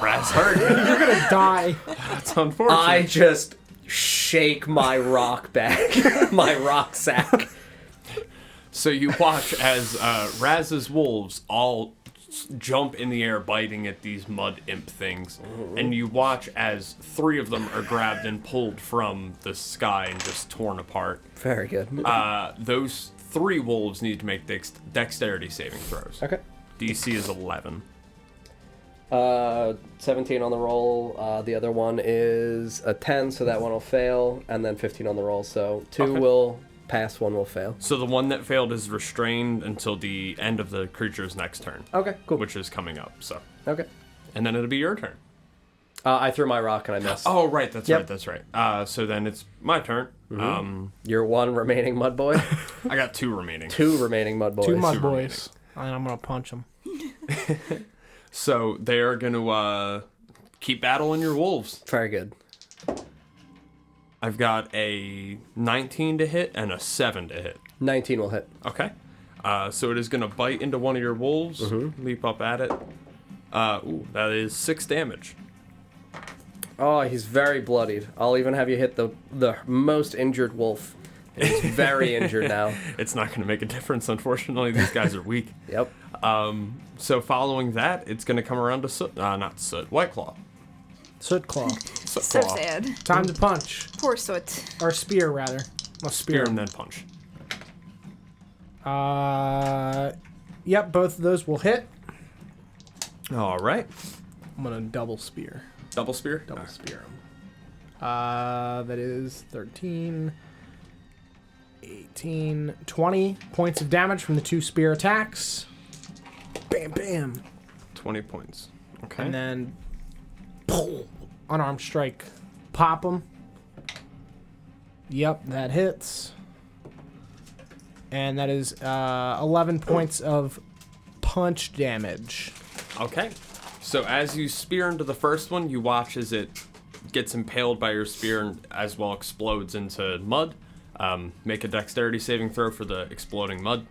Rat's hurt. You're gonna die. That's unfortunate. I just shake my rock bag, my rock sack. So you watch as Raz's wolves all jump in the air, biting at these mud imp things, and you watch as 3 of them are grabbed and pulled from the sky and just torn apart. Very good. Those 3 wolves need to make dexterity saving throws. Okay. DC is 11. 17 on the roll. The other one is a 10, so that one will fail, and then 15 on the roll. So 2 Okay. will pass, 1 will fail. So the one that failed is restrained until the end of the creature's next turn, Okay, cool. which is coming up. So, Okay. and then it'll be your turn. I threw my rock and I missed. Oh, right, that's Yep. right, that's right. So then it's my turn. Your 1 remaining mud boy. I got 2 remaining. 2 remaining mud boys. 2 mud Two boys. And I'm gonna punch them. So they are going to keep battling your wolves. Very good. I've got a 19 to hit and a 7 to hit. 19 will hit. Okay. So it is going to bite into one of your wolves, leap up at it. That is 6 damage. Oh, he's very bloodied. I'll even have you hit the most injured wolf. He's very injured now. It's not going to make a difference, unfortunately. These guys are weak. Yep. So following that, it's going to come around to White Claw. Soot claw. Soot So Claw. sad. Time to punch. Poor Soot. Or spear, rather. Well, Spear spear. and then punch. Yep, both of those will hit. All right. I'm gonna double spear. Double spear? Double spear him. That is 13, 18, 20 points of damage from the 2 spear attacks. Bam, bam. 20 points. Okay. And then, unarmed strike. Pop him. Yep, that hits. And that is 11 points of punch damage. Okay. So as you spear into the first one, you watch as it gets impaled by your spear and as well explodes into mud. Make a dexterity saving throw for the exploding mud.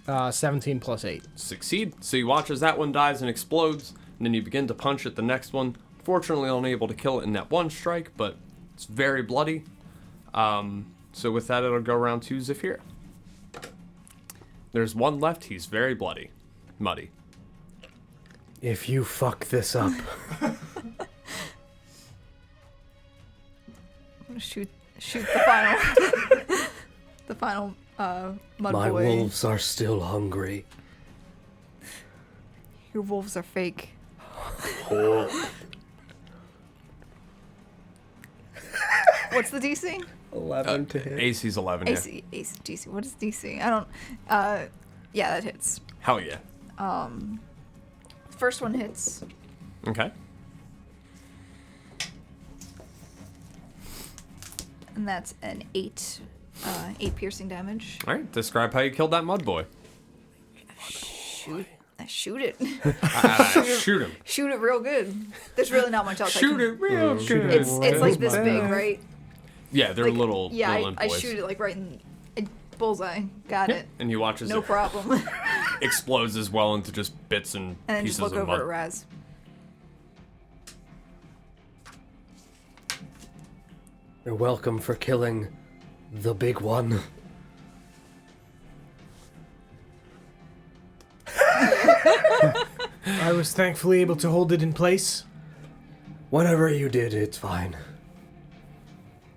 17 plus 8. Succeed. So you watch as that one dies and explodes, and then you begin to punch at the next one. Fortunately, unable to kill it in that one strike, but it's very bloody. So with that, it'll go around to Zephyr. There's one left. He's very bloody. Muddy. If you fuck this up, I'm gonna shoot the final the final mud my boy. wolves are still hungry. Your wolves are fake. What's the DC? 11 to hit. AC's 11, yeah. AC, DC. What is DC? I don't. Yeah, that hits. Hell yeah. First one hits. Okay. And that's an 8 piercing damage. All right. Describe how you killed that mud boy. I shoot it. Shoot him. Shoot it real good. There's really not much else Shoot I it real good. It's like this big, right? Yeah, they're Like, little I boys. shoot it like right in bullseye. Got it. And you watch as No it problem. explodes as well into just bits and And then pieces just look of over mud. at Raz. You're welcome for killing the big one. I was thankfully able to hold it in place. Whatever you did, it's fine.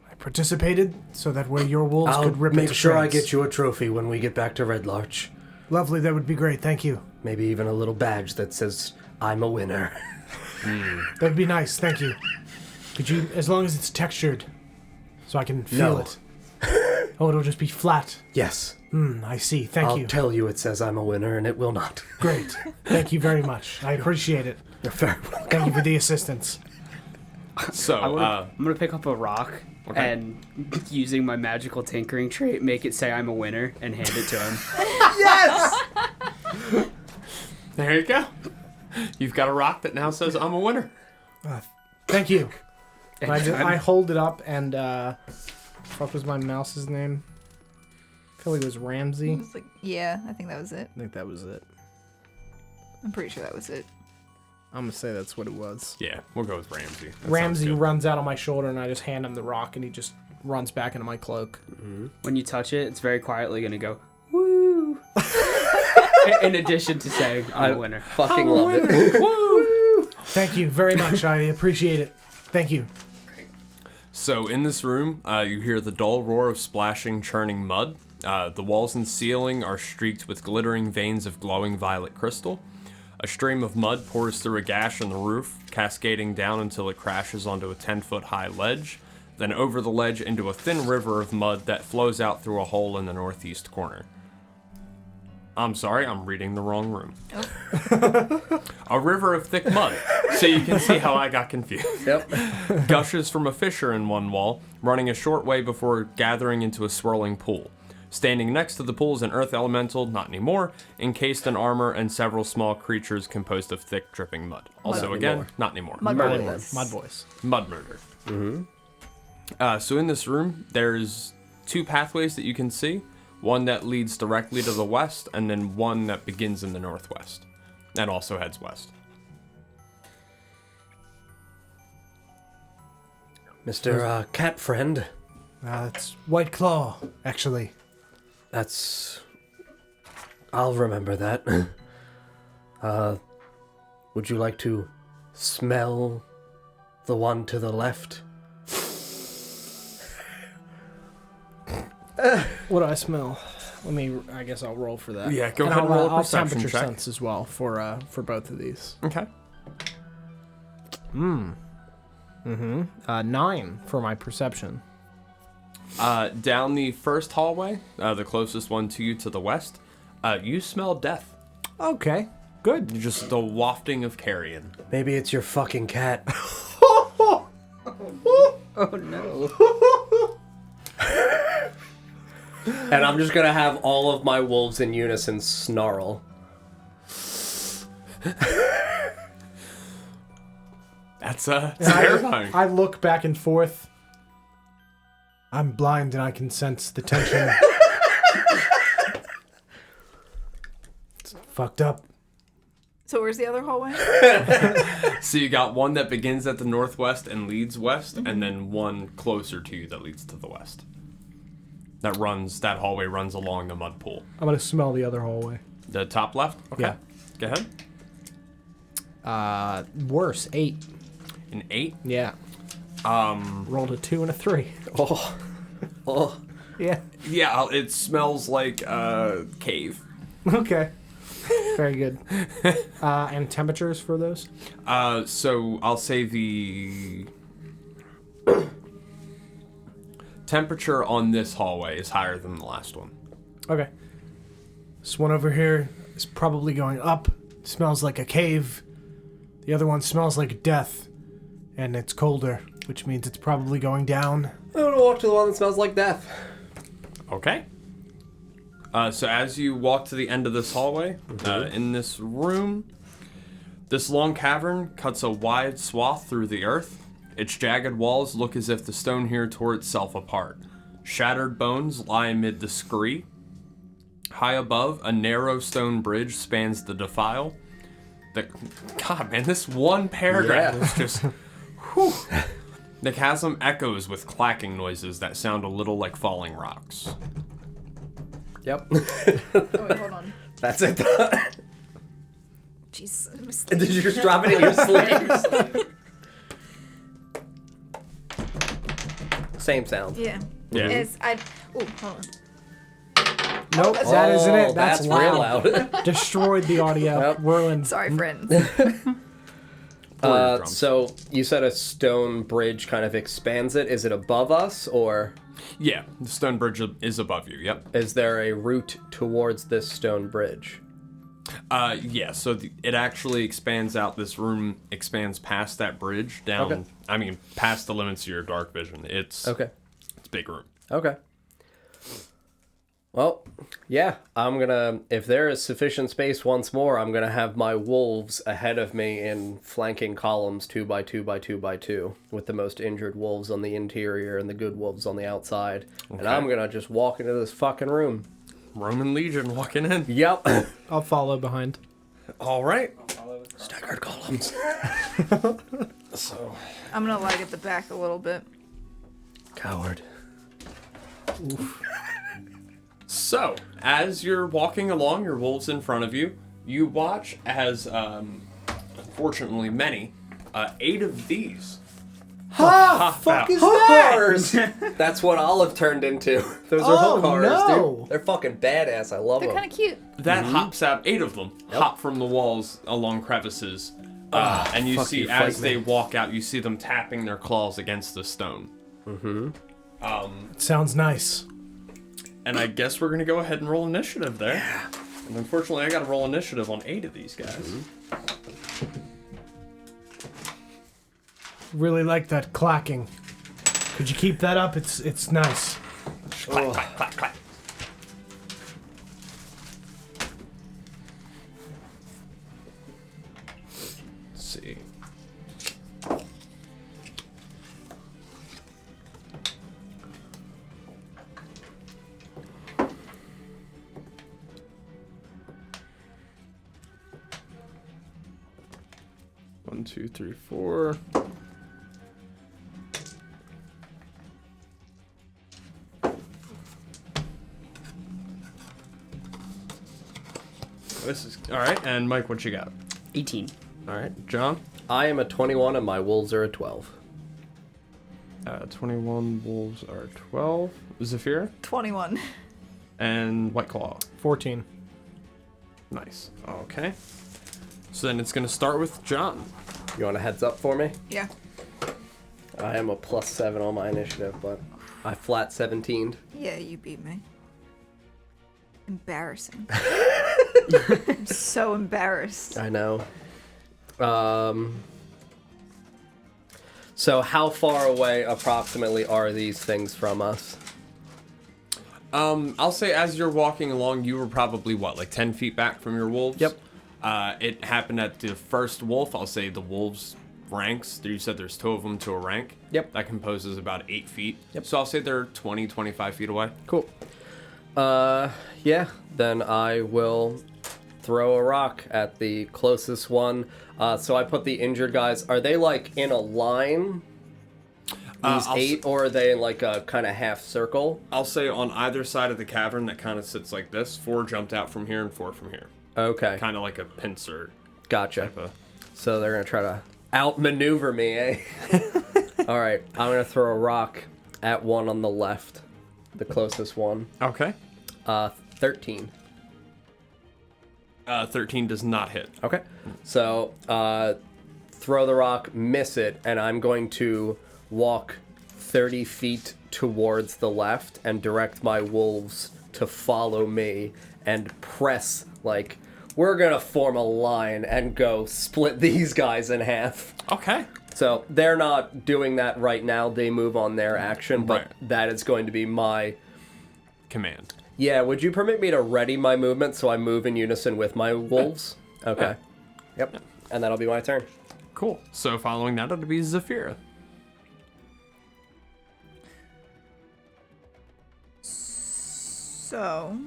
I participated so that way your wolves I'll could rip it make to sure I shreds. get you a trophy when we get back to Red Larch. Lovely, that would be great. Thank you. Maybe even a little badge that says, I'm a winner. That would be nice. Thank you. Could you, as long as it's textured, so I can feel No. it. Oh, it'll just be flat. Yes. I see. Thank I'll you. tell you it says I'm a winner, and it will not. Great. Thank you very much. I appreciate it. You're very welcome. Thank you for the assistance. So, I'm gonna pick up a rock Okay. and, using my magical tinkering trait, make it say I'm a winner and hand it to him. there you go. You've got a rock that now says, I'm a winner. Thank you. And I hold it up and, what was my mouse's name? I feel like it was Ramsey. It's like, yeah, I think that was it. I think that was it. I'm pretty sure that was it. I'm gonna say that's what it was. Yeah, we'll go with Ramsey. That sounds Ramsey good. runs out on my shoulder and I just hand him the rock and he just runs back into my cloak. When you touch it, it's very quietly gonna go, woo! In addition to saying, I'm a winner. Fucking love it. Thank you very much. I appreciate it. Thank you. So in this room, you hear the dull roar of splashing, churning mud. The walls and ceiling are streaked with glittering veins of glowing violet crystal. A stream of mud pours through a gash in the roof, cascading down until it crashes onto a 10-foot high ledge, then over the ledge into a thin river of mud that flows out through a hole in the northeast corner. I'm sorry, I'm reading the wrong room. A river of thick mud, so you can see how I got confused. Yep. Gushes from a fissure in one wall, running a short way before gathering into a swirling pool. Standing next to the pool is an earth elemental, not anymore, encased in armor and several small creatures composed of thick, dripping mud. Also, again, anymore. not anymore. Mud Mud boys. boys. Mud boys. Mud murder. So in this room, there's two pathways that you can see. One that leads directly to the west, and then one that begins in the northwest. And also heads west. Mr. Cat Friend, It's White Claw, actually. that's... I'll remember that. Would you like to smell the one to the left? What do I smell? I guess I'll roll for that. Yeah, go And ahead and roll a I'll perception temperature check. sense as well for both of these. Okay. 9 for my perception. Down the first hallway, the closest one to you to the west, you smell death. Okay, good. Just the wafting of carrion. Maybe it's your fucking cat. Oh no. And I'm just gonna have all of my wolves in unison snarl. That's terrifying. I look back and forth. I'm blind and I can sense the tension. It's fucked up. So where's the other hallway? So you got one that begins at the northwest and leads west, and then one closer to you that leads to the west. That hallway runs along the mud pool. I'm gonna smell the other hallway. The top left? Okay. Yeah. Go ahead. Worse, 8. An 8? Yeah. Rolled a 2 and a 3. Oh. Yeah. Yeah, it smells like a cave. Okay. Very good. And temperatures for those? So I'll say the temperature on this hallway is higher than the last one. Okay. This one over here is probably going up. It smells like a cave. The other one smells like death. And it's colder, which means it's probably going down. I'm gonna walk to the one that smells like death. Okay. So as you walk to the end of this hallway, in this room, this long cavern cuts a wide swath through the earth. Its jagged walls look as if the stone here tore itself apart. Shattered bones lie amid the scree. High above, a narrow stone bridge spans the defile. God, man, this one paragraph is just... Whew. The chasm echoes with clacking noises that sound a little like falling rocks. Yep. Oh, wait, hold on. That's it. Jeez. Did you just drop it in your sleep? Same sound. Yeah. Yeah. Hold on. Nope, that isn't it. That's real loud. Destroyed the audio. Yep. Whirling. Sorry, friends. So you said a stone bridge kind of expands it. Is it above us, or Yeah, the stone bridge is above you, yep. is there a route towards this stone bridge? Yeah, so it actually expands out. This room expands past that bridge down, Okay. I mean, past the limits of your dark vision. It's Okay. It's a big room. Okay. Well, yeah, I'm gonna, if there is sufficient space once more, I'm gonna have my wolves ahead of me in flanking columns 2 by 2 by 2 by 2, with the most injured wolves on the interior and the good wolves on the outside. Okay. And I'm gonna just walk into this fucking room. Roman Legion walking in. Yep. I'll follow behind. All right. Staggered columns. So. I'm gonna lag at the back a little bit. Coward. Oof. So, as you're walking along, your wolves in front of you, you watch as, unfortunately many, 8 of these. Fuck is that? Hookers! That's what Olive turned into. Those are hook horrors, no. dude. They're fucking badass. I love They're them. kind of cute. That hops out, 8 of them hop from the walls along crevices. And you fuck see, you, as fight they me. walk out, you see them tapping their claws against the stone. Sounds nice. And I guess we're going to go ahead and roll initiative there. Yeah. And unfortunately, I got to roll initiative on 8 of these guys. Really like that clacking. Could you keep that up? It's nice. Clack, clack, clack, clack. Let's see. One, two, three, four. This is all right. And Mike, what you got? 18. All right, John. I am a 21 and my wolves are a 12. 21 wolves are 12. Zafira 21. and White Claw. 14. Nice. Okay. So then it's gonna start with John. You want a heads up for me? Yeah. I am a +7 on my initiative, but I flat 17'd. Yeah, you beat me. Embarrassing. I'm so embarrassed. I know. So how far away approximately are these things from us? I'll say as you're walking along, you were probably, what, like 10 feet back from your wolves? Yep. It happened at the first wolf. I'll say the wolves' ranks. You said there's 2 of them to a rank. Yep. That composes about 8 feet. Yep. So I'll say they're 20, 25 feet away. Cool. Yeah, then I will throw a rock at the closest one. So I put the injured guys. Are they like in a line? These 8, or are they in like a kind of half circle? I'll say on either side of the cavern that kind of sits like this, 4 jumped out from here and 4 from here. Okay. Kind of like a pincer. Gotcha. Type of... So they're going to try to outmaneuver me, eh? All right. I'm going to throw a rock at one on the left. The closest one. Okay. 13. 13 does not hit. Okay. So, throw the rock, miss it, and I'm going to walk 30 feet towards the left and direct my wolves to follow me and press, like, we're gonna form a line and go split these guys in half. Okay. So, they're not doing that right now. They move on their action, but Right. that is going to be my... Command. Yeah, would you permit me to ready my movement so I move in unison with my wolves? Okay. Yep. And that'll be my turn. Cool. So following that, it'll be Zafira. So.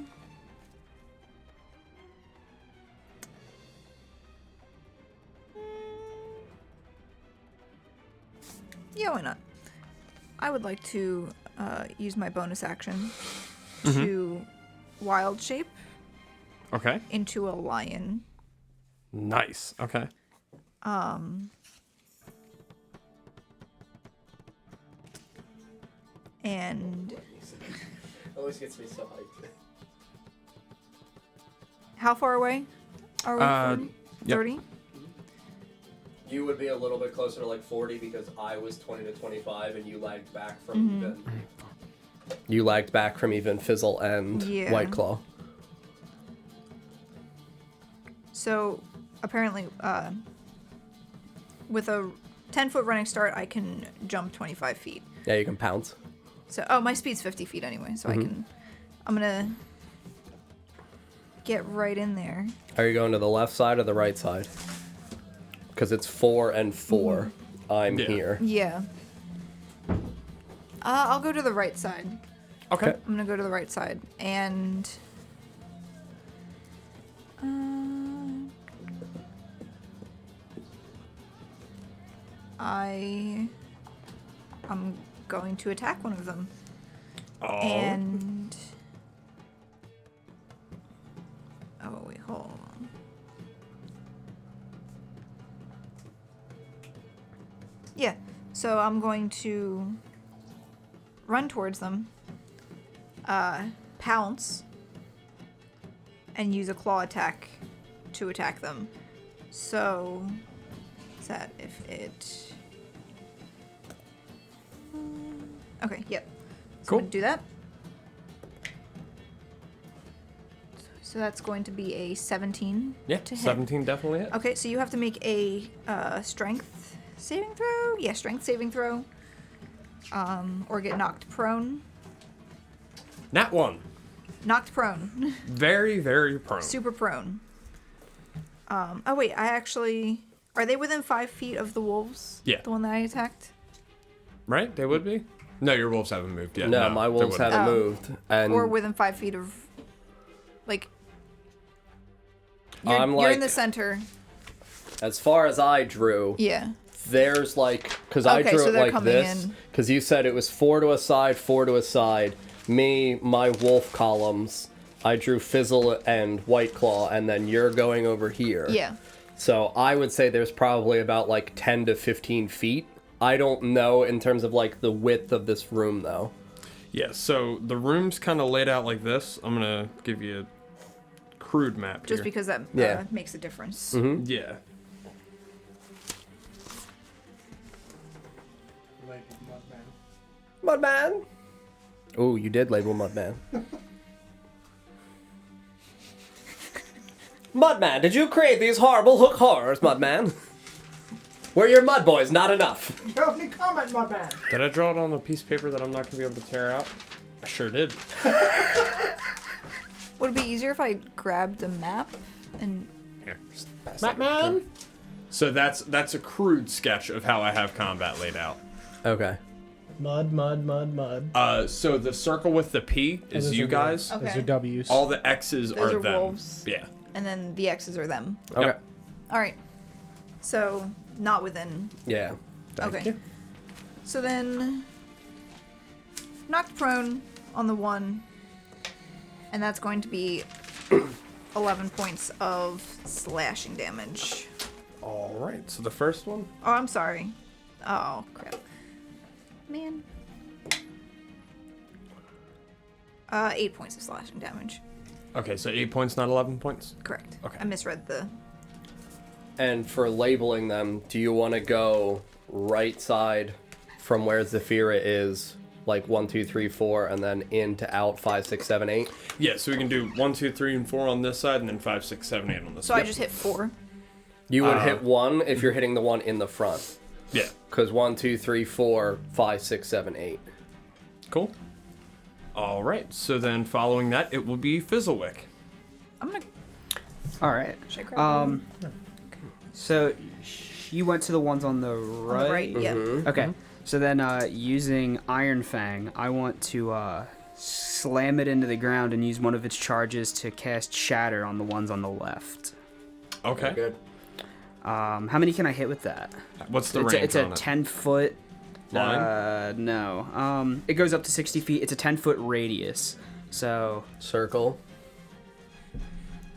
Yeah, why not? I would like to use my bonus action to wild shape Okay. into a lion. Nice. Okay. And Always gets me so hyped. how far away are we? 40? yep. 30? You would be a little bit closer to like 40 because I was 20 to 25 and you lagged back from even... You lagged back from even Fizzle and Yeah. White Claw. So apparently, with a 10-foot running start, I can jump 25 feet. Yeah, you can pounce. So, my speed's 50 feet anyway, so I'm gonna get right in there. Are you going to the left side or the right side? Because it's 4 and 4. I'm Yeah. here. Yeah. I'll go to the right side. Okay. I'm gonna go to the right side, and I'm going to attack one of them. Oh. And oh wait, hold on. Yeah, so I'm going to run towards them, pounce, and use a claw attack to attack them. So, is that if it... Okay, yep. So Cool. I'm gonna do that. So that's going to be a 17 Yeah. to hit. 17 definitely hit. Okay, so you have to make a strength saving throw? Yeah, strength saving throw. Or get knocked prone. Nat 1. Knocked prone. Very, very prone. Super prone. Oh wait, I actually... Are they within 5 feet of the wolves? Yeah. The one that I attacked? Right? They would be? No, your wolves haven't moved yet. No, my they wolves wouldn't. haven't moved. And Or within 5 feet of... Like... You're, I'm you're like, in the center. as far as I drew, Yeah. there's like, because I Okay, drew so it they're like coming this, in. because you said it was 4 to a side, 4 to a side. Me, my wolf columns, I drew Fizzle and White Claw, and then you're going over here. Yeah. So I would say there's probably about like 10 to 15 feet. I don't know in terms of like the width of this room though. Yeah, so the room's kind of laid out like this. I'm going to give you a crude map Just here. because that Yeah. makes a difference. Yeah. Mudman! Oh, you did label Mudman. Mudman, did you create these horrible hook horrors, Mudman? We're your mud boys, not enough. Help me comment, my man. Did I draw it on a piece of paper that I'm not going to be able to tear out? I sure did. Would it be easier if I grabbed a map and... Here, just pass Map that over. man. So that's a crude sketch of how I have combat laid out. Okay. Mud, mud, mud, mud. So the circle with the P is Those you are the- guys. Okay. Those are W's. All the X's Those are are them. wolves. Yeah. And then the X's are them. Okay. Yep. Alright. So, not within. Yeah. Okay. So then... knocked prone on the 1. And that's going to be 11 points of slashing damage. All right. So the first one. Oh, I'm sorry. Oh, crap. Man. 8 points of slashing damage. Okay, so 8 points, not 11 points. Correct. Okay. I misread the... And for labeling them, do you want to go right side from where Zephyra is, like 1, 2, 3, 4, and then in to out 5, 6, 7, 8? Yeah, so we can do 1, 2, 3, and 4 on this side, and then 5, 6, 7, 8 on this So side. I just hit 4. You would hit 1 if you're hitting the one in the front. Yeah. Because 1, 2, 3, 4, 5, 6, 7, 8. Cool. All right. So then following that, it will be Fizzlewick. I'm gonna... All right. Should I grab one? So you went to the ones on the On right. the right, yeah. Okay. So then, using Iron Fang, I want to slam it into the ground and use one of its charges to cast Shatter on the ones on the left. Okay. Good. How many can I hit with that? What's the It's range it's a on it? 10-foot. Line? No. It goes up to 60 feet. It's a 10-foot radius. So Circle.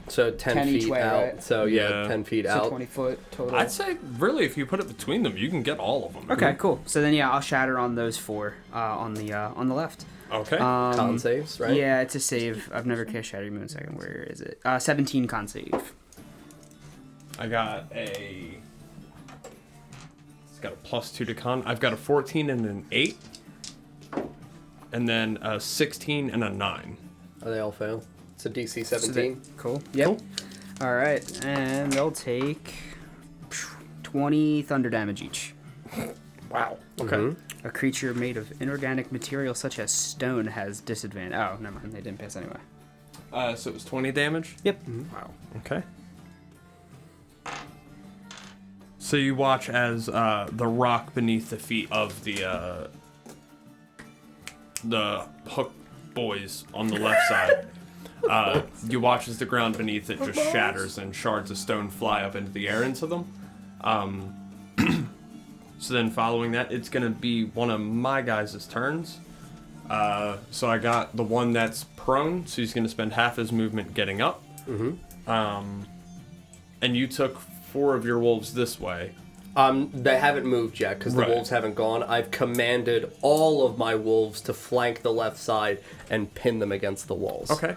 So 10 10 each feet way, out. right? So yeah, Yeah. 10 feet it's a out. 20-foot total. I'd say, really, if you put it between them, you can get all of them. Okay, cool. So then, yeah, I'll shatter on those 4 on the left. Okay. Con saves, right? Yeah, it's a save. I've never cast Shatter. Give me 1 second. Where is it? 17 con save. I got a... It's got a +2 to con. I've got a 14 and an 8. And then a 16 and a 9. Oh, they all fail. It's a DC So 17. cool. Yep. Cool. All right, and they'll take 20 thunder damage each. Wow. Okay. Mm-hmm. A creature made of inorganic material such as stone has disadvantage. Oh, never mind. They didn't pass anyway. So it was 20 damage? Yep. Wow. Okay. So you watch as the rock beneath the feet of the hook boys on the left side. You watch as the ground beneath it just shatters and shards of stone fly up into the air into them. So then following that, it's going to be one of my guys' turns. So I got the one that's prone, so he's going to spend half his movement getting up. And you took 4 of your wolves this way. They haven't moved yet because the Right. wolves haven't gone. I've commanded all of my wolves to flank the left side and pin them against the walls. Okay.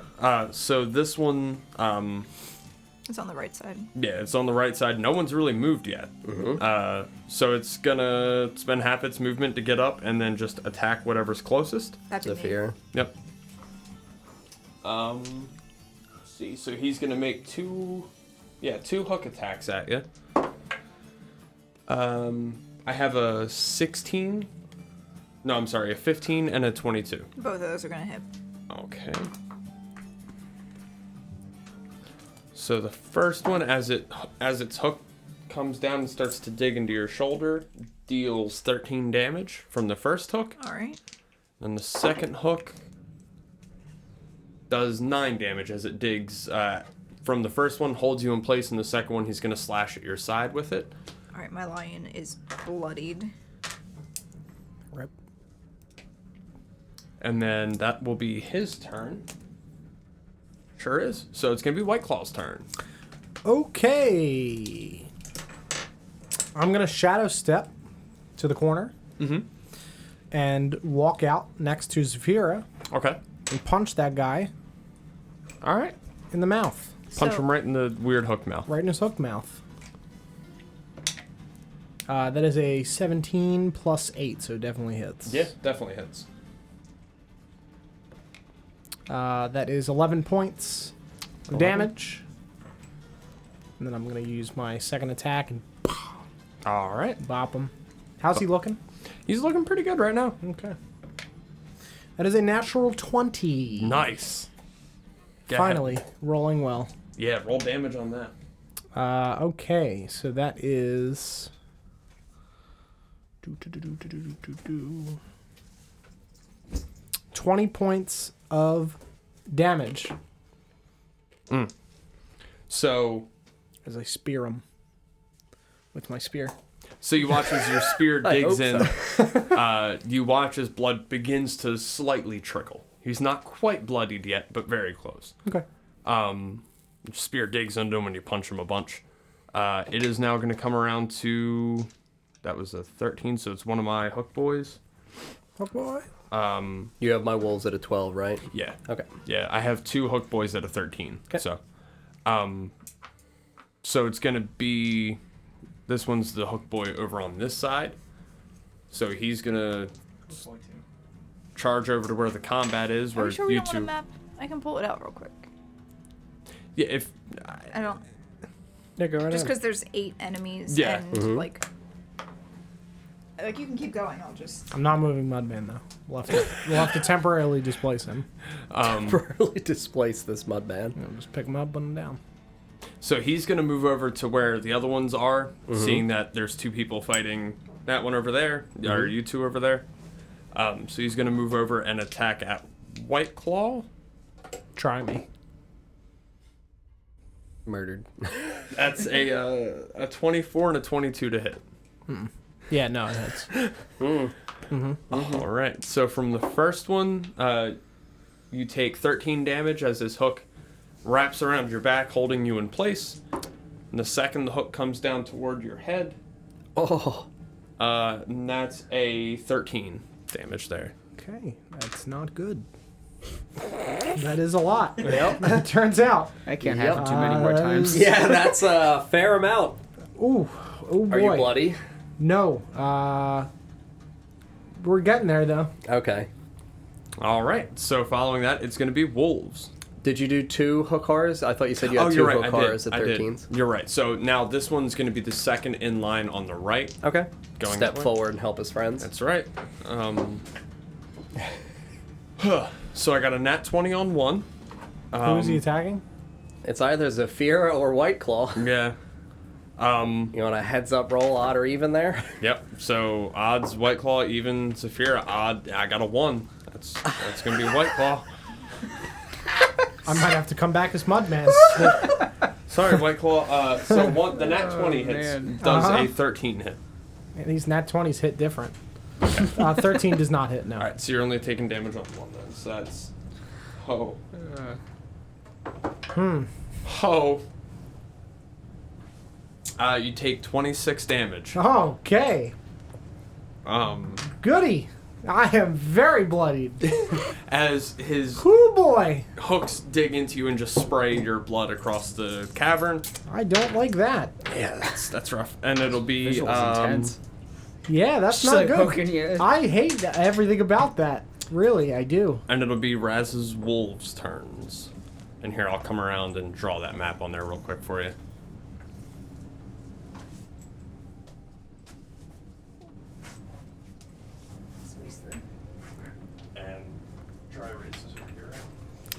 So this one, It's on the right side. yeah, it's on the right side. No one's really moved yet. So it's gonna spend half its movement to get up and then just attack whatever's closest. That'd be me. Zephyr. Yep. Let's see. So he's gonna make 2 hook attacks at you. I have a 16. No, I'm sorry, a 15 and a 22. Both of those are gonna hit. Okay. So the first one, as its hook comes down and starts to dig into your shoulder, deals 13 damage from the first hook. All right. And the second hook does 9 damage as it digs from the first one, holds you in place, and the second one he's going to slash at your side with it. All right. My lion is bloodied. Rip. And then that will be his turn. Sure is. So it's going to be White Claw's turn. Okay. I'm gonna shadow step to the corner. And walk out next to Zephyra Okay. and punch that guy All right. in the mouth. Punch So- him right in the weird hook mouth. Right in his hook mouth. That is a 17 plus 8, so definitely hits. Yeah, definitely hits. That is 11 points of 11. damage. And then I'm going to use my second attack and All right. Bop him. How's he looking? He's looking pretty good right now. Okay. That is a natural 20. Nice. Go ahead. Finally, rolling well. Yeah, roll damage on that. Okay, so that is 20 points of damage So as I spear him with my spear. you watch as your spear digs in. hope You watch as blood begins to slightly trickle. He's not quite bloodied yet, but very close. Okay. Spear digs into him and you punch him a bunch. It is now going to come around to... That was a 13, so it's one of my hook boys. Oh boy. You have my wolves at a 12, right? Yeah. Okay. Yeah, I have 2 hook boys at a 13. Okay. So it's going to be... This one's the hook boy over on this side. So he's going to charge over to where the combat is, Are where you sure we you don't want a two... map? I can pull it out real quick. Yeah, if... I don't. Yeah, go right Just ahead. because there's 8 enemies Yeah. and like you can keep going. I'll just. I'm not moving Mudman though. We'll have to temporarily displace him. Temporarily displace this mudman. Just pick him up, put him down. So he's going to move over to where the other ones are, seeing that there's 2 people fighting that one over there, or you 2 over there. So he's going to move over and attack at White Claw. Try me. Murdered. That's a 24 and a 22 to hit. Yeah, no, that's All right. So from the first one, you take 13 damage as his hook wraps around your back, holding you in place. And the second the hook comes down toward your head, Oh. and that's a 13 damage there. okay. That's not good. That is a lot. Yep. It turns out. I can't have it too many more times. Yeah, that's a fair amount. Ooh, oh boy. Are you bloody? No. We're getting there though. Okay. All right. So following that, it's going to be wolves. Did you do 2 hook horrors? I thought you said you had 2 you're right. hook I horrors did. at I did. 13s. You're right. So now this one's going to be the second in line on the right. Okay. Going Step that way? forward and help his friends. That's right. So I got a nat 20 on one. Who's he attacking? It's either Zafira or White Claw. Yeah. You want a heads up roll, odd or even there? Yep. So odds White Claw, even Zafira. Odd. I got a 1. That's gonna be White Claw. I might have to come back as Mudman. Sorry, White Claw. So the nat 20 hits man. does a 13 hit. And these nat 20s hit different. 13 does not hit, no. All right. So you're only taking damage on 1 then. So that's ho. You take 26 damage. Okay. Goody. I am very bloodied. As his Ooh boy. hooks dig into you and just spray your blood across the cavern. I don't like that. Yeah, that's rough. And it'll be Visuals intense. Yeah, that's Just not like good. poking you. I hate everything about that. Really, I do. and it'll be Raz's wolves' turns. And here I'll come around and draw that map on there real quick for you. And dry erase is over here.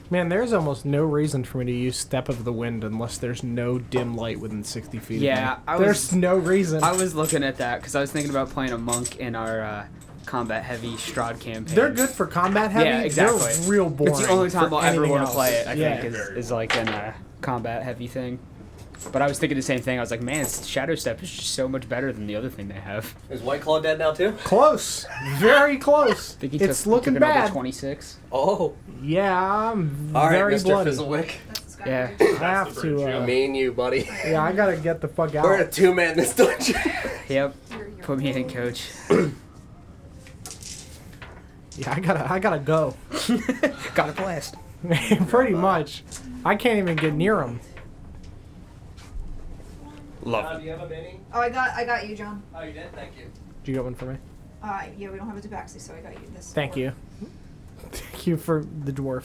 Man, there's almost no reason for me to use Step of the Wind unless there's no dim light within 60 feet Yeah, of me. There's no reason. I was looking at that because I was thinking about playing a monk in our combat heavy Strahd campaign. They're good for combat heavy. Yeah, exactly. They're real boring. It's the only time for I'll ever anything want to else. play it. I Yeah. think is like in a combat heavy thing. But I was thinking the same thing. I was like, man, Shadow Step is just so much better than the other thing they have. Is White Claw dead now too? Close. Very close. I think he It's took looking another bad. 26. Oh. Yeah, I'm All right, very Mr. bloody. Fizzlewick. That's the sky. Yeah. I have to. Me and you, buddy. Yeah, I gotta get the fuck We're in a out. 2-man this dungeon. Yep. You're Put me in, coach. Yeah, I gotta go. Got a blast. Pretty much. I can't even get near him. Love it. you have a mini? Oh, I got you, John. Oh, you did? Thank you. Did you get one for me? Yeah, we don't have a tabaxi, so I got you this. Thank you. Thank you for the dwarf.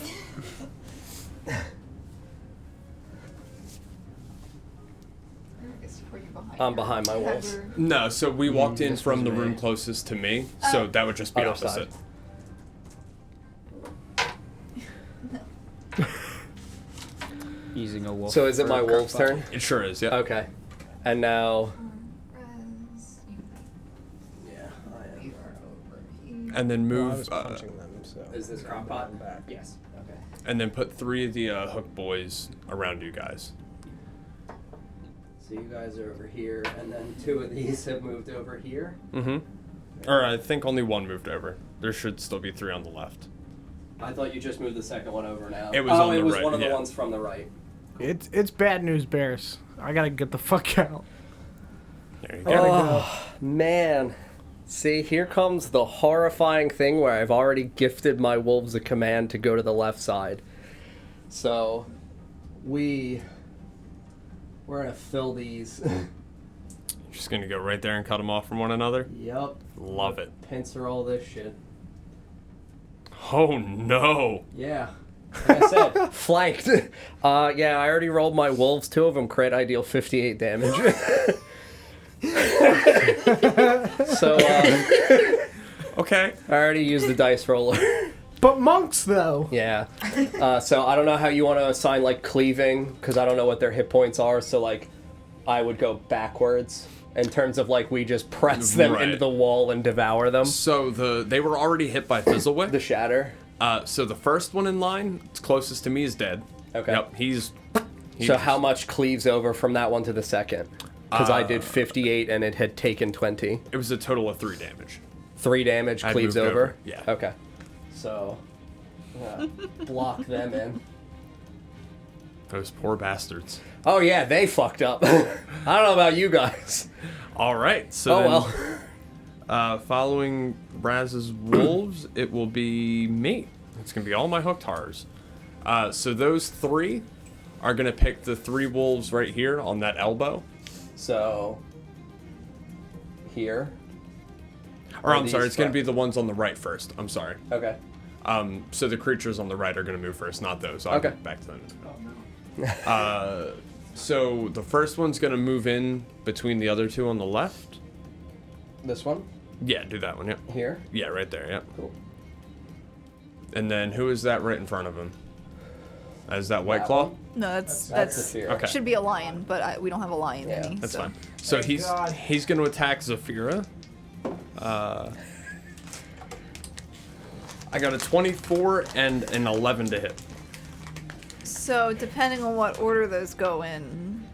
It's for you behind. I'm behind my wolves. No, so we walked in this from was the room me. closest to me, so that would just be Other opposite. Using a wolf. So is it for my a wolf's crossbow. turn? It sure is, yeah. Okay. And now. Res, Yeah, I you are over here. And then Well, I move, was punching them, so. Is this crock pot? Yes. Okay. and then put 3 of the hook boys around you guys. So you guys are over here, and then 2 of these have moved over here. Mm-hmm. Or I think only 1 moved over. There should still be 3 on the left. I thought you just moved the second one over now. It was on it the was right, one of the yeah. ones from the right. It's bad news bears. I gotta get the fuck out. There you I gotta go. go. Man. See, here comes the horrifying thing where I've already gifted my wolves a command to go to the left side. So, we're gonna fill these. Just gonna go right there and cut them off from one another. Yup. Love it. Pincer all this shit. Oh no! Yeah. Like I said, flanked. Yeah, I already rolled my wolves. 2 of them crit. I deal 58 damage. So, Okay. I already used the dice roller. But monks, though. Yeah. So I don't know how you want to assign, like, cleaving, because I don't know what their hit points are, so, like, I would go backwards in terms of, like, we just press them Right. into the wall and devour them. So they were already hit by Fizzlewick. The shatter. So the first one in line, it's closest to me, is dead. Okay. Yep, he So how much cleaves over from that one to the second? Because I did 58 and it had taken 20. It was a total of 3 damage. 3 damage I cleaves moved over? over, yeah. Okay. So, block them in. Those poor bastards. Oh yeah, they fucked up. I don't know about you guys. All right. So Oh well. following Raz's wolves, it will be me. It's gonna be all my hooked horrors. So those 3 are gonna pick the 3 wolves right here on that elbow. So, here. Or Are I'm sorry, these it's gonna far- be the ones on the right first. I'm sorry. Okay. So the creatures on the right are gonna move first, not those. I'll Okay. get back to them. So the first one's gonna move in between the other 2 on the left. This one? Yeah, do that one. Yeah. Here? Yeah, right there. Yeah. Cool. And then who is that right in front of him? Is that White That Claw? one? No, that's That's the fear. Okay. should be a lion, but we don't have a lion. Yeah, any, That's so. fine. So Thank God. he's going to attack Zafira. I got a 24 and an 11 to hit. So depending on what order those go in,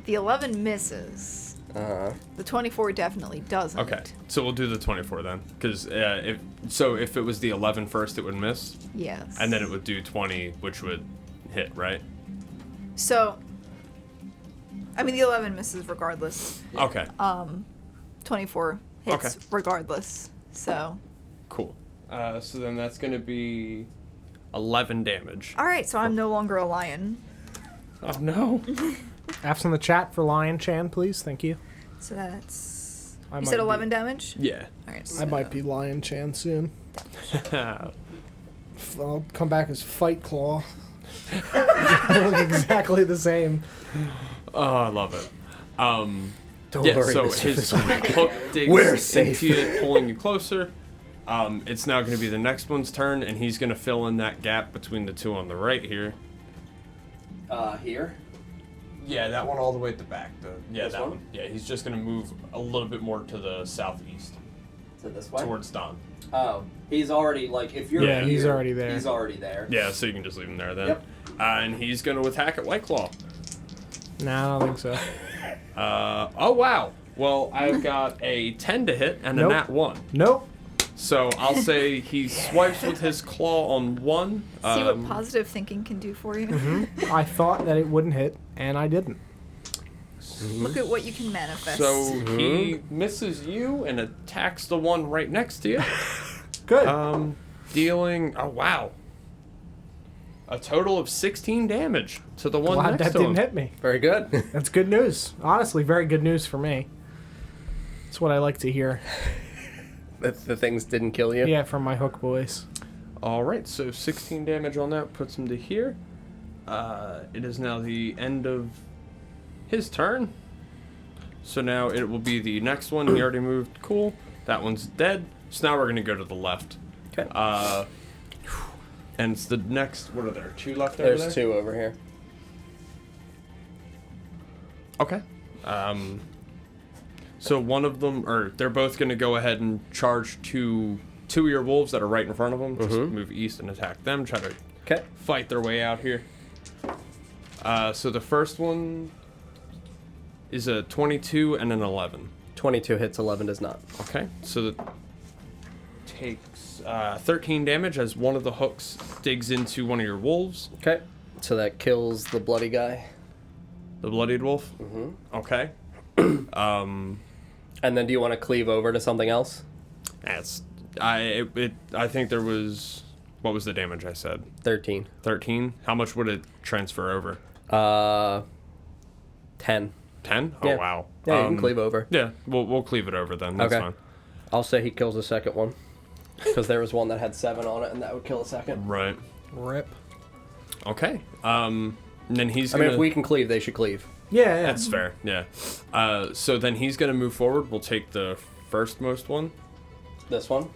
the 11 misses. The 24 definitely doesn't. Okay, so we'll do the 24 then, because if it was the 11 first, it would miss, Yes. and then it would do 20, which would hit, right? So, I mean, the 11 misses regardless. Okay, 24 hits Okay. regardless. So, cool. So then that's going to be 11 damage. all right. So I'm no longer a lion. Oh no. F's in the chat for Lion Chan, please. Thank you. So that's. I You might said be- 11 damage. Yeah. All right. I might be Lion Chan soon. I'll come back as Fight Claw. They look exactly the same. Oh, I love it. Don't Yeah, worry, so Mr. his Fizzlewick. hook digs We're safe. into you, pulling you closer. It's now going to be the next one's turn, and he's going to fill in that gap between the 2 on the right here. Here? Yeah, that one all the way at the back. Yeah, This that one? one. Yeah, he's just going to move a little bit more to the southeast, To this way? towards Don. Oh, he's already, like, if you're Yeah, here, he's already there. He's already there. Yeah, so you can just leave him there then. Yep. And he's going to attack at White Claw. Nah, I don't think so. Oh, wow. Well, I've got a 10 to hit and Nope. a nat 1. Nope. So I'll say he swipes with his claw on 1. See what positive thinking can do for you. I thought that it wouldn't hit, and I didn't. Look at what you can manifest. So he misses you and attacks the one right next to you. Good. Dealing, oh wow, a total of 16 damage to the one Glad next that to didn't him. hit me. Very good. That's good news. Honestly, very good news for me. That's what I like to hear. the things didn't kill you? Yeah, from my hook boys. All right, so 16 damage on that puts him to here. It is now the end of his turn. So now it will be the next one. He already moved. Cool. That one's dead. So now we're going to go to the left. Okay. And it's the next... What are there? 2 left over there? There's 2 over here. Okay. So one of them... Or they're both going to go ahead and charge 2 of your wolves that are right in front of them. Just move east and attack them. Try to fight their way out here. So the first one is a 22 and an 11. 22 hits, 11 does not. Okay, so that takes 13 damage as one of the hooks digs into one of your wolves. Okay, so that kills the bloody guy. The bloodied wolf? Okay. And then do you want to cleave over to something else? I think there was... What was the damage I said? 13. 13? How much would it transfer over? 10. 10? Oh, Yeah. wow. Yeah, you can cleave over. Yeah, we'll cleave it over then. That's Okay. fine. I'll say he kills the second one. Because there was one that had 7 on it, and that would kill the second. Right. Rip. Okay. And then he's I gonna... mean, if we can cleave, they should cleave. Yeah, yeah. That's fair, yeah. So then he's gonna move forward. We'll take the firstmost one. This one?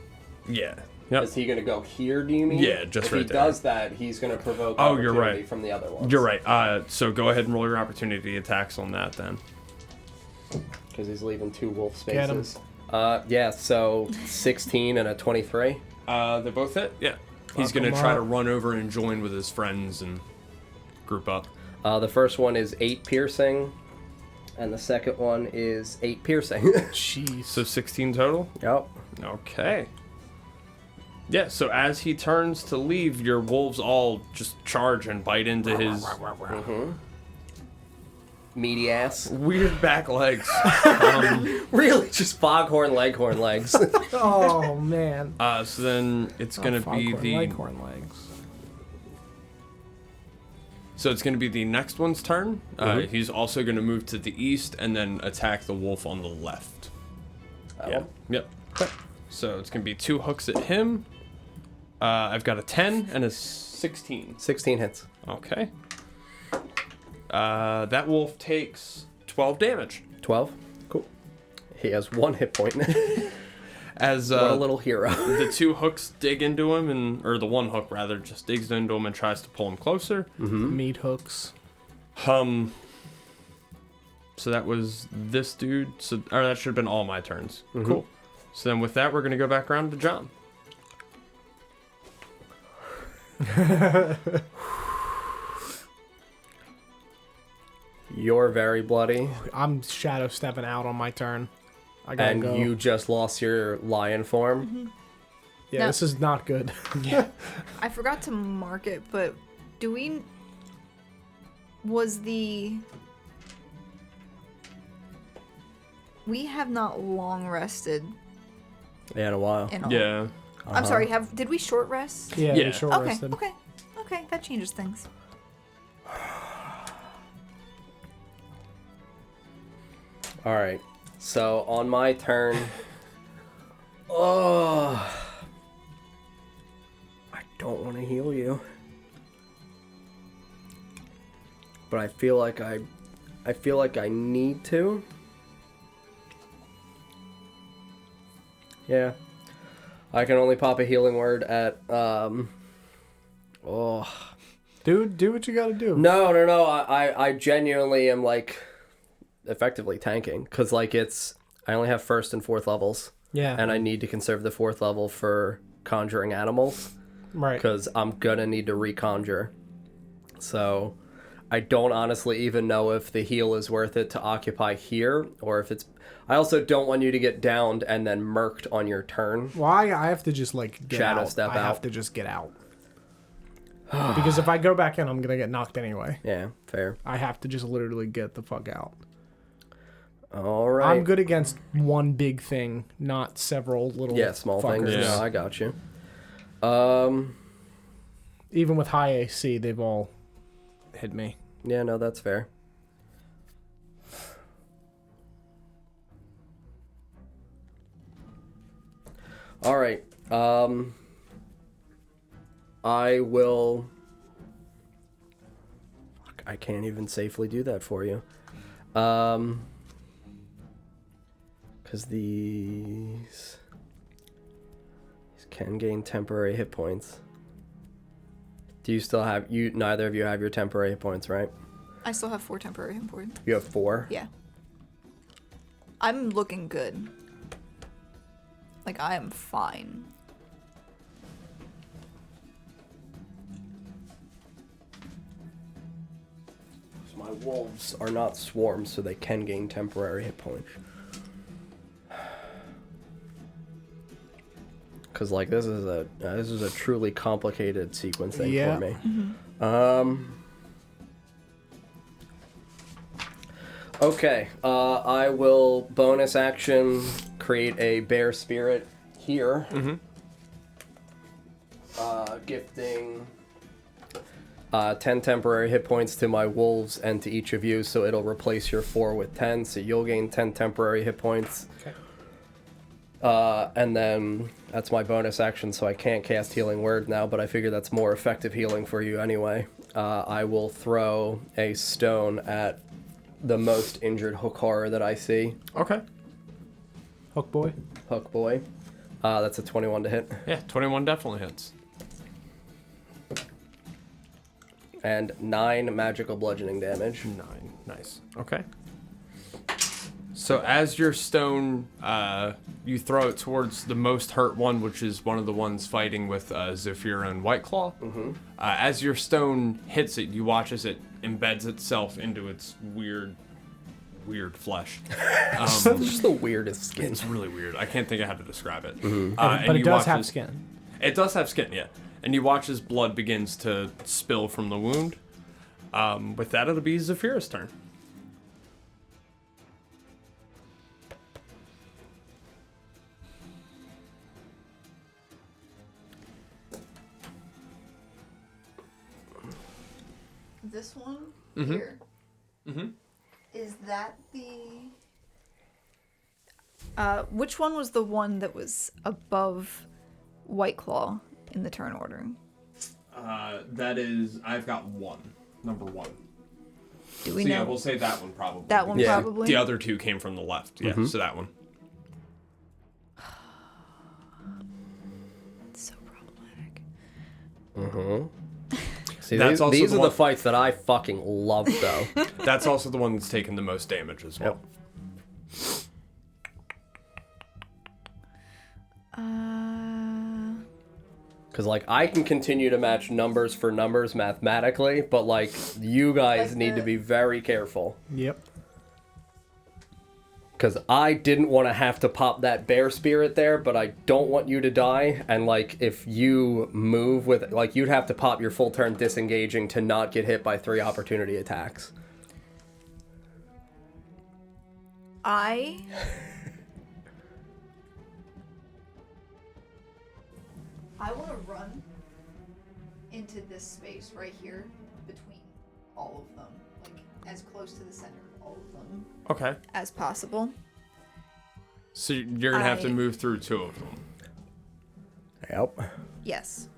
Yeah. Yep. Is he going to go here, do you mean? Yeah, just if right he there. does that, he's going to provoke Oh, you're opportunity right. from the other ones. You're right. So go ahead and roll your opportunity attacks on that then. Because he's leaving 2 wolf Get 'em. spaces. Yeah, so 16 and a 23. They both hit? Yeah. He's Fuck gonna 'em try to up. run over and join with his friends and group up. The first one is 8 piercing, and the second one is 8 piercing. Jeez. So 16 total? Yep. Okay. Yeah, so as he turns to leave, your wolves all just charge and bite into his Meaty ass. weird back legs. Really? Just foghorn leghorn legs. Oh man. So then it's gonna be the... Leghorn legs. So it's going to be the next one's turn. He's also going to move to the east and then attack the wolf on the left. Yeah. Yep. So it's going to be 2 hooks at him. I've got a 10 and a 16. 16 hits. Okay. That wolf takes 12 damage. 12? Cool. He has 1 hit point. As What a little hero. the 2 hooks dig into him, or the 1 hook rather, just digs into him and tries to pull him closer. Meat hooks. So that was this dude. Or that should have been all my turns. Cool. So then with that, we're going to go back around to John. You're very bloody, I'm shadow stepping out on my turn. I gotta and go. you just lost your lion form. Yeah, No. this is not good. I forgot to mark it, but do we... Was the... We have not long rested Yeah, in a while. in all. Yeah. I'm sorry, did we short rest? Yeah, Yeah. we short Okay, rested. okay, that changes things. All right. So on my turn, I don't want to heal you, but I feel like I need to. Yeah. I can only pop a healing word at Dude, do what you gotta do. No. I genuinely am like effectively tanking because like I only have 1st and 4th levels. Yeah. And I need to conserve the 4th level for conjuring animals Right. because I'm gonna need to reconjure. So I don't honestly even know if the heal is worth it to occupy here or if it's. I also don't want you to get downed and then murked on your turn. Well, I have to just like get Shadow out. step I have out. to just get out. Because if I go back in, I'm gonna get knocked anyway. Yeah, fair. I have to just literally get the fuck out. All right. I'm good against one big thing, not several little small fuckers. things. Yeah. No, I got you. Even with high AC, they've all hit me. Yeah, no, that's fair. All right. I will. Fuck, I can't even safely do that for you. Because these can gain temporary hit points. Do you still have neither of you have your temporary hit points, right? I still have 4 temporary hit points. You have 4? Yeah. I'm looking good. Like, I am fine. So my wolves are not swarms, so they can gain temporary hit points. Because like this is a truly complicated sequencing for me. Okay, I will bonus action create a bear spirit here. Gifting 10 temporary hit points to my wolves and to each of you, so it'll replace your 4 with 10, so you'll gain 10 temporary hit points. Okay. And then that's my bonus action, so I can't cast Healing Word now, but I figure that's more effective healing for you anyway. I will throw a stone at the most injured hook horror that I see. Okay. Hook boy. Hook boy. That's a 21 to hit. Yeah, 21 definitely hits. And 9 magical bludgeoning damage. 9. Nice. Okay. So as your stone, you throw it towards the most hurt one, which is one of the ones fighting with Zephyra and Whiteclaw. As your stone hits it, you watch as it embeds itself into its weird flesh. It's just the weirdest skin. It's really weird. I can't think of how to describe it. But it does have skin. It does have skin, yeah. And you watch as blood begins to spill from the wound. With that, it'll be Zephyra's turn. This one here. Is that the... which one was the one that was above Whiteclaw in the turn order? That is, I've got 1. Number 1. Do we So know? yeah, we'll say that one probably. That one Yeah. probably? The other 2 came from the left. Yeah, so that one. It's so problematic. See, That's also these the are one- the fights that I fucking love, though. That's also the one that's taken the most damage as well. Because, like, I can continue to match numbers for numbers mathematically, but, like, you guys Like need to the- be very careful. Yep. Because I didn't want to have to pop that bear spirit there, but I don't want you to die. And, like, if you move with... Like, you'd have to pop your full turn disengaging to not get hit by 3 opportunity attacks. I want to run into this space right here between all of them, like as close to the center of all of them Okay. as possible. So you're going to have to I- move through 2 of them. Yep. Yes.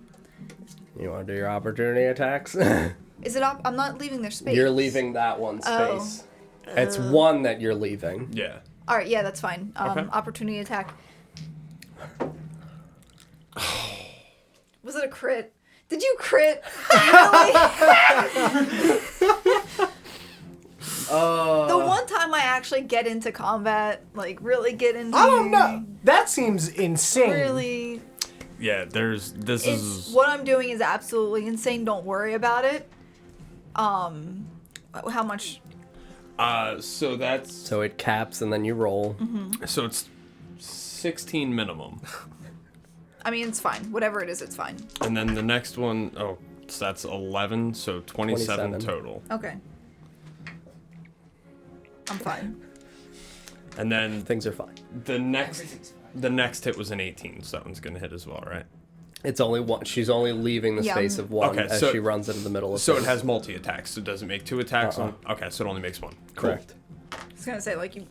You want to do your opportunity attacks? Is it up? I'm not leaving their space. You're leaving that one Oh. space. It's one that you're leaving. Yeah. All right, yeah, that's fine. Okay. Opportunity attack. Was it a crit? Did you crit? Really? The one time I actually get into combat, like really get into. I don't know. That seems insane. Really, Yeah, this it's is... what I'm doing is absolutely insane. Don't worry about it. How much? So that's... So it caps and then you roll. So it's 16 minimum. I mean, it's fine. Whatever it is, it's fine. And then the next one, so that's 11, so 27 total. Okay. I'm fine. And then Things are fine. the next hit was an 18, so that one's going to hit as well, right? It's only one. She's only leaving the Yeah, space of one Okay, as so- she runs into the middle of So it things. has multi-attacks, so it doesn't make 2 attacks on... Okay, so it only makes 1. Cool. Correct. I was gonna say like you.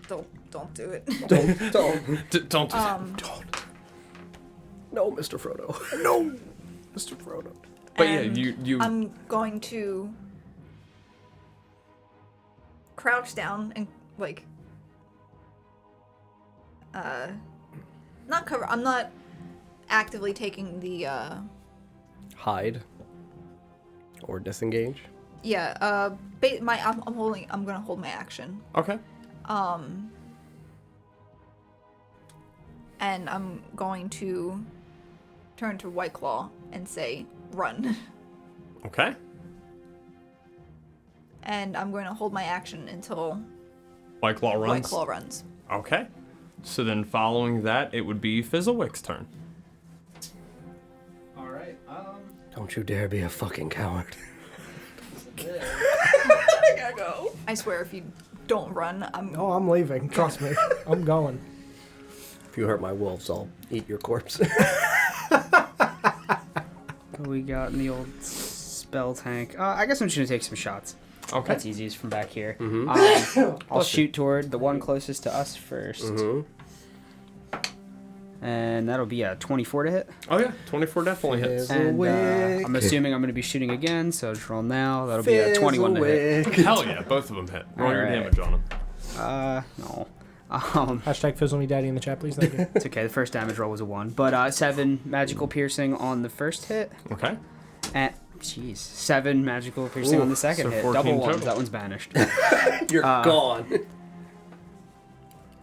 Don't do it. Don't. Don't do that. Don't. No, Mr. Frodo. No, Mr. Frodo. But yeah, And you I'm going to crouch down and like not cover. I'm not actively taking the. Hide. Or disengage. Yeah. I'm gonna hold my action. Okay. And I'm going to turn to White Claw and say, "Run." Okay. And I'm going to hold my action until White Claw runs. White Claw runs. Okay. So then following that, it would be Fizzlewick's turn. All right. Don't you dare be a fucking coward. I swear, if you don't run, I'm. Oh, I'm leaving. Trust me. I'm going. If you hurt my wolves, I'll eat your corpse. What we got in the old spell tank? I guess I'm just gonna take some shots. Okay. That's easiest from back here. Mm-hmm. I'll shoot toward the one closest to us first. Mm-hmm. And that'll be a 24 to hit. Oh yeah, 24 definitely hits. And Fizzlewick. I'm assuming I'm going to be shooting again, so just roll now. That'll be a 21 to hit. Fizzlewick. Hell yeah, both of them hit. Roll your Alright. damage on them. No. Hashtag Fizzle Me Daddy in the chat, please. Thank you. It's okay. The first damage roll was a 1. But 7 magical piercing on the first hit. Okay. And, jeez, 7 magical piercing on the second so hit. 14 Double ones. total. That one's banished. You're gone.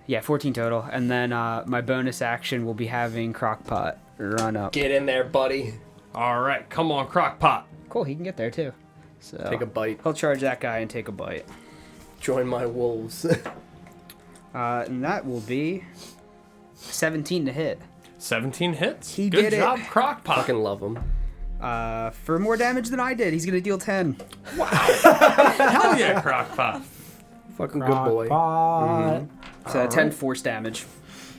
Yeah, 14 total. And then my bonus action will be having Crockpot run up. Get in there, buddy. All right, come on, Crockpot. Cool, he can get there too. So Take a bite. He'll charge that guy and take a bite. Join my wolves. And that will be 17 to hit. 17 hits. He Good did it. job, Crockpot. Fucking love them. For more damage than I did, he's gonna deal 10. Hell yeah, Crockpot. Fucking good boy. Crockpot. So 10 force damage.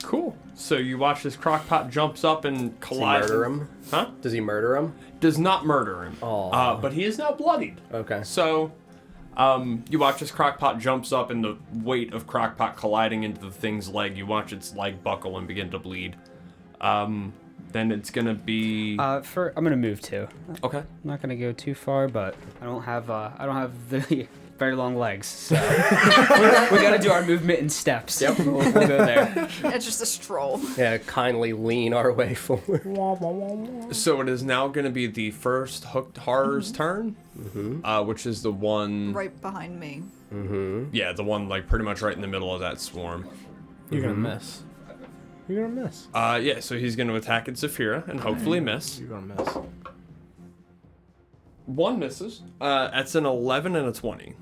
Cool. So you watch this Crockpot jumps up and Does he collides. murder him? Huh? Does he murder him? Does not murder him. Aw. But he is now bloodied. Okay. So, you watch this Crockpot jumps up and the weight of Crockpot colliding into the thing's leg. You watch its leg buckle and begin to bleed. Then it's gonna be I'm gonna move too. okay. I'm not gonna go too far, but I don't have the very long legs, so we gotta do our movement in steps. Yep. We'll go there. It's just a stroll. Yeah, kindly lean our way forward. So it is now gonna be the first Hooked Horror's turn, which is the one. Right behind me. Yeah, the one like pretty much right in the middle of that swarm. You're going to miss. You're going to miss. Yeah, so he's gonna attack at Zafira and hopefully miss. You're going to miss. One misses. That's an 11 and a 20.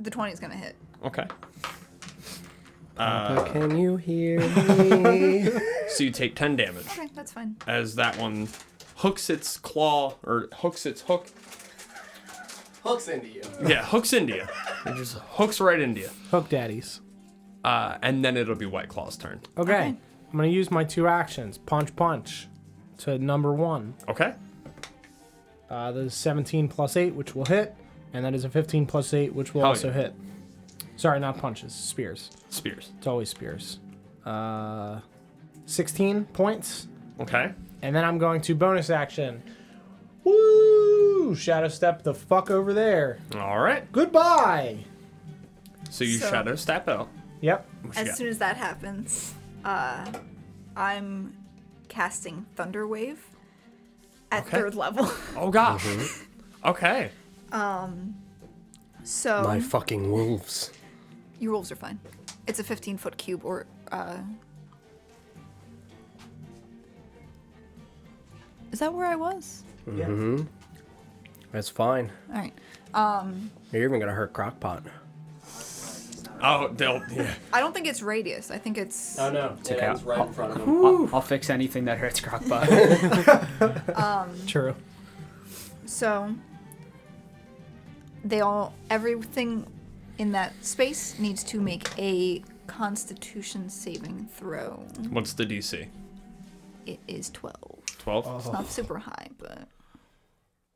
The 20 is gonna hit. Okay. Can you hear me? So you take 10 damage Okay, that's fine. as that one hooks its claw or hooks its hook. Hooks into you. Yeah, hooks into you. It just hooks right into you. Hook daddies. And then it'll be White Claw's turn. Okay. Okay. I'm going to use my 2 actions. Punch, punch. To number 1. Okay. That is 17 plus 8, which will hit. And that is a 15 plus 8, which will Hell also yeah. hit. Sorry, not punches. Spears. Spears. It's always spears. 16 points. Okay. And then I'm going to bonus action. Woo! Shadow step the fuck over there. All right. Goodbye! So you So- shadow step out. Yep. What you As got? soon as that happens, I'm casting Thunder Wave at Okay. 3rd level. Oh gosh. Okay. So My fucking wolves. your wolves are fine. It's a 15-foot cube, or is that where I was? That's fine. All right. You're even gonna hurt Crockpot. Oh, yeah. I don't think it's radius. I think it's. Oh no, it okay. ends right in front of him. I'll fix anything that hurts Crockpot. True. So everything in that space needs to make a Constitution saving throw. What's the DC? It is 12. 12. It's not super high, but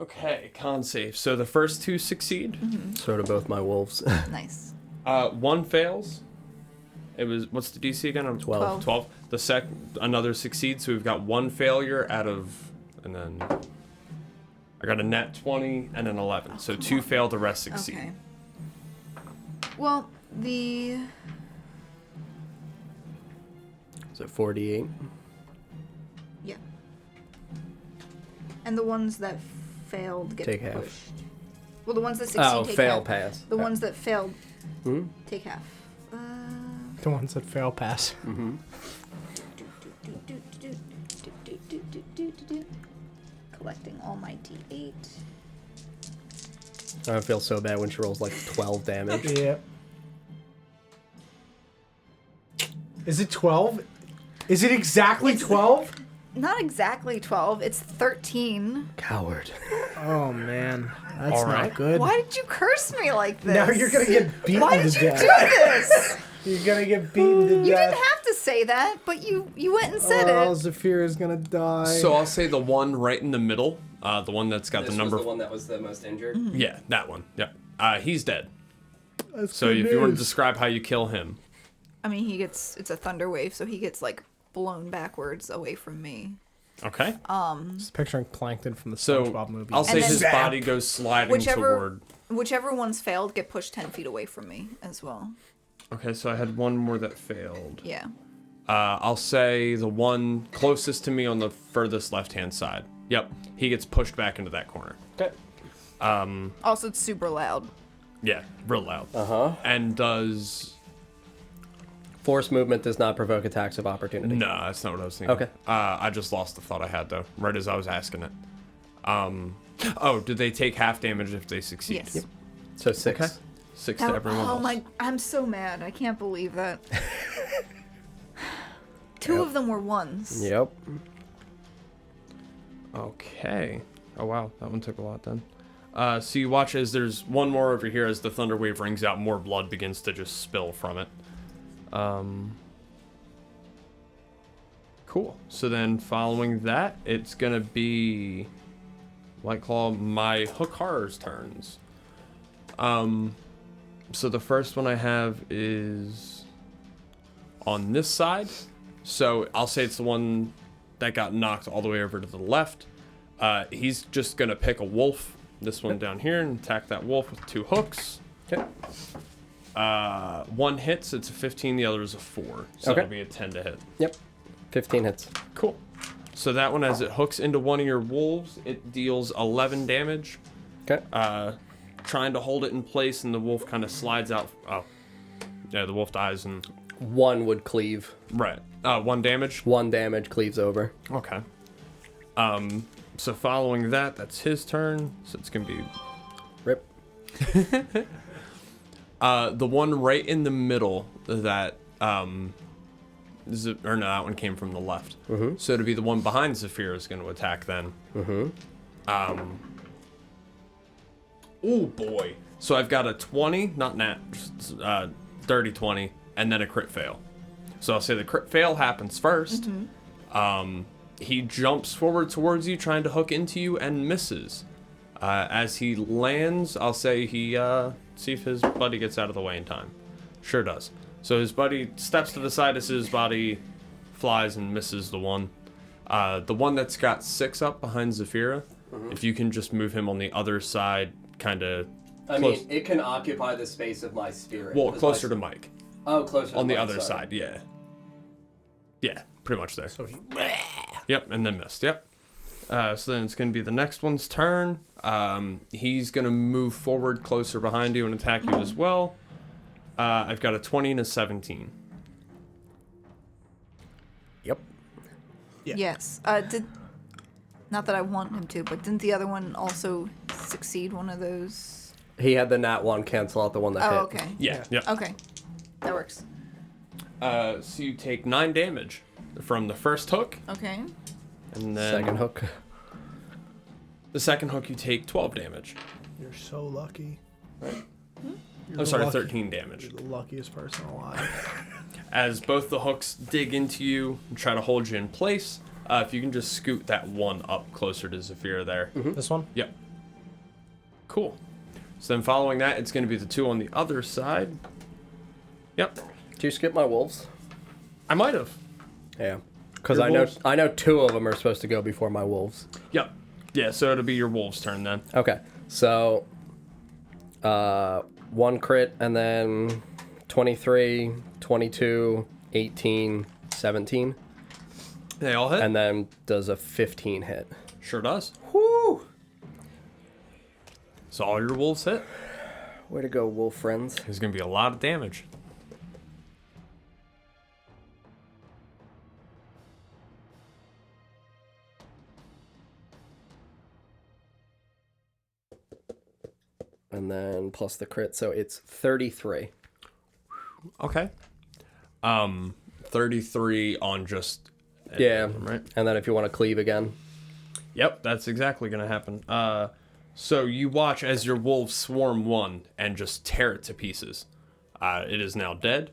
Okay, con save. So the first 2 succeed. So do both my wolves. nice. One fails. It was what's the DC again? 12. 12. The another succeeds. So we've got 1 failure out of, and then I got a net 20 and an 11. So 2 fail, the rest succeed. Okay. Well, Is it 48? Yeah. And the ones that failed get Take half. pushed. Well, the ones that succeed take fail half. pass. The ones that failed Hmm? take half. The ones that fail pass. Collecting all my d8. I feel so bad when she rolls like 12 damage. Yeah. Is it 12? Is it exactly 12? Not exactly 12. It's 13. Coward. Oh man, that's All not right. good. Why did you curse me like this? Now you're gonna get beaten Why to did you death. do this? You're gonna get beaten to You death. didn't have to say that, but you went and said Oh, it. Zafir is gonna die. So I'll say the one right in the middle, the one that's got This the number. was the one that was the most injured? Yeah, that one. Yeah. He's dead. That's So good if you want to news. describe how you kill him. I mean, it's a thunder wave, so he gets like blown backwards away from me. Okay. Just picturing Plankton from the So SpongeBob movie. I'll say And then- his Zap. body goes sliding toward. Whichever ones failed get pushed 10 feet away from me as well. Okay, so I had one more that failed. Yeah. I'll say the one closest to me on the furthest left-hand side. Yep, he gets pushed back into that corner. Okay. Also, it's super loud. Yeah, real loud. Uh-huh. And does... Force movement does not provoke attacks of opportunity. No, that's not what I was thinking. Okay. I just lost the thought I had, though, right as I was asking it. Oh, do they take half damage if they succeed? Yes. So 6. Okay. 6 to everyone oh else. my! I'm so mad. I can't believe that. Two of them were ones. Yep. Okay. Oh, wow. That one took a lot, then. So you watch as there's one more over here as the thunder wave rings out, more blood begins to just spill from it. Cool. So then following that, it's going to be White Claw, my Hook Horror's turns. So the first one I have is on this side. So I'll say it's the one that got knocked all the way over to the left. He's just going to pick a wolf, this one down here, and attack that wolf with 2 hooks. Okay. One hits, it's a 15, the other is a 4. So Okay. it'll be a 10 to hit. Yep. 15 hits. Cool. So that one, as it hooks into one of your wolves, it deals 11 damage. Okay. Trying to hold it in place, and the wolf kind of slides out. Oh. Yeah, the wolf dies, and... 1 would cleave. Right. 1 damage? 1 damage cleaves over. Okay. So following that, that's his turn. So it's going to be... Rip. The one right in the middle that... or no, that one came from the left. Mm-hmm. So to be the one behind Zafir is going to attack then. Mm-hmm. Oh boy. So I've got a 20, not nat, just, dirty 20, and then a crit fail. So I'll say the crit fail happens first. He jumps forward towards you, trying to hook into you, and misses. As he lands, I'll say he, see if his buddy gets out of the way in time. Sure does. So his buddy steps to the side as his body flies and misses the one. The one that's got 6 up behind Zafira, if you can just move him on the other side, kind of I close. mean, it can occupy the space of my spirit. Well, Because closer my- to Mike. Oh, closer to On the my other side, yeah. Yeah, pretty much there. So he, Yep, and then missed, yep. So then it's going to be the next one's turn. He's going to move forward closer behind you and attack you as well. I've got a 20 and a 17. Yep. Yeah. Yes. Not that I want him to, but didn't the other one also succeed one of those? He had the nat 1 cancel out the one that hit. Oh, okay. Yeah, yep. Okay. That works. So you take 9 damage from the first hook, Okay. and then Second hook. the second hook you take 12 damage. you're so lucky. I'm sorry, 13 damage. You're the luckiest person alive. As both the hooks dig into you and try to hold you in place, if you can just scoot that one up closer to Zafira there. This one? Yep. Cool. So then following that, it's going to be the 2 on the other side. Yep. Do you skip my wolves? I might have. Yeah. Because Your I know wolves? I know 2 of them are supposed to go before my wolves. Yep. Yeah, so it'll be your wolf's turn then. Okay. So 1 crit and then 23, 22, 18, 17. They all hit? And then does a 15 hit. Sure does. Woo! So all your wolves hit. Way to go, wolf friends. There's going to be a lot of damage. And then plus the crit, so it's 33. Okay. 33 on just... Yeah, right? And then if you want to cleave again. Yep, that's exactly going to happen. So you watch as your wolves swarm one and just tear it to pieces. It is now dead.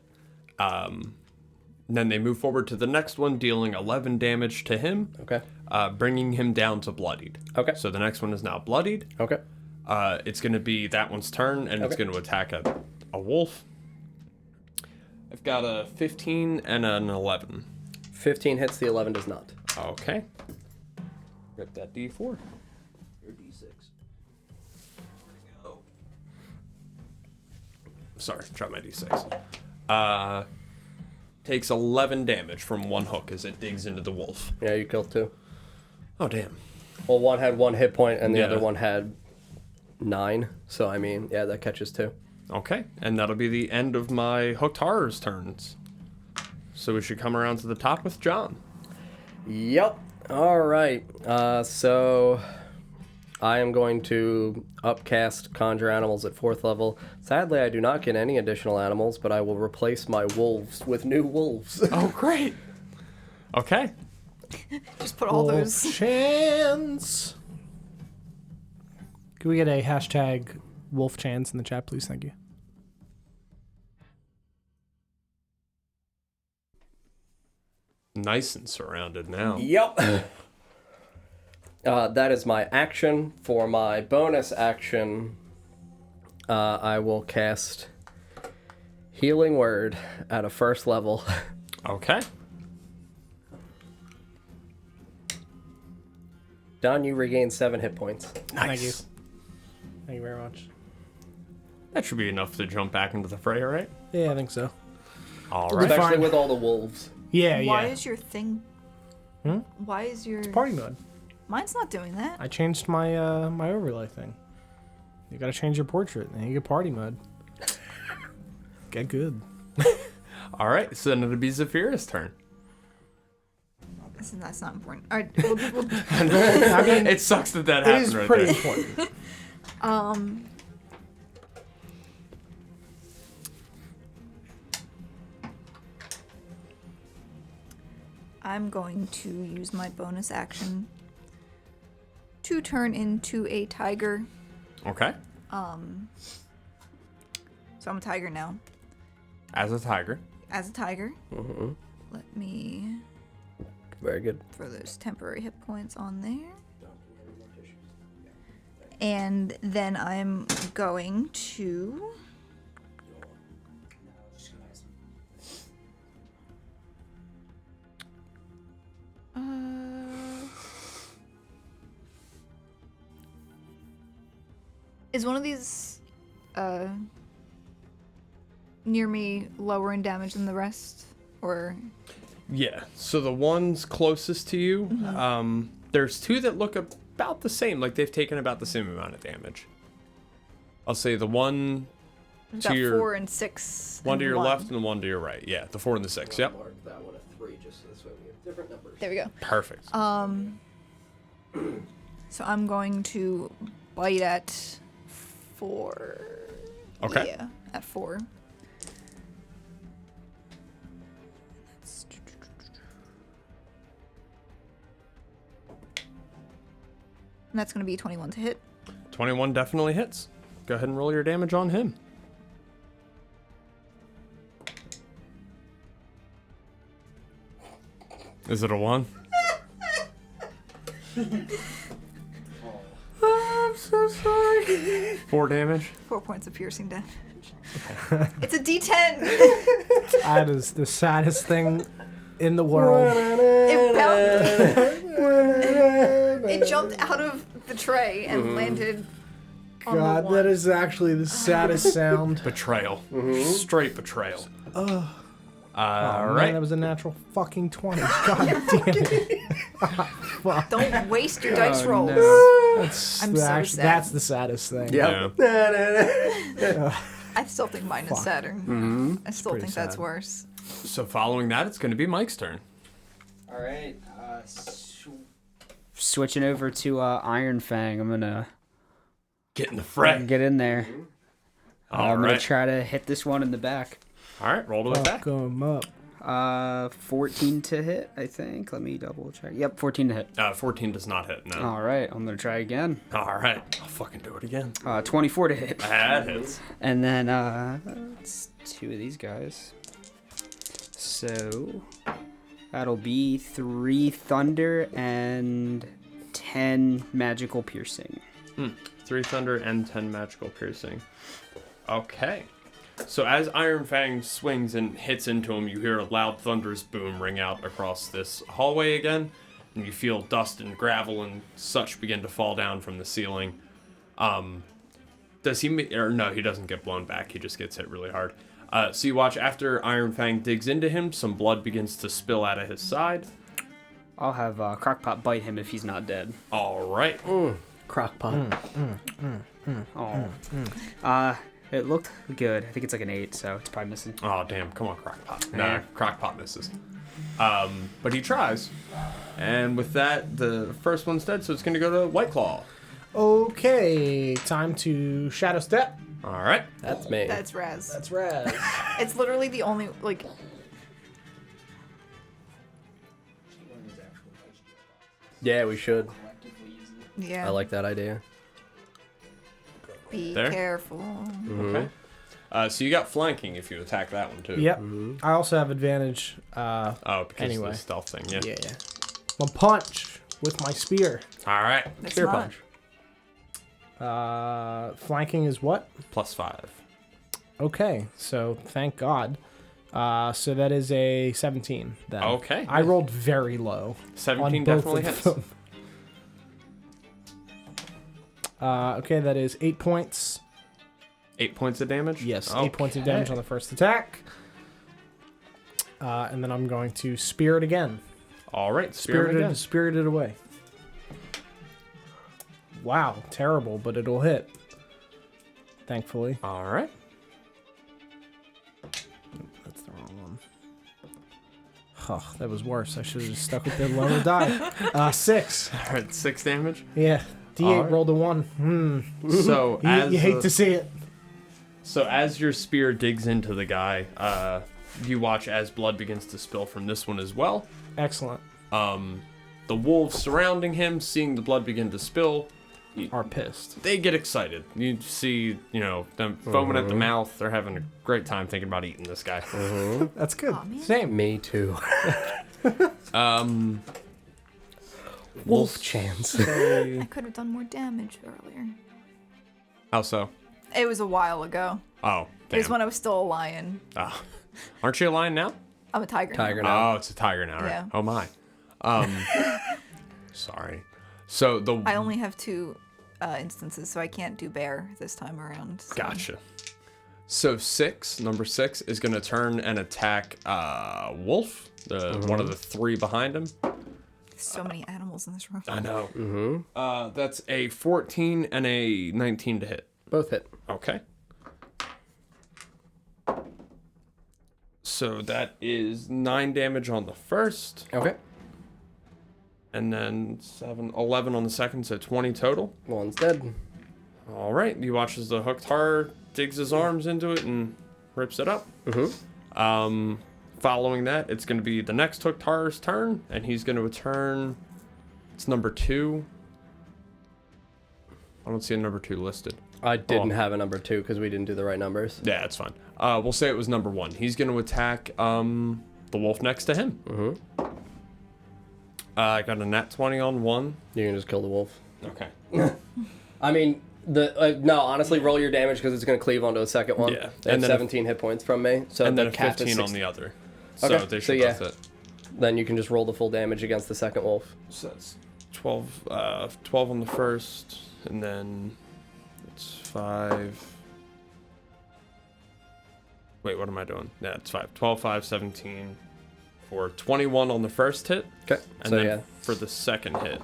Then they move forward to the next one, dealing 11 damage to him. Okay. Bringing him down to bloodied. Okay. So the next one is now bloodied. Okay. It's going to be that one's turn, and it's going to attack a wolf. I've got a 15 and an 11. 15 hits, the 11 does not. Okay. Rip that D4. Your D6. Oh. Sorry, drop my D6. Takes 11 damage from one hook as it digs into the wolf. Yeah, you killed 2. Oh, damn. Well, one had 1 hit point, and the Yeah. other one had 9. So, I mean, yeah, that catches 2. Okay, and that'll be the end of my Hooked Horrors turns. So we should come around to the top with John. Yep. All right. So I am going to upcast Conjure Animals at 4th level. Sadly, I do not get any additional animals, but I will replace my wolves with new wolves. Oh, great. Okay. Just put all those. Chance. Can we get a hashtag wolf chance in the chat, please? Thank you. Nice and surrounded now. Yep. That is my action. For my bonus action, I will cast Healing Word at a 1st level. Okay. Don, you regain 7 hit points. Nice. Thank you. Thank you very much. That should be enough to jump back into the fray, right? Yeah, I think so. All We'll right. be fine. Especially with all the wolves. Yeah, Why yeah. is your thing? Hmm? Why is your Party mode. Mine's not doing that. I changed my my overlay thing. You gotta change your portrait, and you get party mode. Get good. All right. So then it'll be Zephyra's turn. That's not important. All right, we'll I mean, It sucks that it happened is right pretty there. important. I'm going to use my bonus action to turn into a tiger. Okay. So I'm a tiger now. As a tiger. As a tiger, Mm-hmm. let me Very good. throw those temporary hit points on there. And then I'm going to... Is one of these near me lower in damage than the rest? Or... Yeah. So the ones closest to you, there's 2 that look about the same. Like they've taken about the same amount of damage. I'll say the one I've to got your 4 and 6. one and to your 1. left and the one to your right. Yeah, the 4 and the 6. Yep. Mark that one a 3, just so this way we have different numbers. There we go. Perfect. So I'm going to bite at 4. Okay. Yeah, at 4. And that's going to be 21 to hit. 21 definitely hits. Go ahead and roll your damage on him. Is it a 1? I'm so sorry. 4 damage? 4 points of piercing damage. It's a D10. That is the saddest thing in the world. It jumped out of the tray and landed on the God, one. that is actually the saddest sound. Betrayal. Straight betrayal. Oh, right. man, that was a natural fucking 20. God damn it. Fuck. Don't waste your dice Oh, rolls. no. That's, I'm so actually, sad. that's the saddest thing. Yep. I still think mine is sadder. I still pretty think that's sad. worse. So following that, it's going to be Mike's turn. All right. Switching over to Iron Fang. I'm gonna Get in the fray. get in there. All I'm gonna right. try to hit this one in the back. All right, roll to attack. Fuck 'em up. 14 to hit, I think. Let me double check. Yep, 14 to hit. 14 does not hit, no. All right, I'm gonna try again. All right, I'll fucking do it again. 24 to hit. That hits. And then it's 2 of these guys. So that'll be 3 thunder and 10 magical piercing. 3 thunder and 10 magical piercing. Okay. So as Iron Fang swings and hits into him, you hear a loud thunderous boom ring out across this hallway again, and you feel dust and gravel and such begin to fall down from the ceiling. Does he? Or no, he doesn't get blown back. He just gets hit really hard. So you watch after Iron Fang digs into him, some blood begins to spill out of his side. I'll have Crockpot bite him if he's not dead. All right. Crockpot. Oh. It looked good. I think it's like an 8, so it's probably missing. Oh, damn. Come on, Crockpot. Nah, Yeah. Crockpot misses. But he tries. And with that, the first one's dead, so it's going to go to White Claw. Okay, time to Shadow Step. All right. That's me. That's Raz. That's Raz. It's literally the only, like... Yeah, we should. Yeah. I like that idea. Be There? careful. Okay. So you got flanking if you attack that one, too. Yep. I also have advantage. Oh, because Anyway. of the stealth thing, yeah. Yeah. My punch with my spear. All right. It's Spear not. punch. Flanking is what? +5. Okay, so thank God. So that is a 17 then. Okay. I rolled very low. 17 on both definitely of hits. them. Okay, that is 8 points. 8 points of damage? Yes, Okay. 8 points of damage on the first attack. And then I'm going to spear it again. All right. Spear him again. Spirit it away. Wow, terrible, but it'll hit. Thankfully. All right. That's the wrong one. Oh, that was worse. I should have just stuck with the lower die. 6. All right. 6 damage. Yeah. D8 Alright. rolled a 1. So You hate to see it. So as your spear digs into the guy, you watch as blood begins to spill from this one as well. Excellent. The wolves surrounding him, seeing the blood begin to spill, Are pissed. they get excited. You see, them foaming at the mouth. They're having a great time thinking about eating this guy. That's good. Aw, man. Same. Me too. Wolf chance. I could have done more damage earlier. How so? It was a while ago. Oh, It was damn. when I was still a lion. Oh. Aren't you a lion now? I'm a tiger. Tiger now. now. Oh, it's a tiger now, right? Yeah. Oh my. Sorry. So the I only have 2 instances, so I can't do bear this time around. So. Gotcha. So number 6 is going to turn and attack Wolf, one of the 3 behind him. So many animals in this room. I know. That's a 14 and a 19 to hit. Both hit. Okay. So that is 9 damage on the first, Okay. and then 11 on the second, so 20 total. One's dead. All right. You watch as the hooked tar digs his arms into it and rips it up. Following that, it's going to be the next hooked tar's turn, and he's going to return. It's number 2. I don't see a number 2 listed. I didn't have a number 2 because we didn't do the right numbers. Yeah, it's fine. We'll say it was number 1. He's going to attack the wolf next to him. I got a nat 20 on 1. You can just kill the wolf. Okay. I mean, no, honestly, roll your damage because it's going to cleave onto a second one. Yeah. They And have then 17 hit points from me. So And then the a cap is 15 on 16. the other. So Okay, they so should yeah. both hit. Then you can just roll the full damage against the second wolf. So that's 12 on the first, and then it's 5. Wait, what am I doing? Yeah, it's 5. 12, 5, 17 for 21 on the first hit. Okay. And So then yeah. for the second hit.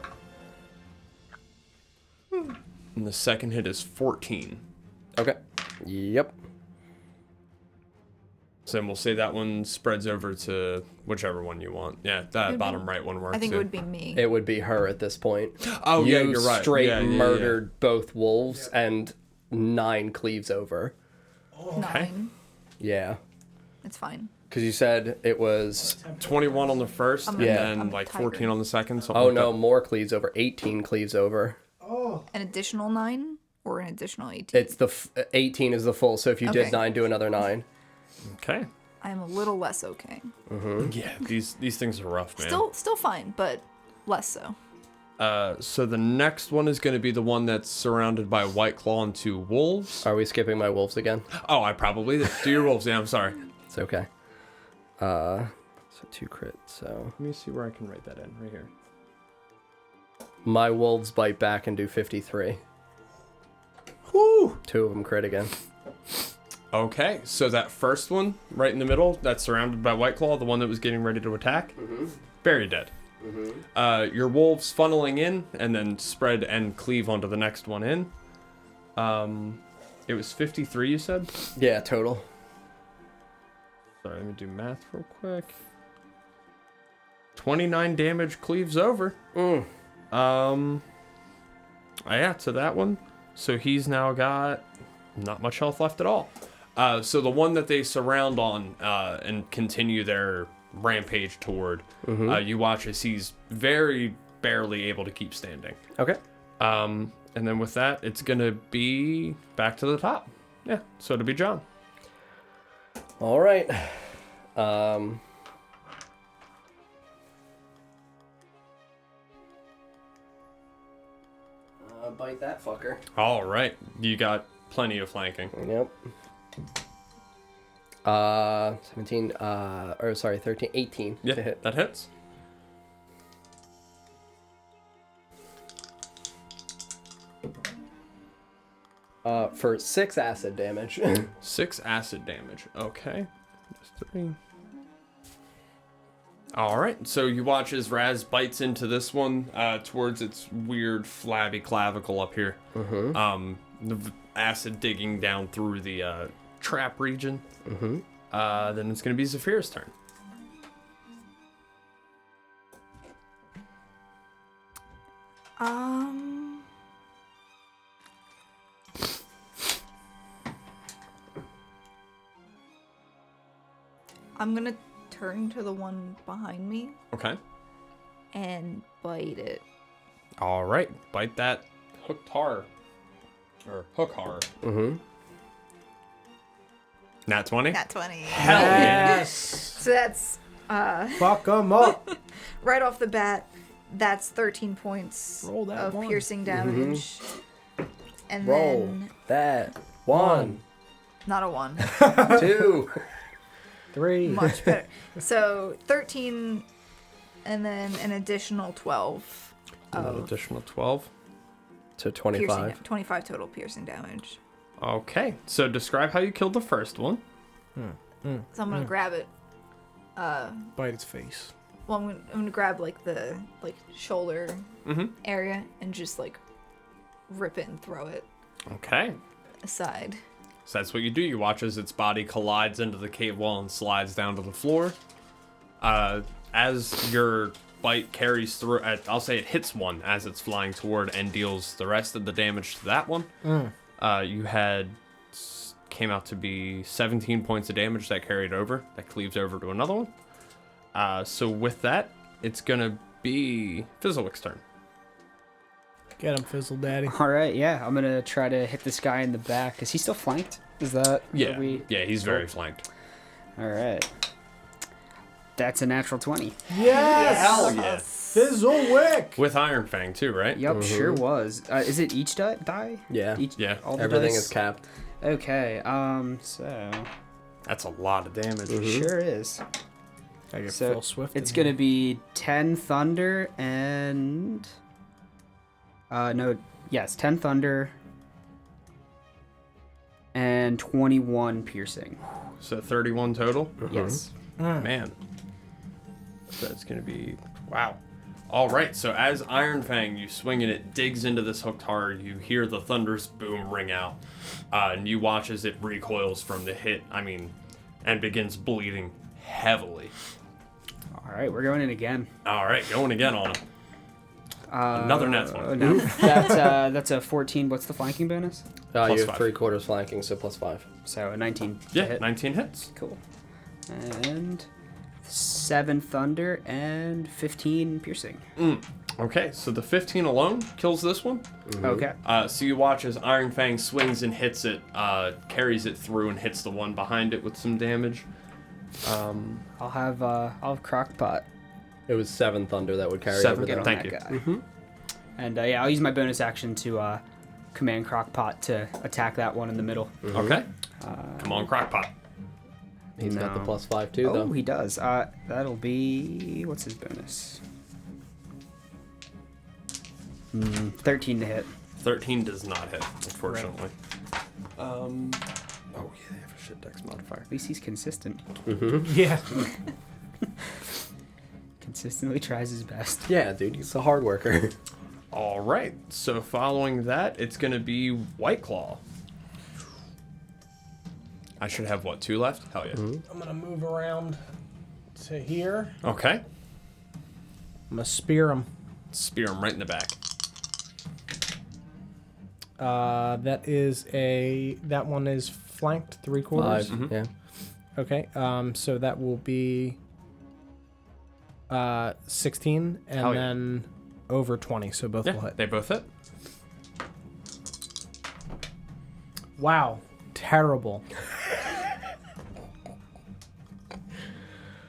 And the second hit is 14. Okay. Yep. So then we'll say that one spreads over to whichever one you want. Yeah, that It'd bottom be- right one works. I think too. it would be me. It would be her at this point. Oh, You yeah, you're right. straight Yeah, yeah, yeah. murdered both wolves and 9 cleaves over. 9. Yeah. It's fine. Because you said it was... 21 on the first, and Yeah. then I'm like tired. 14 on the second. Something Oh, like no, that. more cleaves over. 18 cleaves over. An additional 9 or an additional 18? It's the 18 is the full, so if you Okay. did 9, do another 9. Okay. I'm a little less okay. Yeah, these things are rough, man. Still fine, but less so. So the next one is going to be the one that's surrounded by White Claw and 2 wolves. Are we skipping my wolves again? Oh, I probably did. Do your wolves. Yeah, I'm sorry. It's okay. So 2 crit, so... Let me see where I can write that in. Right here. My wolves bite back and do 53. Woo! 2 of them crit again. Okay, so that first one, right in the middle, that's surrounded by White Claw, the one that was getting ready to attack, very dead. Your wolves funneling in, and then spread and cleave onto the next one in. It was 53, you said? Yeah, total. Sorry, let me do math real quick. 29 damage cleaves over. Yeah, to that one. So he's now got not much health left at all. So the one that they surround on and continue their rampage toward, you watch as he's very barely able to keep standing. Okay. And then with that, it's gonna be back to the top. Yeah, so it'll be John. All right. Bite that fucker. All right, you got plenty of flanking. Yep. 17, or sorry, 13, 18 Yeah, to hit. that hits. For 6 acid damage. 6 acid damage. Okay. Just 3. All right. So you watch as Raz bites into this one towards its weird flabby clavicle up here. Acid digging down through the trap region. Then it's going to be Zephyr's turn. I'm gonna turn to the one behind me Okay. and bite it. All right. Bite that hooked har. Or hook har. Nat 20? Nat 20. Hell yeah. Yes. So that's Fuck them up. right off the bat. That's 13 points Roll that of one. piercing damage. And Roll then that. 1, not a 1. 2. 3. Much better. So 13 and then an additional 12 An of additional 12. To piercing, 25. 25 total piercing damage. Okay. So describe how you killed the first one. So I'm gonna grab it. Bite its face. Well, I'm gonna grab like the shoulder area and just like rip it and throw it Okay. aside. So that's what you do. You watch as its body collides into the cave wall and slides down to the floor. As your bite carries through, I'll say it hits one as it's flying toward and deals the rest of the damage to that one. You had came out to be 17 points of damage that carried over. That cleaves over to another one. So with that, it's gonna be Fizzlewick's turn. Get him, Fizzle Daddy. All right, yeah, I'm gonna try to hit this guy in the back. Is he still flanked? Is that Yeah, what we? yeah, he's very flanked. All right. That's a natural 20. Yes! Hell yeah. Fizzlewick! With Iron Fang too, right? Yep, sure was. Is it each die? Yeah. Each, Yeah. all the Everything dice? is capped. Okay, so That's a lot of damage. sure is. I get So Phil Swift. it's gonna be 10 thunder and 10 thunder and 21 piercing. So 31 total? Yes. Man. So that's going to be... Wow. All right, so as Iron Fang, you swing and it digs into this hooked hard. You hear the thunderous boom ring out. And you watch as it recoils from the hit, and begins bleeding heavily. All right, we're going in again. All right, going again on him. Another net one. No, that's a 14. What's the flanking bonus? You have 5. 3/4 flanking, so +5. So a 19. to Yeah, hit. 19 hits. Cool. And 7 thunder and 15 piercing. Okay, so the 15 alone kills this one. Okay. So you watch as Iron Fang swings and hits it, carries it through and hits the one behind it with some damage. I'll have Crockpot. It was 7 thunder that would carry 7, over Get there. on Thank that you. guy. And I'll use my bonus action to command Crockpot to attack that one in the middle. Okay. Come on, Crockpot. He's got the No. +5 too, Oh, though. he does. That'll be... What's his bonus? 13 to hit. 13 does not hit, unfortunately. Oh, yeah, they have a shit dex modifier. At least he's consistent. Yeah. Consistently tries his best. Yeah, dude, he's a hard worker. All right, so following that, it's going to be White Claw. I should have, 2 left? Hell yeah. I'm gonna move around to here. Okay. I'm gonna spear him. Spear him right in the back. That one is flanked 3/4. 5, yeah. Okay. So that will be 16 and Hell yeah. then over 20. So both will Yeah, hit. they both hit. Wow. Terrible.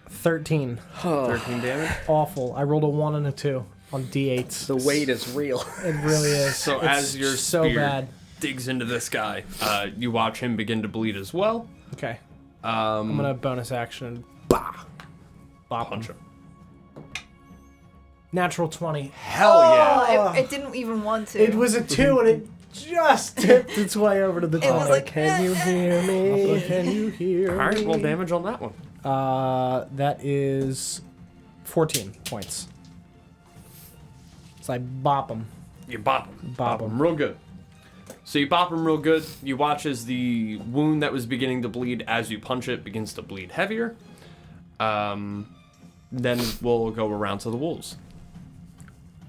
13. 13 damage. Awful. I rolled a 1 and a 2 on d8s. The weight is real. It really is. So It's as your so spear bad. digs into this guy, you watch him begin to bleed as well. Okay. I'm gonna bonus action. Bah. Bop Punch him. him. Natural 20. Hell yeah. Oh, it didn't even want to. It was a 2 and it just tipped its way over to the It top. was like, Can you hear me? Can you hear All right, me? roll damage on that one. That is 14 points. So I bop him. You bop him. Bop him. real good. So you bop him real good. You watch as the wound that was beginning to bleed as you punch it begins to bleed heavier. Then we'll go around to the wolves.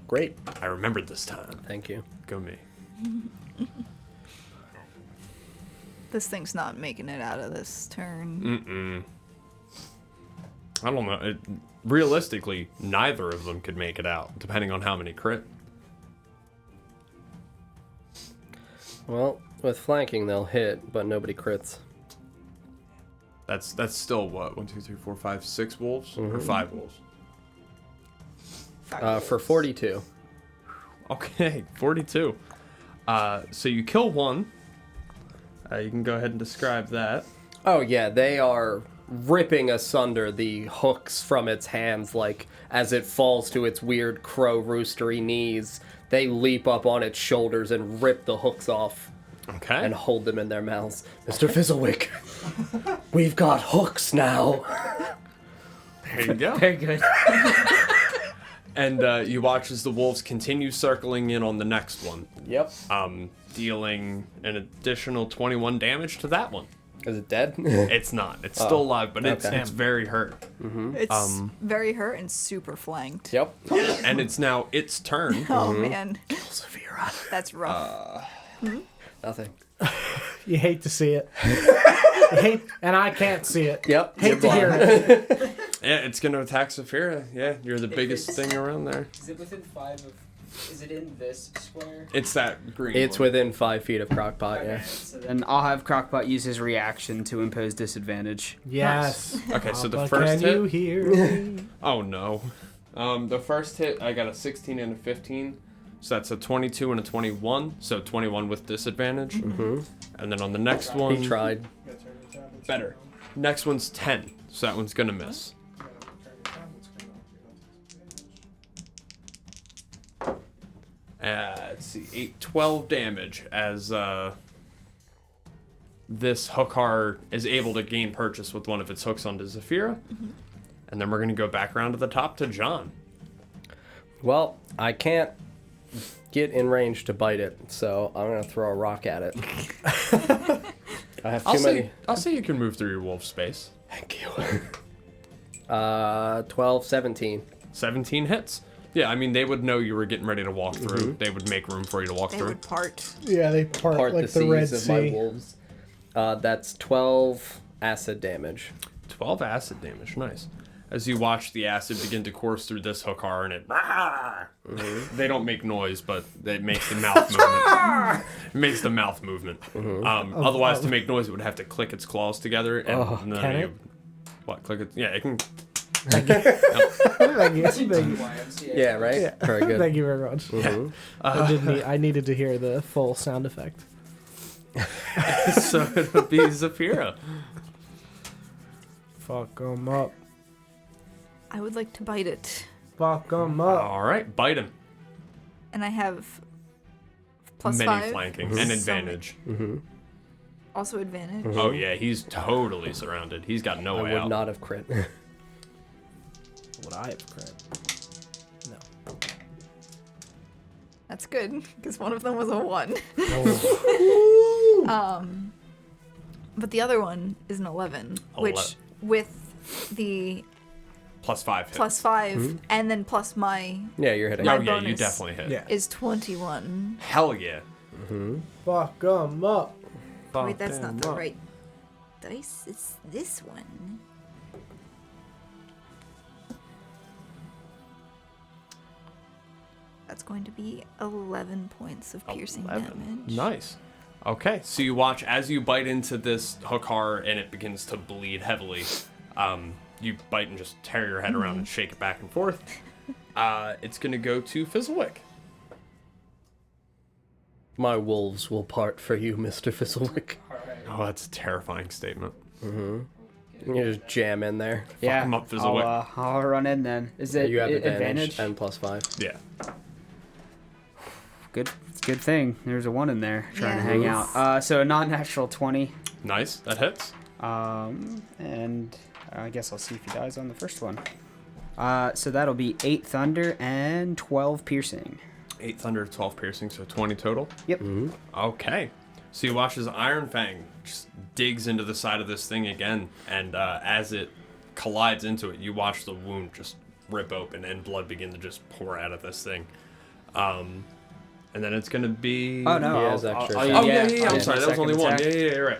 Great. I remembered this time. Thank you. Go me. This thing's not making it out of this turn. I don't know. Realistically, neither of them could make it out, depending on how many crit. Well, with flanking, they'll hit, but nobody crits. That's still what? 1, 2, 3, 4, 5, 6 wolves? Or 5 wolves? For 42. Okay, 42. So you kill one. You can go ahead and describe that. Oh, yeah, they are ripping asunder the hooks from its hands, like, as it falls to its weird crow roostery knees. They leap up on its shoulders and rip the hooks off Okay. and hold them in their mouths. Mr. Fizzlewick, we've got hooks now. There you go. Very good. And you watch as the wolves continue circling in on the next one, Yep. dealing an additional 21 damage to that one. Is it dead? It's not. It's still alive, but it's okay. it's very hurt. It's very hurt and super flanked. Yep. And it's now its turn. Oh man, Severa. that's rough. Nothing. You hate to see it. You hate, and I can't see it. Yep. Hate to hear blind. it. Yeah, it's gonna attack Saphira. Yeah, you're the biggest thing around there. Is it within 5 of... Is it in this square? It's that green. It's one. within 5 feet of Crockpot, yeah. So then I'll have Crockpot use his reaction to impose disadvantage. Yes. Okay, so the Papa, first can you hit. hear me? Oh no. The first hit, I got a 16 and a 15. So that's a 22 and a 21. So 21 with disadvantage. Mm-hmm. And then on the next one, He tried. better. Next one's 10. So that one's gonna miss. Let's see, 8, 12 damage as this hookar is able to gain purchase with one of its hooks onto Zafira. And then we're going to go back around to the top to John. Well, I can't get in range to bite it, so I'm going to throw a rock at it. I have too many. I'll say you can move through your wolf space. Thank you. 12, 17. 17 hits. Yeah, I mean, they would know you were getting ready to walk through. They would make room for you to walk They through. would part. Yeah, they part like the the Red seas of my Sea. wolves. That's 12 acid damage. 12 acid damage. Nice. As you watch the acid begin to course through this hookar, and it... They don't make noise, but it makes the mouth movement. It makes the mouth movement. Otherwise, to make noise, it would have to click its claws together. And then can you, it? What? Click it? Yeah, it can... Thank you. Yeah, right? Yeah. Very good. Thank you very much. I needed to hear the full sound effect. So it would be Zafira. Fuck 'em up. I would like to bite it. Fuck 'em up. All right, bite him. And I have plus Many 5. flanking and advantage. Also advantage. Oh yeah, he's totally surrounded. He's got no I way would out. not have crit. Would I have crit? No. That's good, because one of them was a 1. But the other one is an 11, which with the Plus 5 hits. plus 5 and then plus my Yeah, you're hitting. My Oh yeah, you bonus. definitely hit. Yeah. is 21. Hell yeah. Fuck 'em up. Wait, that's not the right dice. It's this one. That's going to be 11 points of piercing damage. Nice. Okay, so you watch as you bite into this hookar and it begins to bleed heavily. You bite and just tear your head around and shake it back and forth. It's gonna go to Fizzlewick. My wolves will part for you, Mr. Fizzlewick. Oh, that's a terrifying statement. You just jam in there. Yeah, him up, Fizzlewick. I'll run in then. Is it You have advantage? and plus 5. Yeah. Good. It's a good thing. There's a 1 in there trying to Yeah. hang out. So a non-natural 20. Nice. That hits. And I guess I'll see if he dies on the first one. So that'll be 8 thunder and 12 piercing. 8 thunder, 12 piercing, so 20 total. Yep. Okay. So you watch as Iron Fang just digs into the side of this thing again, and as it collides into it, you watch the wound just rip open and blood begin to just pour out of this thing. And then it's gonna be. Oh no! He has extra I'll- attack. Oh yeah. I'm I'll sorry, do that was only second one. attack. Yeah, you're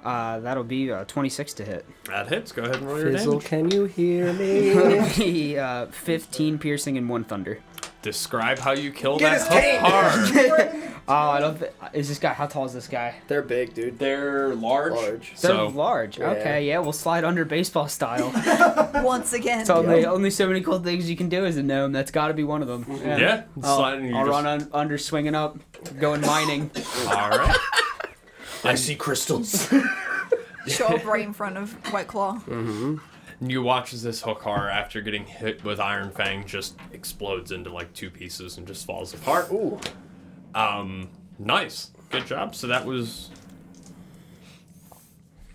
right. That'll be 26 to hit. That hits. Go ahead and roll your Fizzle, damage. can you hear me? It'll be 15 piercing and 1 thunder. Describe how you kill that hook hard. I don't. Is this guy? How tall is this guy? They're big, dude. They're large. They're So large. Yeah. Okay, yeah, we'll slide under baseball style. Once again. It's only so many cool things you can do as a gnome. That's got to be one of them. yeah, sliding. You I'll just, run under, swinging up, going mining. All right. I see crystals. Show up right in front of White Claw. And you watch as this hookar, after getting hit with Iron Fang, just explodes into like 2 pieces and just falls apart. Ooh. Nice. Good job. So that was.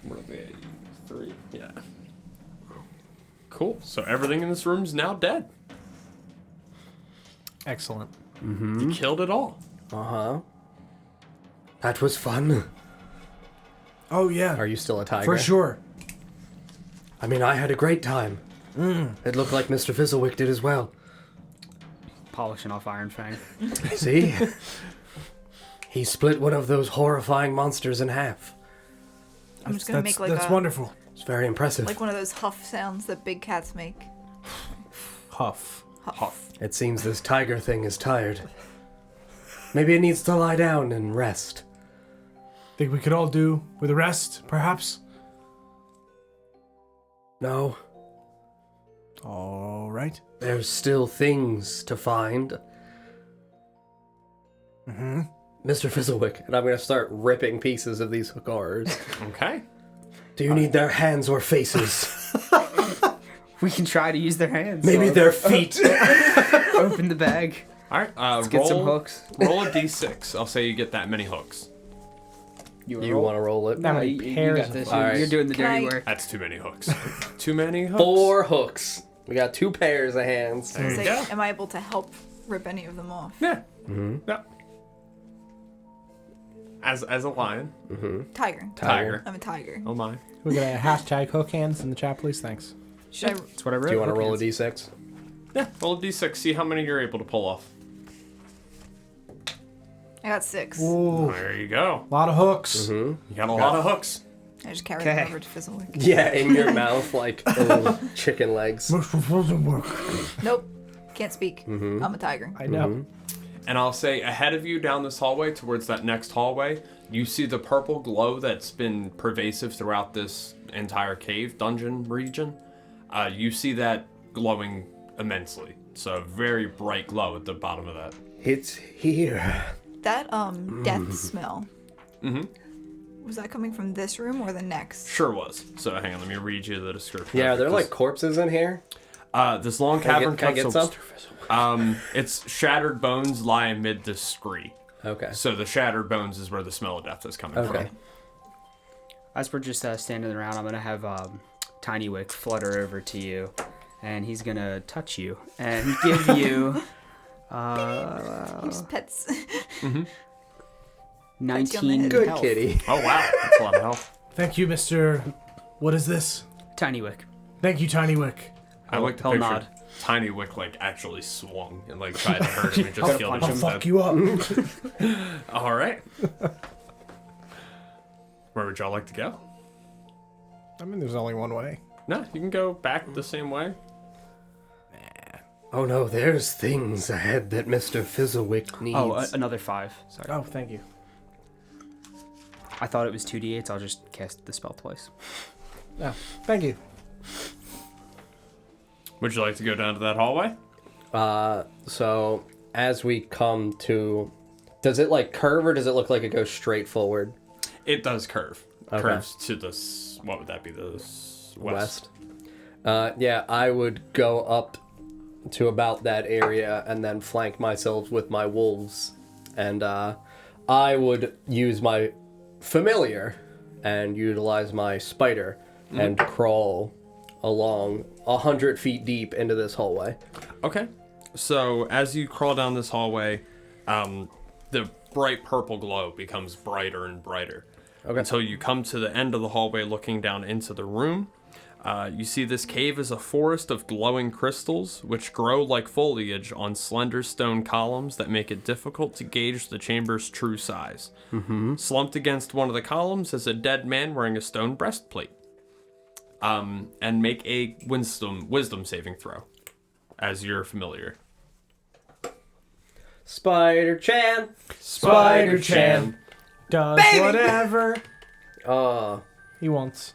What are they? 3. Yeah. Cool. So everything in this room's now dead. Excellent. You killed it all. Uh-huh. That was fun. Oh yeah. Are you still a tiger? For sure. I mean, I had a great time. It looked like Mr. Fizzlewick did as well. Polishing off Iron Fang. See? He split one of those horrifying monsters in half. I'm just gonna make like that's a wonderful. It's very impressive. like one of those huff sounds that big cats make. Huff. Huff. It seems this tiger thing is tired. Maybe it needs to lie down and rest. Think we could all do with a rest, perhaps? No, All right. there's still things to find. Mr. Fizzlewick, and I'm going to start ripping pieces of these hookars. Okay. Do you need their hands or faces? We can try to use their hands. Maybe their feet. Open the bag. All right. Let's get some hooks. Roll a d6. I'll say you get that many hooks. You want to roll it? That many You pairs got of this. All right. You're doing the Can dirty I- work. That's too many hooks. Too many hooks. 4 hooks. We got 2 pairs of hands. There you Say, go. am I able to help rip any of them off? Yeah. Yeah. As a lion. Tiger. I'm a tiger. Oh my. We got a hashtag hook hands in the chat, please. Thanks. Should I? That's what I wrote. Do you want to Hook roll a hands. d6? Yeah. Roll a d6. See how many you're able to pull off. I got 6. Ooh, There you go. a lot of hooks. You got a lot of hooks. I just carried them Okay. over to Fizzlewick. Yeah, in your mouth like chicken legs. Nope. Can't speak. I'm a tiger. I know. And I'll say ahead of you down this hallway towards that next hallway, you see the purple glow that's been pervasive throughout this entire cave dungeon region. You see that glowing immensely. So a very bright glow at the bottom of that. It's here. That death smell. Was that coming from this room or the next? Sure was. So hang on, let me read you the description. Yeah, of they're it. like corpses in here. This long cavern Can I get cuts some? its shattered bones lie amid the scree. Okay. So the shattered bones is where the smell of death is coming Okay. from. As we're just standing around, I'm gonna have Tiny Wick flutter over to you, and he's gonna touch you and give you Use pets. 19 Good health. kitty. Oh wow, that's a lot of health. Thank you, Mr. What is this? Tiny Wick. Thank you, Tiny Wick. I like to He'll picture nod. Tiny Wick like actually swung and like tried to hurt him and just I'll killed punch him I'll instead. fuck you up. All right. Where would y'all like to go? I mean, there's only one way. No, you can go back the same way. Oh no, there's things ahead that Mr. Fizzlewick needs. Oh, another 5. Sorry. Oh, thank you. I thought it was 2d8s. I'll just cast the spell twice. Oh, thank you. Would you like to go down to that hallway? So as we come to, does it like curve or does it look like it goes straight forward? It does curve. Okay. Curves to the what would that be? The west. Yeah, I would go up to about that area and then flank myself with my wolves, and I would use my familiar and utilize my spider and crawl along 100 feet deep into this hallway. Okay. So as you crawl down this hallway, the bright purple glow becomes brighter and brighter. Okay. Until you come to the end of the hallway looking down into the room. You see this cave is a forest of glowing crystals, which grow like foliage on slender stone columns that make it difficult to gauge the chamber's true size. Slumped against one of the columns is a dead man wearing a stone breastplate. And make a wisdom saving throw, as you're familiar. Spider-Chan! Spider-Chan does whatever he wants.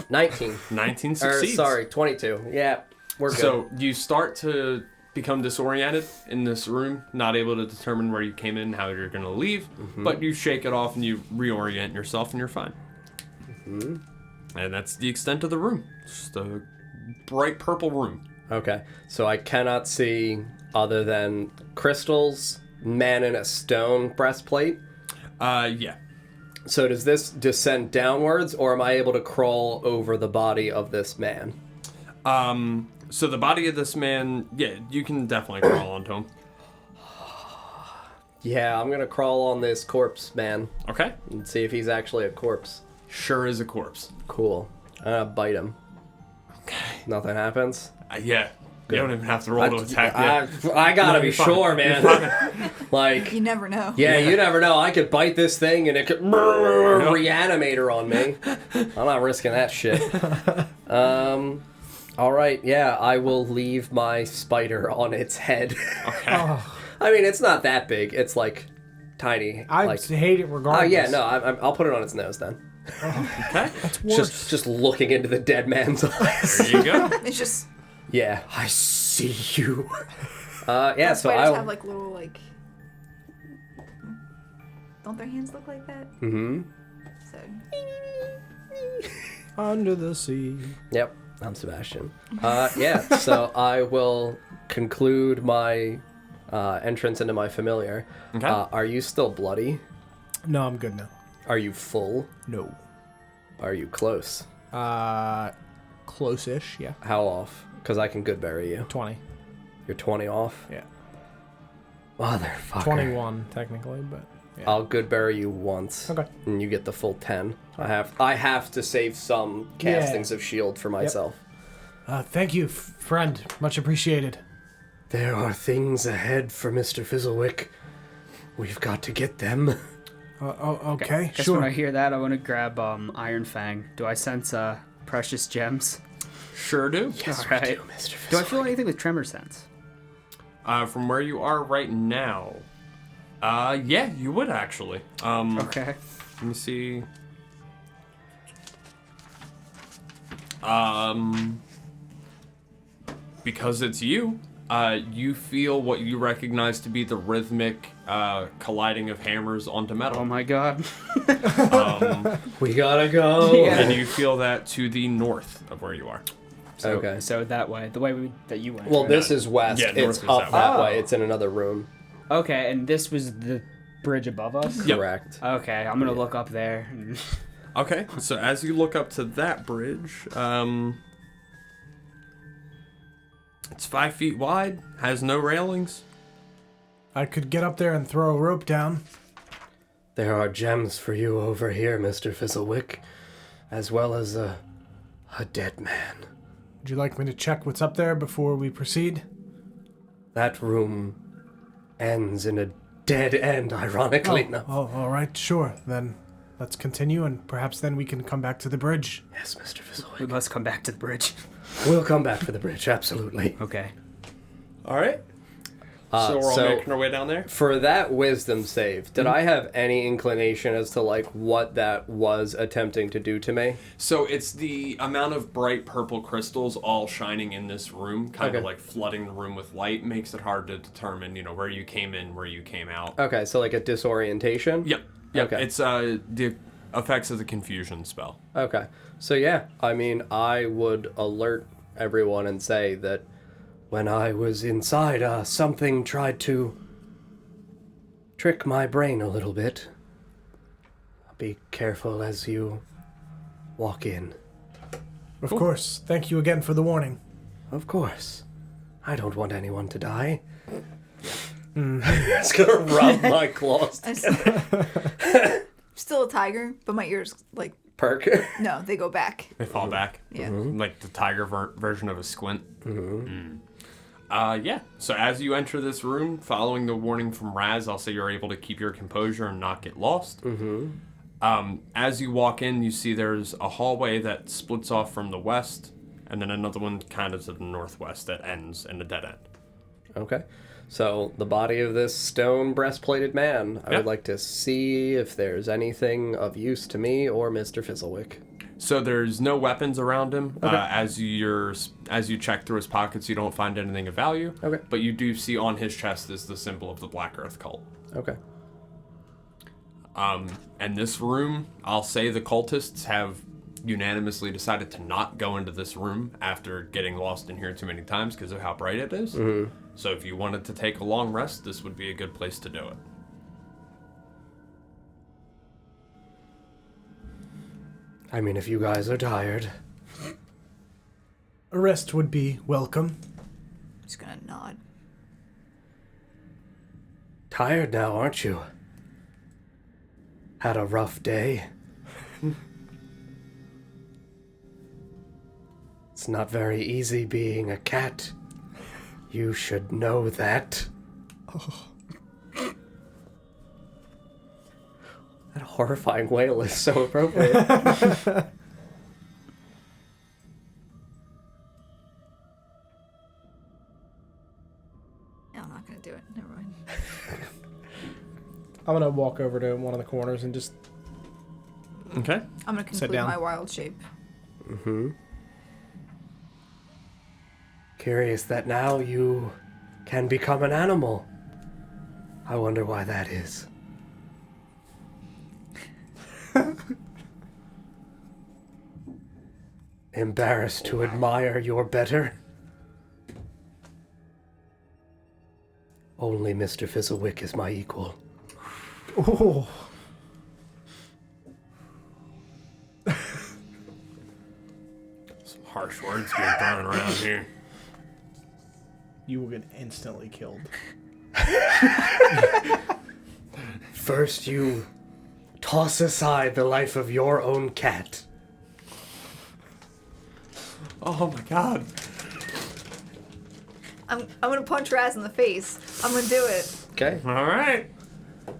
19. 19 Or, succeeds. sorry, 22. Yeah, we're good. So you start to become disoriented in this room, not able to determine where you came in, how you're going to leave, but you shake it off and you reorient yourself and you're fine. And that's the extent of the room. Just a bright purple room. Okay, so I cannot see other than crystals, man in a stone breastplate. Yeah. So does this descend downwards, or am I able to crawl over the body of this man? So the body of this man, yeah, you can definitely crawl onto him. Yeah, I'm gonna crawl on this corpse man Okay. and see if he's actually a corpse. Sure is a corpse. Cool. I'm gonna bite him. Okay. Nothing happens? Yeah. You don't even have to roll to attack yet. I gotta No, be you're fine. sure, man. Like, You never know. yeah, you never know. I could bite this thing and it could reanimate her on me. I'm not risking that shit. All right, yeah, I will leave my spider on its head. Okay. I mean, it's not that big. It's like tiny. I like, hate it regardless. oh yeah, no, I'll put it on its nose then. Okay. Just looking into the dead man's eyes. There you go. It's just Yeah, I see you. Yeah, so spiders I'll. have like little like. Don't their hands look like that? Mm-hmm. So Under the sea. Yep, I'm Sebastian. Yeah, so I will conclude my entrance into my familiar. Okay. Are you still bloody? No, I'm good now. Are you full? No. Are you close? Close-ish, yeah. How off? Because I can good bury you. 20. You're 20 off? Yeah. Motherfucker. 21, technically, but yeah. I'll good bury you once. Okay. And you get the full 10. I have to save some castings of shield for myself. Thank you, friend. Much appreciated. There are things ahead for Mr. Fizzlewick. We've got to get them. Okay, Guess sure. when I hear that, I want to grab Iron Fang. Do I sense precious gems? Sure do. Yes, All right. we do, Mr. Fizzlewick. Do I feel anything with tremor sense? From where you are right now, yeah, you would actually. Okay. Let me see. Because it's you, you feel what you recognize to be the rhythmic colliding of hammers onto metal. Oh my god. We gotta go. Yeah. And you feel that to the north of where you are. So, Okay. So that way, the way that you went. Well, right? this is west. Yeah, north It's is up that that way. way. It's in another room. Okay, and this was the bridge above us? Yep. Correct. Okay, I'm gonna look up there. Okay, so as you look up to that bridge, it's 5 feet wide, has no railings. I could get up there and throw a rope down. There are gems for you over here, Mr. Fizzlewick, as well as a dead man. Would you like me to check what's up there before we proceed? That room ends in a dead end, ironically enough. Oh, all right, sure. Then let's continue, and perhaps then we can come back to the bridge. Yes, Mr. We Fizzlewick. must come back to the bridge. We'll come back for the bridge, absolutely. Okay. All right. So we're all so- making our way down there? For that wisdom save, did I have any inclination as to like what that was attempting to do to me? So it's the amount of bright purple crystals all shining in this room, kind of Okay. like flooding the room with light, makes it hard to determine, where you came in, where you came out. Okay, so like a disorientation? Yep. Yep. Okay. It's the effects of the confusion spell. Okay. So yeah, I mean, I would alert everyone and say that when I was inside, something tried to trick my brain a little bit. Be careful as you walk in. Of course. Thank you again for the warning. Of course. I don't want anyone to die. It's gonna rub my claws. Still a tiger, but my ears, like, Perk. no, they go back. They fall back. Yeah. Like the tiger version of a squint. Yeah. So as you enter this room, following the warning from Raz, I'll say you're able to keep your composure and not get lost. As you walk in, you see there's a hallway that splits off from the west, and then another one kind of to the northwest that ends in a dead end. Okay. So the body of this stone breastplated man. I Yeah. would like to see if there's anything of use to me or Mr. Fizzlewick. So there's no weapons around him. As you check through his pockets, you don't find anything of value. Okay. But you do see on his chest is the symbol of the Black Earth cult. Okay. And this room, I'll say the cultists have unanimously decided to not go into this room after getting lost in here too many times because of how bright it is. So if you wanted to take a long rest, this would be a good place to do it. I mean, if you guys are tired. A rest would be welcome. Just gonna nod. Tired now, aren't you? Had a rough day. It's not very easy being a cat. You should know that. That horrifying wail is so appropriate. No, I'm not gonna do it. Never mind. I'm gonna walk over to one of the corners and just... Okay. I'm gonna conclude down. my wild shape. Curious that now you can become an animal. I wonder why that is. Embarrassed to admire your better? Only Mr. Fizzlewick is my equal. Oh. Harsh words being thrown around here. You will get instantly killed. First, you toss aside the life of your own cat. Oh my god. I'm gonna punch Raz in the face. I'm gonna do it. Okay. Alright. It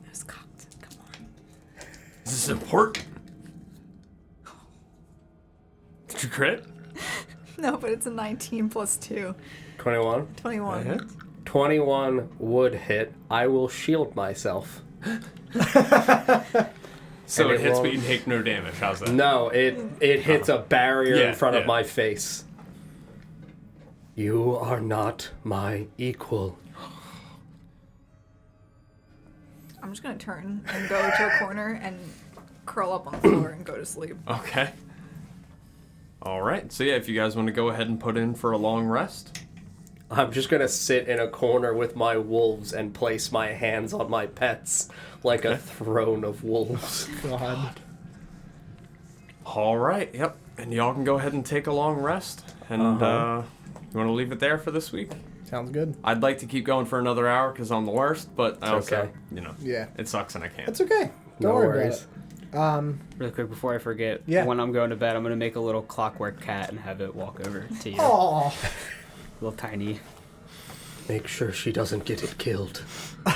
was cocked. Come on. This is important. Did you crit? No, but it's a 19 plus 2. 21. 21. Hit? 21 would hit. I will shield myself. So And it it hits, but won't- you take no damage. How's that? No, it hits a barrier Yeah, in front of yeah. my face. You are not my equal. I'm just gonna turn and go to a corner and curl up on the floor and go to sleep. Okay. Alright, so yeah, if you guys want to go ahead and put in for a long rest. I'm just gonna sit in a corner with my wolves and place my hands on my pets like a throne of wolves. God. Alright, yep. And y'all can go ahead and take a long rest. And you want to leave it there for this week? Sounds good. I'd like to keep going for another hour because I'm the worst, but I also, okay. you know, Yeah. it sucks and I can't. That's okay. Don't No worry worries. about it. Really quick before I forget, Yeah. when I'm going to bed, I'm going to make a little clockwork cat and have it walk over to you. Oh. Little tiny. Make sure she doesn't get it killed. I'm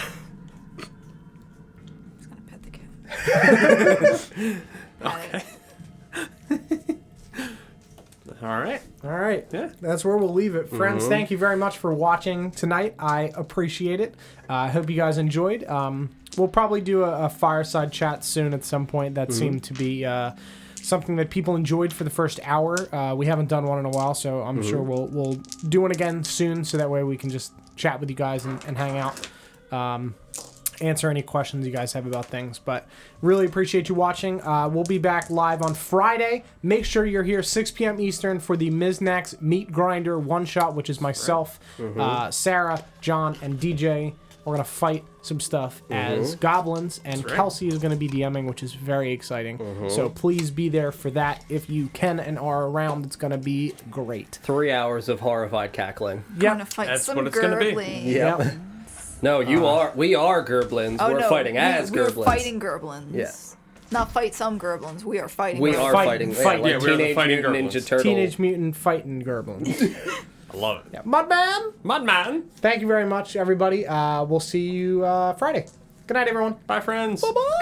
just gonna pet the cat. Okay. Alright. All right. Yeah. That's where we'll leave it. Friends, thank you very much for watching tonight. I appreciate it. I hope you guys enjoyed. We'll probably do a fireside chat soon at some point. That seemed to be something that people enjoyed for the first hour. We haven't done one in a while, so I'm sure we'll do one again soon, so that way we can just chat with you guys and hang out. Answer any questions you guys have about things, but really appreciate you watching. We'll be back live on Friday. Make sure you're here 6 p.m. Eastern for the Miznax Meat Grinder one-shot, which is myself, Sarah, John, and DJ. We're going to fight some stuff as goblins, and right. Kelsey is going to be DMing, which is very exciting. So please be there for that if you can and are around. It's going to be great. 3 hours of horrified cackling. I'm gonna fight That's some what it's gonna be. gerblings. Yep. No, we are gerblins. Oh, We're no, fighting as we're gerblins. fighting gerblins. Yeah. Not fight some gerblins. We are fighting. We gerblins. are Fighting- fighting. fighting. Yeah, Yeah, like we're the Teenage fighting Mutant Ninja gerblins. Turtle. Teenage Mutant fighting goblins. I love it. Yeah. Mudman! Mudman. Thank you very much, everybody. We'll see you Friday. Good night, everyone. Bye, friends. Bye-bye.